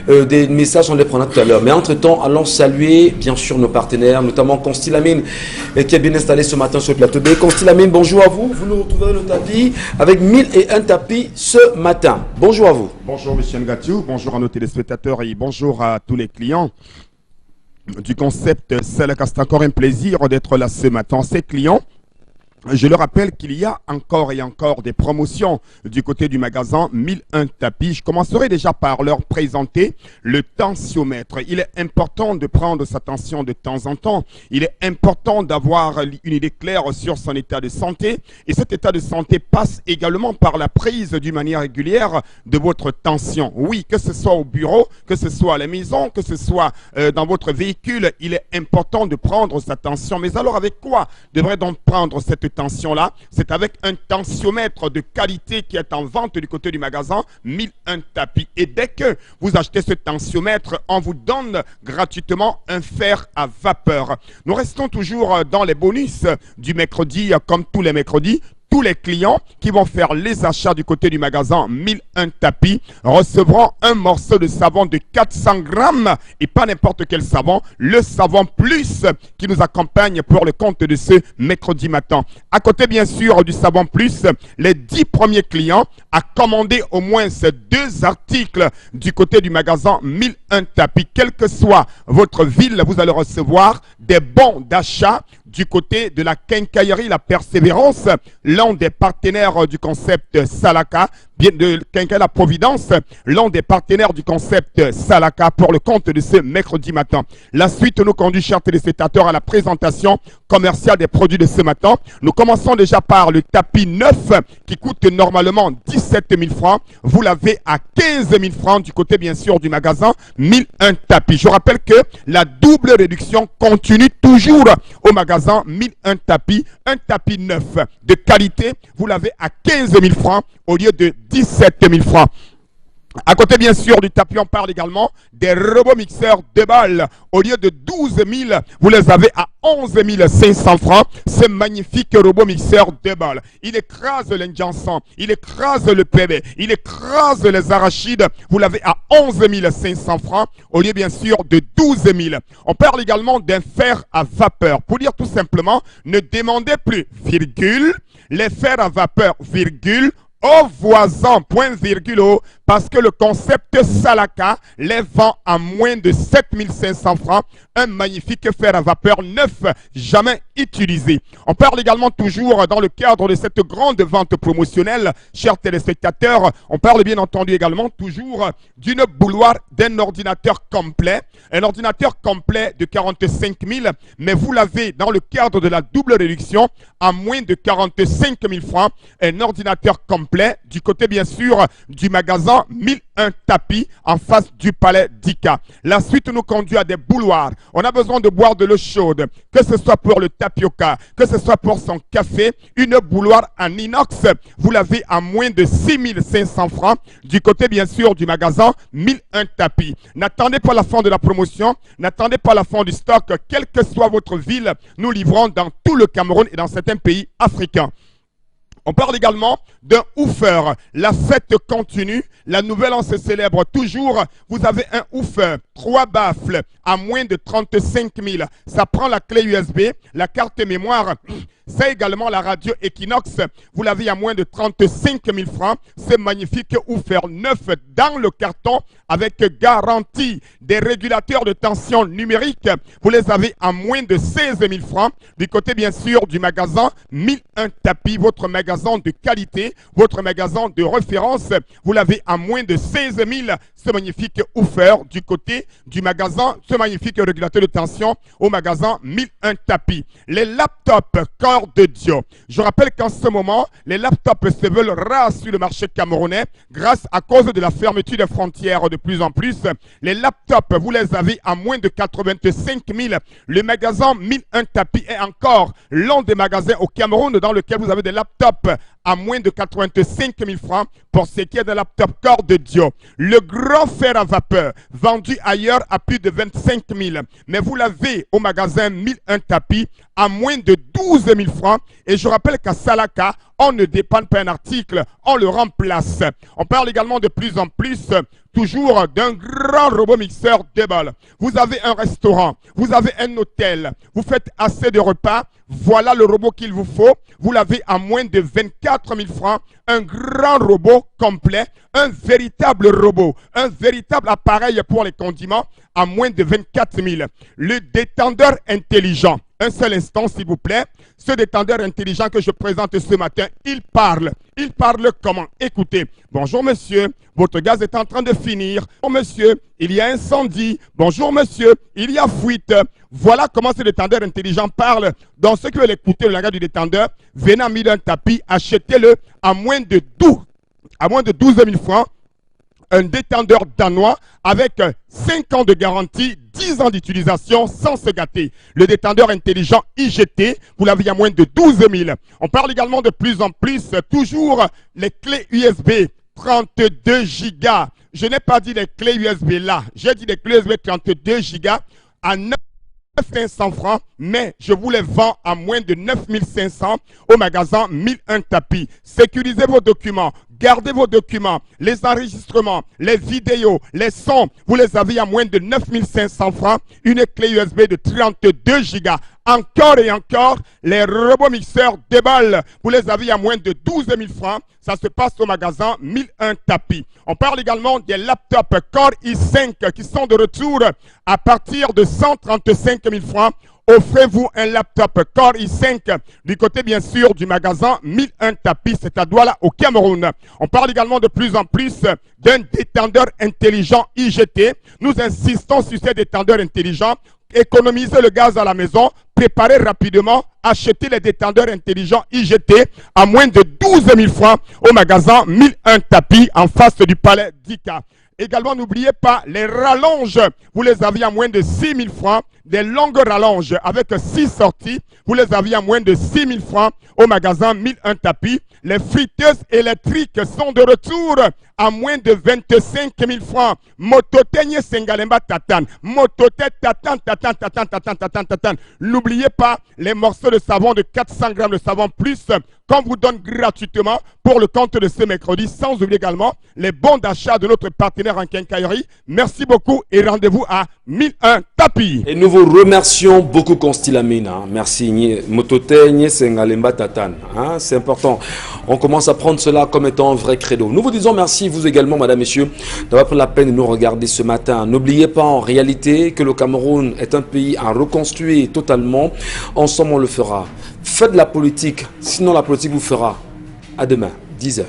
Des messages, on les prendra tout à l'heure. Mais entre-temps, allons saluer, bien sûr, nos partenaires, notamment Constilamine, qui est bien installé ce matin sur le plateau B. Constilamine, bonjour à vous. Vous nous retrouvez le tapis avec 1001 tapis ce matin. Bonjour à vous. Bonjour Michel Ngatiou, bonjour à nos téléspectateurs et bonjour à tous les clients du concept Seleka. C'est encore un plaisir d'être là ce matin. Ces clients, je le rappelle qu'il y a encore et encore des promotions du côté du magasin 1001 tapis. Je commencerai déjà par leur présenter le tensiomètre. Il est important de prendre sa tension de temps en temps. Il est important d'avoir une idée claire sur son état de santé. Et cet état de santé passe également par la prise d'une manière régulière de votre tension. Oui, que ce soit au bureau, que ce soit à la maison, que ce soit dans votre véhicule, il est important de prendre sa tension. Mais alors avec quoi devrait-on prendre cette tension-là? C'est avec un tensiomètre de qualité qui est en vente du côté du magasin 1001 tapis. Et dès que vous achetez ce tensiomètre, on vous donne gratuitement un fer à vapeur. Nous restons toujours dans les bonus du mercredi, comme tous les mercredis. tous les clients qui vont faire les achats du côté du magasin 1001 tapis recevront un morceau de savon de 400 grammes et pas n'importe quel savon, le savon plus qui nous accompagne pour le compte de ce mercredi matin. À côté bien sûr du savon plus, les 10 premiers clients à commander au moins ces 2 articles du côté du magasin 1001 tapis, quelle que soit votre ville, vous allez recevoir des bons d'achat du côté de la quincaillerie La Persévérance, l'un des partenaires du concept Salaka, bien de Quincaillerie La Providence, l'un des partenaires du concept Salaka pour le compte de ce mercredi matin. La suite nous conduit, chers téléspectateurs, à la présentation commerciale des produits de ce matin. Nous commençons déjà par le tapis neuf qui coûte normalement 17 000 francs. Vous l'avez à 15 000 francs du côté bien sûr du magasin 1001 tapis. Je rappelle que la double réduction continue toujours au magasin 1001 tapis, un tapis neuf de qualité, vous l'avez à 15 000 francs au lieu de 17 000 francs. À côté bien sûr du tapis, on parle également des robots mixeurs de balles. Au lieu de 12 000, vous les avez à 11 500 francs. Ce magnifique robot mixeur de balles. Il écrase l'Indjansan, il écrase le PB, il écrase les arachides. Vous l'avez à 11 500 francs au lieu bien sûr de 12 000. On parle également d'un fer à vapeur. Pour dire tout simplement, ne demandez plus, virgule, les fers à vapeur, virgule, aux voisins, point virgule, parce que le concept Salaka les vend à moins de 7 500 francs. Un magnifique fer à vapeur neuf, jamais utilisé. On parle également toujours dans le cadre de cette grande vente promotionnelle, chers téléspectateurs, on parle bien entendu également toujours d'une bouilloire d'un ordinateur complet. Un ordinateur complet de 45 000, mais vous l'avez dans le cadre de la double réduction à moins de 45 000 francs. Un ordinateur complet du côté bien sûr du magasin 1001 tapis en face du palais d'Ika. La suite nous conduit à des bouilloires. On a besoin de boire de l'eau chaude, que ce soit pour le tapioca, que ce soit pour son café. Une bouilloire en inox, vous l'avez à moins de 6 500 francs du côté bien sûr du magasin 1001 tapis. N'attendez pas la fin de la promotion, n'attendez pas la fin du stock, quelle que soit votre ville, nous livrons dans tout le Cameroun et dans certains pays africains. On parle également d'un woofer. La fête continue. La nouvelle an se célèbre toujours. Vous avez un woofer, 3 baffles à moins de 35 000. Ça prend la clé USB, la carte mémoire. C'est également la radio Equinox. Vous l'avez à moins de 35 000 francs. C'est magnifique woofer neuf dans le carton avec garantie. Des régulateurs de tension numérique. Vous les avez à moins de 16 000 francs. Du côté bien sûr du magasin 1001 tapis, votre magasin de qualité, votre magasin de référence. Vous l'avez à moins de 16 000. Ce magnifique woofer du côté du magasin, ce magnifique régulateur de tension au magasin 1001 tapis. Les laptops corps de Dieu. Je rappelle qu'en ce moment, les laptops se veulent rares sur le marché camerounais grâce à cause de la fermeture des frontières de plus en plus. Les laptops, vous les avez à moins de 85 000. Le magasin 1001 tapis est encore l'un des magasins au Cameroun dans lequel vous avez des laptops à moins de 85 000 francs pour ce qui est de laptop corps de Dieu. Le grand fer à vapeur vendu ailleurs à plus de 25 000. Mais vous l'avez au magasin 1001 tapis à moins de 12 000 francs. Et je rappelle qu'à Salaka, on ne dépanne pas un article, on le remplace. On parle également de plus en plus toujours d'un grand robot mixeur de balles. Vous avez un restaurant, vous avez un hôtel, vous faites assez de repas, voilà le robot qu'il vous faut. Vous l'avez à moins de 24 000 francs. Un grand robot complet, un véritable robot, un véritable appareil pour les condiments à moins de 24 000. Le détendeur intelligent. Un seul instant, s'il vous plaît. Ce détendeur intelligent que je présente ce matin, il parle. Il parle comment? Écoutez. Bonjour monsieur, votre gaz est en train de finir. Bonjour monsieur, il y a incendie. Bonjour monsieur, il y a fuite. Voilà comment ce détendeur intelligent parle. Donc ceux qui veulent écouter le langage du détendeur, venez à 1001 tapis, achetez-le à moins de 12 000 francs. Un détendeur danois avec 5 ans de garantie, 10 ans d'utilisation sans se gâter. Le détendeur intelligent IGT, vous l'avez à moins de 12 000. On parle également de plus en plus, toujours les clés USB 32 gigas. Je n'ai pas dit les clés USB là, j'ai dit les clés USB 32 gigas à 9 500 francs, mais je vous les vends à moins de 9500 au magasin 1001 tapis. Sécurisez vos documents, gardez vos documents, les enregistrements, les vidéos, les sons, vous les avez à moins de 9500 francs, une clé USB de 32 gigas. Encore et encore, les robots mixeurs déballes, vous les avez à moins de 12 000 francs. Ça se passe au magasin 1001 tapis. On parle également des laptops Core i5 qui sont de retour à partir de 135 000 francs. Offrez-vous un laptop Core i5 du côté bien sûr du magasin 1001 tapis, c'est à Douala au Cameroun. On parle également de plus en plus d'un détendeur intelligent IGT. Nous insistons sur ces détendeurs intelligents. Économisez le gaz à la maison, préparez rapidement, achetez les détendeurs intelligents IGT à moins de 12 000 francs au magasin 1001 tapis en face du palais d'Ika. Également, n'oubliez pas les rallonges. Vous les avez à moins de 6 000 francs. Des longues rallonges avec 6 sorties. Vous les avez à moins de 6 000 francs au magasin 1001 tapis. Les friteuses électriques sont de retour à moins de 25 000 francs. Mototenye Sengalemba Tatan. Motote Tatan, Tatan, Tatan, Tatan, Tatan, Tatan. N'oubliez pas les morceaux de savon de 400 grammes de savon plus qu'on vous donne gratuitement pour le compte de ce mercredi. Sans oublier également les bons d'achat de notre partenaire en quincaillerie. Merci beaucoup et rendez-vous à 1001 tapis. Et nous vous remercions beaucoup, Constilamina. Merci. Mototenye Sengalemba Tatan. C'est important. On commence à prendre cela comme étant un vrai credo. Nous vous disons merci, vous également, madame, messieurs, d'avoir pris la peine de nous regarder ce matin. N'oubliez pas en réalité que le Cameroun est un pays à reconstruire totalement. Ensemble, on le fera. Faites de la politique, sinon la politique vous fera. À demain, 10h.